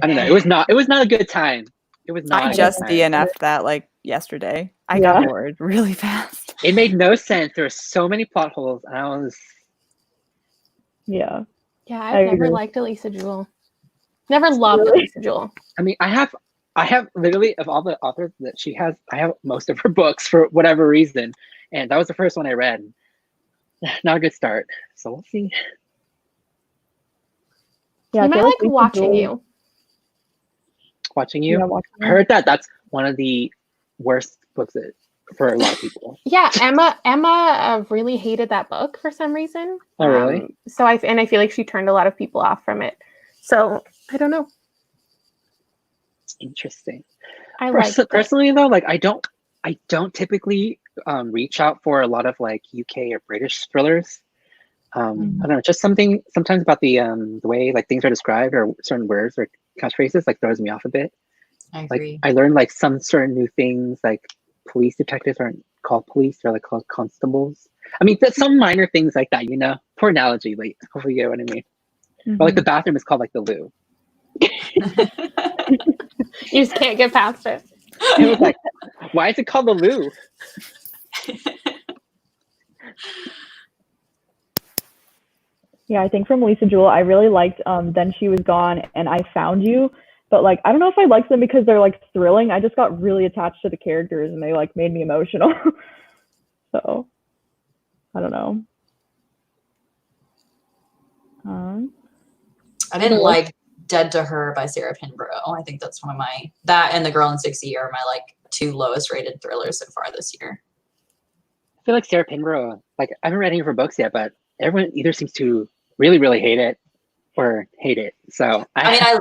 don't know, it was not a good time. It was not.
I
a good
just
time.
DNF'd that like yesterday. I
Yeah.
got bored really fast.
It made no sense. There were so many plot holes, and I was.
Yeah.
yeah.
I
I've never
agree.
liked Elisa Jewell. Never loved
Really?
Elisa Jewell.
I mean, I have literally, of all the authors that she has, I have most of her books for whatever reason, and that was the first one I read. Not a good start. So we'll see.
Yeah,
You
I
might
feel
like
Lisa
Watching
Jewell-
You.
Watching You.
Yeah, Watching
I
You.
heard that's one of the worst books for a lot of people.
Yeah, Emma really hated that book for some reason.
Oh, really?
So I feel like she turned a lot of people off from it. So I don't know.
Interesting.
I like it.
Personally, though, like I don't typically reach out for a lot of like UK or British thrillers. I don't know, just sometimes about the way like things are described or certain words or catchphrases like throws me off a bit.
I agree.
Like I learned like some certain new things, like police detectives aren't called police, they're like called constables. I mean, that's some minor things like that, you know. Poor analogy, like hopefully you get what I mean. But like the bathroom is called like the loo.
You just can't get past it.
It was like, why is it called the loo?
Yeah, I think from Lisa Jewell, I really liked Then She Was Gone and I Found You. But like, I don't know if I liked them because they're like thrilling. I just got really attached to the characters and they like made me emotional. So, I don't know.
I didn't like Dead to Her by Sarah Pinborough. I think that's one of that and The Girl in 60 are my like two lowest rated thrillers so far this year.
I feel like Sarah Pinborough, like I haven't read any of her books yet, but everyone either seems to really, really hate it or hate it. So
I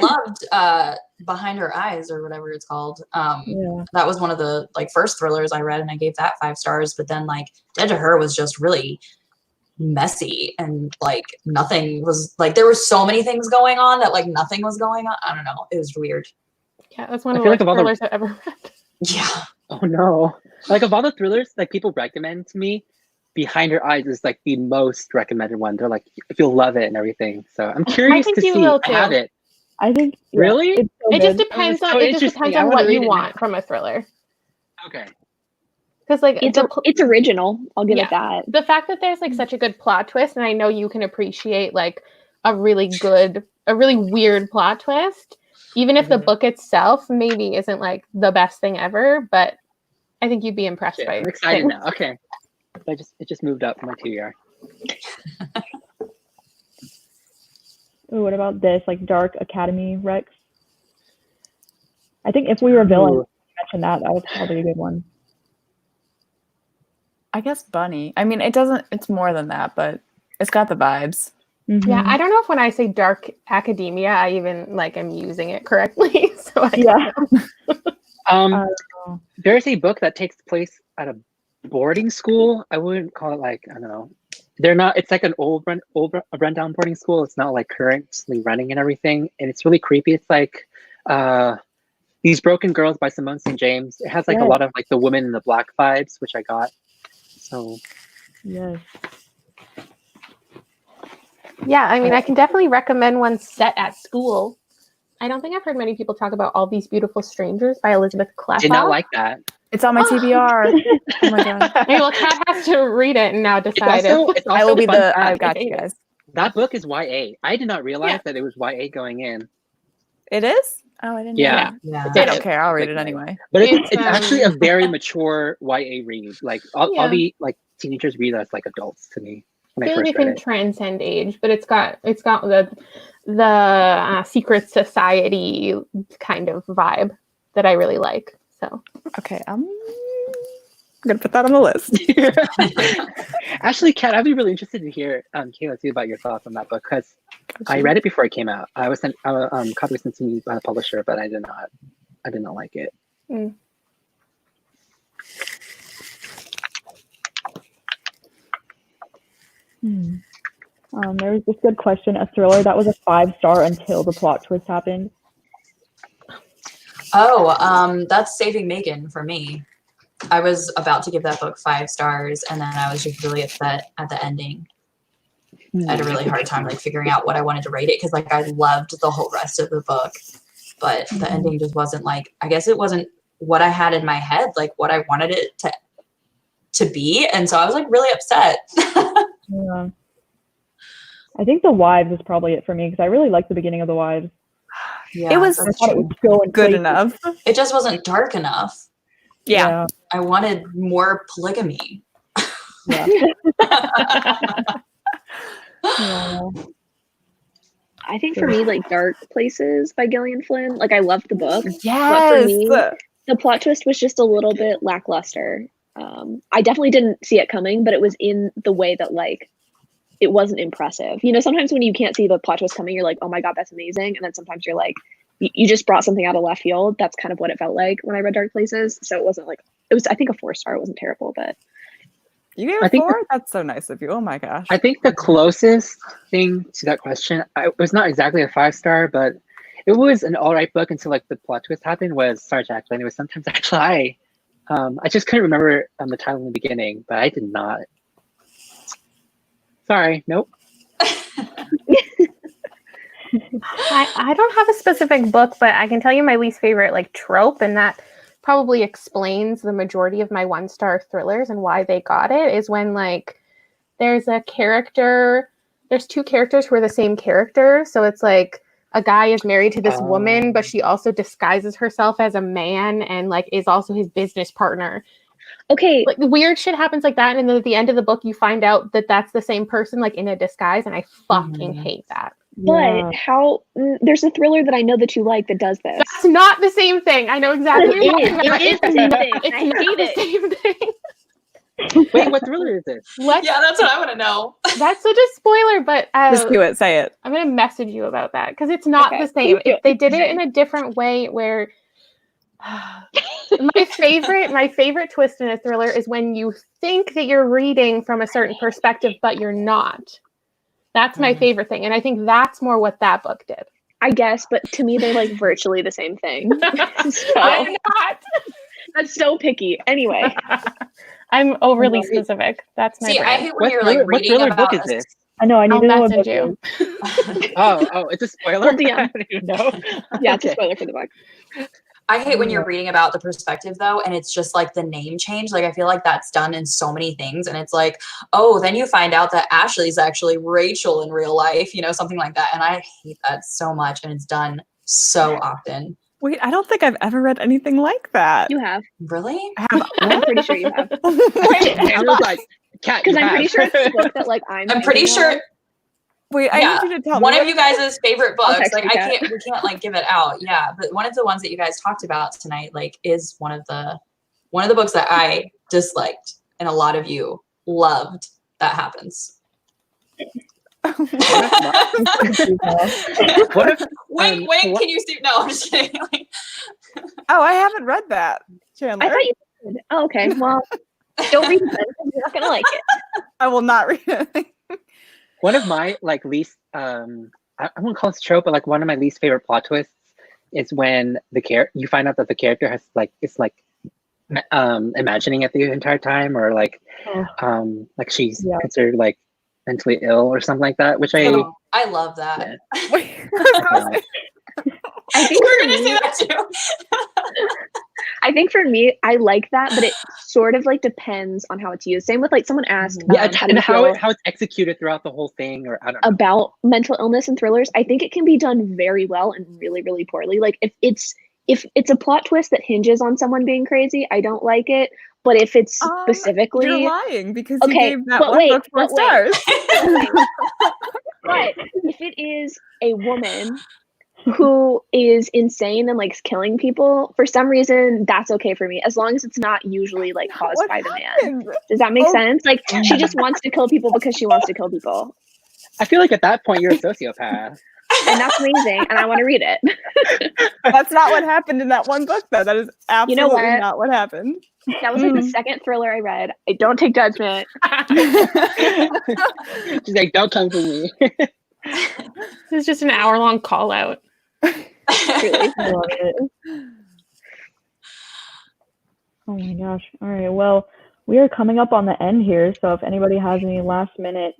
loved Behind Her Eyes or whatever it's called. That was one of the like first thrillers I read and I gave that 5 stars. But then like Dead to Her was just really messy and like nothing was like there were so many things going on that like nothing was going on. I don't know. It was weird.
Yeah, that's one of
I
the
feel like
worst
of all the-
thrillers I've ever read.
Yeah.
Oh no. Like of all the thrillers like people recommend to me, Behind Her Eyes is like the most recommended one. They're like, you'll love it and everything. So I'm curious
think
to
you
see.
will,
I
too.
have it.
I think
Really?
it's so
It just
good.
depends
so
on
interesting. I wanna
what
read
you
it
want from a thriller.
Okay.
Because like
It's original. I'll give
Yeah.
it that.
the fact that there's like such a good plot twist, and I know you can appreciate like a really weird plot twist, even if the book itself maybe isn't like the best thing ever, but I think you'd be impressed
Shit,
by
I'm excited
things.
now. Okay. It just moved up my TBR.
Ooh, what about this? Like Dark Academy Rex? I think If We Were Villains,
Ooh.
you mentioned that. That was probably a good one.
I guess Bunny. I mean, it's more than that, but it's got the vibes.
Yeah, I don't know if when I say dark academia, I even like am using it correctly. So
There's a book that takes place at a boarding school. I wouldn't call it like, I don't know. They're not. It's like an old rundown boarding school. It's not like currently running and everything, and it's really creepy. It's like These Broken Girls by Simone St. James. It has like a lot of like the Woman in the Black vibes, which I got. So
yes.
Yeah, I mean, I can definitely recommend one set at school. I don't think I've heard many people talk about All These Beautiful Strangers by Elizabeth Klaffhoff.
Did not like that.
It's on my TBR. Oh my god.
Hey, well, Kat has to read it and now decide
It's also
I will be
fun fact.
I've got you guys.
That book is YA. I did not realize that it was YA going in.
It is? Oh, I didn't know
Yeah.
that. I don't care. I'll read it anyway.
But it's actually a very mature YA read. Like all the like teenagers read as like adults to me.
I feel like it can transcend age, but it's got the secret society kind of vibe that I really like. So
okay, I'm gonna put that on the list.
Actually, Kat, I'd be really interested to hear Kayla too about your thoughts on that book because I read it before it came out. I was sent copy was sent to me by the publisher, but I did not like it.
Mm.
There was this good question, a thriller that was a 5-star until the plot twist happened.
Oh, that's Saving Megan for me. I was about to give that book 5 stars, and then I was just really upset at the ending. I had a really hard time like figuring out what I wanted to rate it because like I loved the whole rest of the book, but the ending just wasn't like, I guess it wasn't what I had in my head, like what I wanted it to be, and so I was like really upset.
Yeah. I think The Wives is probably it for me because I really liked the beginning of The Wives.
Yeah, it was good enough.
It just wasn't dark enough.
Yeah.
I wanted more polygamy.
Yeah.
I think for me, like Dark Places by Gillian Flynn, like I loved the book.
Yes.
But for me, the plot twist was just a little bit lackluster. I definitely didn't see it coming, but it was in the way that like it wasn't impressive. You know, sometimes when you can't see the plot twist coming, you're like, oh my God, that's amazing. And then sometimes you're like, you just brought something out of left field. That's kind of what it felt like when I read Dark Places. So it wasn't like, it was, I think, a 4-star. It wasn't terrible, but.
You gave it 4? That's so nice of you. Oh my gosh.
I think the closest thing to that question, it was not exactly a 5-star, but it was an all right book until like the plot twist happened was Sarge Jacqueline. It was Sometimes I Fly. I just couldn't remember the title in the beginning, but I did not. Sorry, nope.
I don't have a specific book, but I can tell you my least favorite like trope, and that probably explains the majority of my 1-star thrillers and why they got it, is when like there's two characters who are the same character. So it's like a guy is married to this woman, but she also disguises herself as a man and like is also his business partner.
Okay.
Like weird shit happens like that. And then at the end of the book, you find out that that's the same person, like in a disguise. And I fucking hate that.
But how, there's a thriller that I know that you like that does this.
That's not the same thing. I know exactly what you're talking about.
It is the same thing.
It's
I hate
not the
it.
same thing.
Wait, what thriller is this?
Yeah, that's what I want to know.
That's such a spoiler, but
just do it. Say it.
I'm gonna message you about that because it's not the same. If they did it in a different way, where my favorite twist in a thriller is when you think that you're reading from a certain perspective, but you're not. That's my favorite thing, and I think that's more what that book did.
I guess, but to me, they're like virtually the same thing. So,
I'm not.
That's so picky. Anyway.
I'm overly specific. That's my
I hate when you're
like
reading
what thriller
about
book is this?
I know, I need to know what
message
book
you.
Oh, it's a spoiler?
Well, yeah.
I don't even know.
Yeah, it's a spoiler for the book.
I hate when you're reading about the perspective though, and it's just like the name change. Like I feel like that's done in so many things, and it's like, oh, then you find out that Ashley's actually Rachel in real life, you know, something like that. And I hate that so much, and it's done so often.
Wait, I don't think I've ever read anything like that.
You have.
Really?
I have.
I'm pretty sure you have.
I was like, Kat,
Because
you
I'm pretty
have.
sure it's a book that like
I'm pretty sure
Wait, I
yeah,
need you to tell
one
me.
of you guys' favorite
I'll
books.
text
Like
you, Kat.
we can't like give it out. Yeah, but one of the ones that you guys talked about tonight, like, is one of the books that I disliked, and a lot of you loved. That happens.
What if
Wait, can you see? No, I'm just kidding.
Oh, I haven't read that, Chandler.
I thought you did. Oh, okay. Well, don't read it then, 'cause you're not gonna like it.
I will not read it.
one of my like least I won't call it a trope, but like one of my least favorite plot twists is when you find out that the character has like it's like imagining it the entire time, or like she's considered like mentally ill or something like that, which I
love that.
Yeah.
I think
we're gonna say that too.
I think for me, I like that, but it sort of like depends on how it's used. Same with like someone asked,
yeah,
how do
and
you
how
feel
it's executed throughout the whole thing, or I don't know.
about mental illness and thrillers. I think it can be done very well and really, really poorly. Like if it's a plot twist that hinges on someone being crazy, I don't like it. But if it's specifically,
You're lying because you
okay,
gave that
but
one
wait,
book 4
but wait.
stars.
But if it is a woman who is insane and likes killing people, for some reason that's okay for me, as long as it's not usually like caused
What
by the
happened?
man. Does that make sense? Like she just wants to kill people because she wants to kill people,
I feel like at that point you're a sociopath.
and that's amazing, and I want to read it.
That's not what happened in that one book, though. That is absolutely
what?
not what happened.
That was like the second thriller I read. I don't take judgment.
She's like, don't come for me.
This is just an hour-long call out.
Really.
I love it. Oh my gosh. All right. Well, we are coming up on the end here. So if anybody has any last minute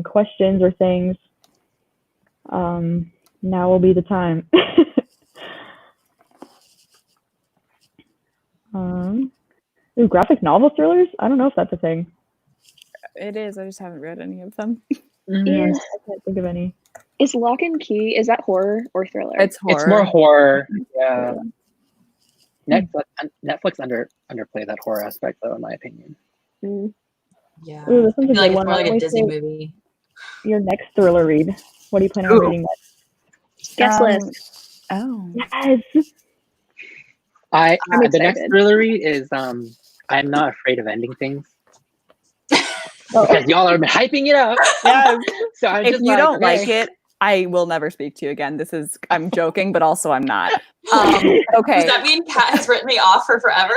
questions or things, now will be the time. Graphic novel thrillers? I don't know if that's a thing.
It is. I just haven't read any of them.
I can't think of any.
Is Lock and Key, is that horror or thriller?
It's horror.
It's more horror. Yeah. Netflix underplay that horror aspect, though, in my opinion.
Yeah.
Ooh, this
I
one's
feel like it's
one.
more like
Why
a
don't we
Disney
say
movie.
Your next thriller read. What are you planning on reading next?
Guest list.
Oh.
Yes.
The next
excited.
thriller read is I'm Not Afraid of Ending Things.
Oh,
Because y'all are hyping it up.
Yes.
So I'm
If
just
you
like,
don't
okay.
like it, I will never speak to you again. I'm joking, but also I'm not.
Does
Okay.
that mean Kat has written me off for forever?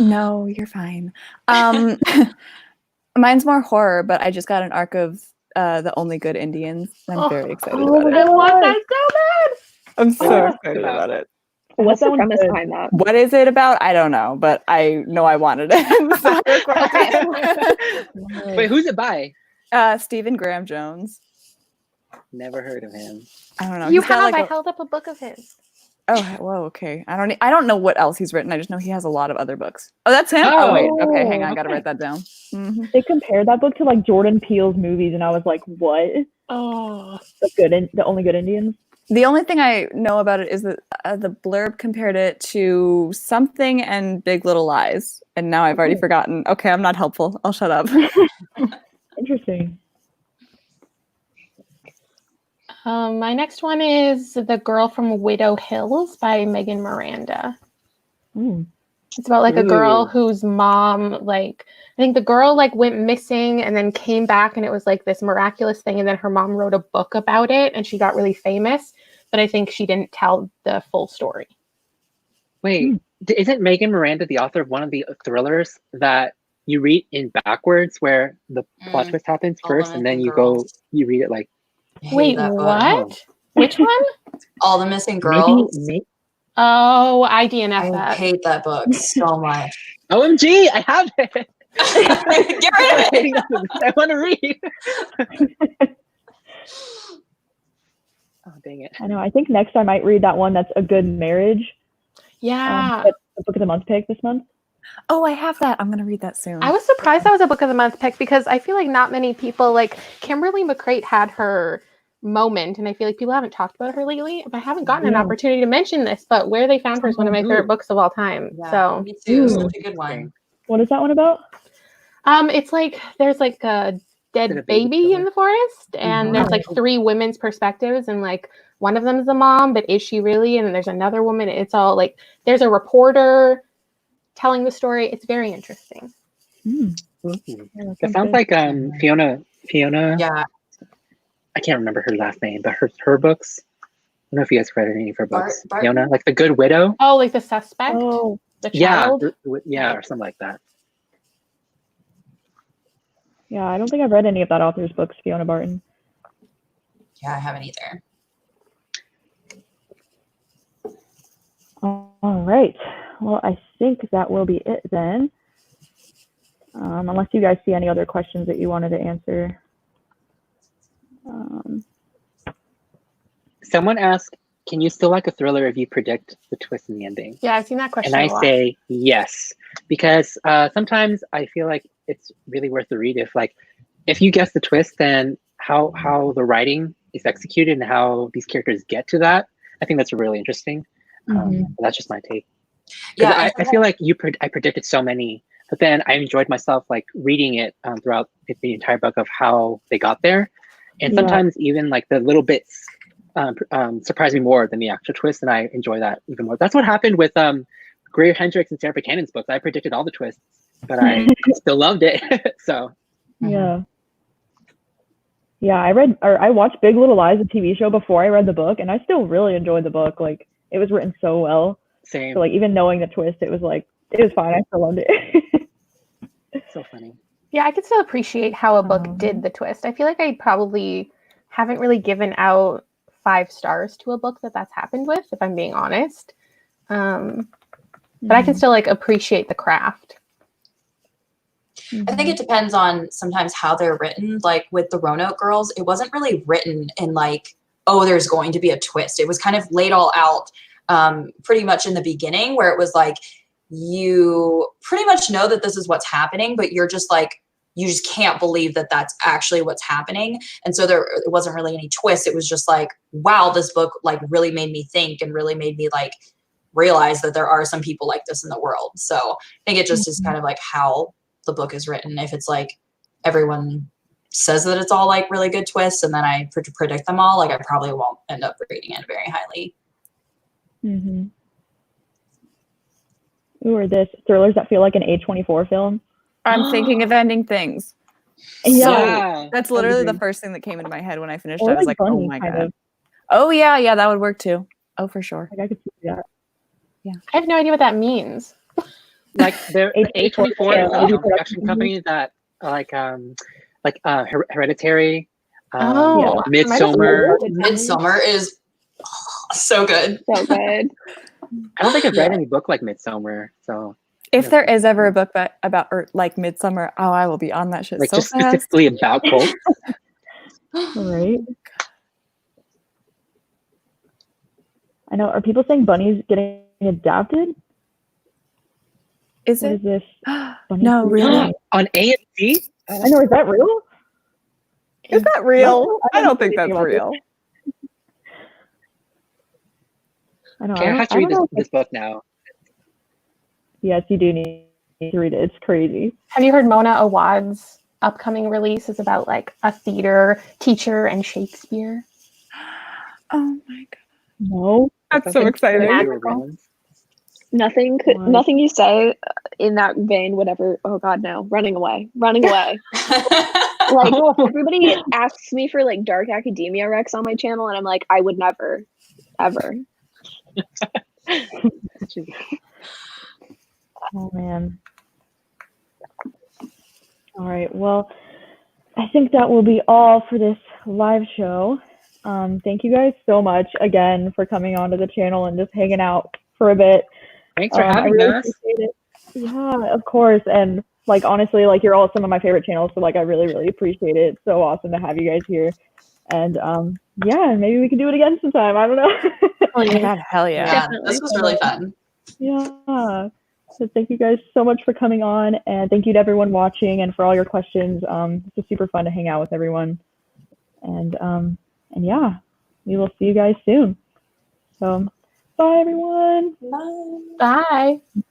No, you're fine. Mine's more horror, but I just got an arc of The Only Good Indians. I'm very excited about it.
I want that so bad.
I'm so
Yeah.
excited about it.
What's the
sounds
premise
good.
behind that?
What is it about? I don't know, but I know I wanted it. So I requested
Wait, who's it by?
it. Stephen Graham Jones.
Never heard of him.
I don't know.
You
He's got
have.
like
I held up a book of his.
Oh, whoa, okay. I don't know what else he's written. I just know he has a lot of other books. Oh, that's him? Oh, wait. Okay, hang on. I got to write that down.
They compared that book to like Jordan Peele's movies, and I was like, "What?
Oh.
The Only Good Indians?"
The only thing I know about it is that the blurb compared it to something and Big Little Lies, and now I've already forgotten. Okay, I'm not helpful. I'll shut up.
Interesting.
My next one is The Girl from Widow Hills by Megan Miranda. It's about like a girl whose mom, like, I think the girl like went missing and then came back, and it was like this miraculous thing, and then her mom wrote a book about it and she got really famous, but I think she didn't tell the full story.
Wait, isn't Megan Miranda the author of one of the thrillers that you read in backwards, where the plot twist happens first, and then you read it like?
Wait, what? Which one?
All the Missing Girls.
Oh, I DNF
I
that.
hate that book so much.
OMG, I have it.
Get rid of it.
I want to read. Oh, dang it.
I know. I think next I might read that one. That's A Good Marriage.
Yeah.
That's the book of the month pick this month.
Oh, I have that. I'm going to read that soon.
I was surprised that was a book of the month pick because I feel like not many people, like Kimberly McCrate had her moment, and I feel like people haven't talked about her lately. But I haven't gotten an opportunity to mention this, but Where They Found Her is one of my favorite books of all time.
Yeah,
So
me too. It's such a good one.
What is that one about?
it's like there's like a dead baby in the forest, and there's like 3 women's perspectives, and like one of them is the mom, but is she really? And then there's another woman. It's all like there's a reporter telling the story. It's very interesting.
It sounds like Fiona.
Yeah.
I can't remember her last name, but her books. I don't know if you guys read any of her books. Fiona, like The Good Widow.
Oh, like The Suspect. Oh, The Child.
Yeah, or something like that.
Yeah, I don't think I've read any of that author's books, Fiona Barton.
Yeah, I haven't either.
All right. Well, I think that will be it then. Unless you guys see any other questions that you wanted to answer.
Someone asked, can you still like a thriller if you predict the twist in the ending?
Yeah, I've seen that question
And
a
I
lot.
say yes, because sometimes I feel like it's really worth the read if you guess the twist, then how the writing is executed and how these characters get to that. I think that's really interesting. That's just my take. Yeah, I feel like I predicted so many, but then I enjoyed myself like reading it throughout the entire book of how they got there. And sometimes even like the little bits surprise me more than the actual twist, and I enjoy that even more. That's what happened with Greer Hendricks and Sarah Buchanan's books. I predicted all the twists, but I still loved it. So
yeah, I watched Big Little Lies, the TV show, before I read the book, and I still really enjoyed the book. Like it was written so well.
Same.
So like even knowing the twist, it was fine. I still loved it.
So funny.
Yeah, I could still appreciate how a book did the twist. I feel like I probably haven't really given out 5 stars to a book that's happened with, if I'm being honest. But I can still like appreciate the craft.
I think it depends on sometimes how they're written. Like with the Roanoke Girls, it wasn't really written in like, oh, there's going to be a twist. It was kind of laid all out pretty much in the beginning, where it was like, you pretty much know that this is what's happening, but you're just like, you just can't believe that that's actually what's happening. And so it wasn't really any twist. It was just like, wow, this book like really made me think and really made me like realize that there are some people like this in the world. So I think it just is kind of like how the book is written. If it's like everyone says that it's all like really good twists, and then I predict them all, like I probably won't end up rating it very highly.
Ooh, or this thrillers that feel like an A24 film.
I'm thinking of Ending Things.
Yeah,
so that's literally the first thing that came into my head when I finished.
Or
I was like,
Bunny,
oh my
kind
god.
of.
Oh yeah, that would work too. Oh, for sure.
Like I could see that.
I have no idea what that means.
Like the A24 is a film production company that Hereditary, Midsommar.
Midsommar is so good.
So good.
I don't think I've read any book like Midsommar, so
if there is ever a book about like Midsommar, I will be on that shit.
Like
so
just
fast.
specifically about cults.
Right. I know. Are people saying Bunny's getting adapted?
Is
what
it?
Is this?
No, really.
On AMC?
I know. Is that real?
Is that real?
No,
I don't think that's real.
I know.
Okay, I have to read this book now.
Yes, you do need to read it. It's crazy.
Have you heard Mona Awad's upcoming release is about like a theater teacher and Shakespeare?
Oh my god.
No.
That's so exciting.
Nothing you say in that vein would ever, oh god, no. Running away. Like everybody asks me for like dark academia recs on my channel, and I'm like, I would never, ever.
Oh man. All right. Well, I think that will be all for this live show. Thank you guys so much again for coming onto the channel and just hanging out for a bit.
Thanks for having
really
us.
Appreciate it. Yeah, of course. And like honestly, like you're all some of my favorite channels, so like I really, really appreciate it. It's so awesome to have you guys here. And yeah, maybe we can do it again sometime. I don't know.
Oh yeah, hell yeah.
Yeah, this was really fun.
Yeah. So thank you guys so much for coming on, and thank you to everyone watching and for all your questions. It's just super fun to hang out with everyone. And And yeah, we will see you guys soon. So, bye everyone.
Bye.
Bye.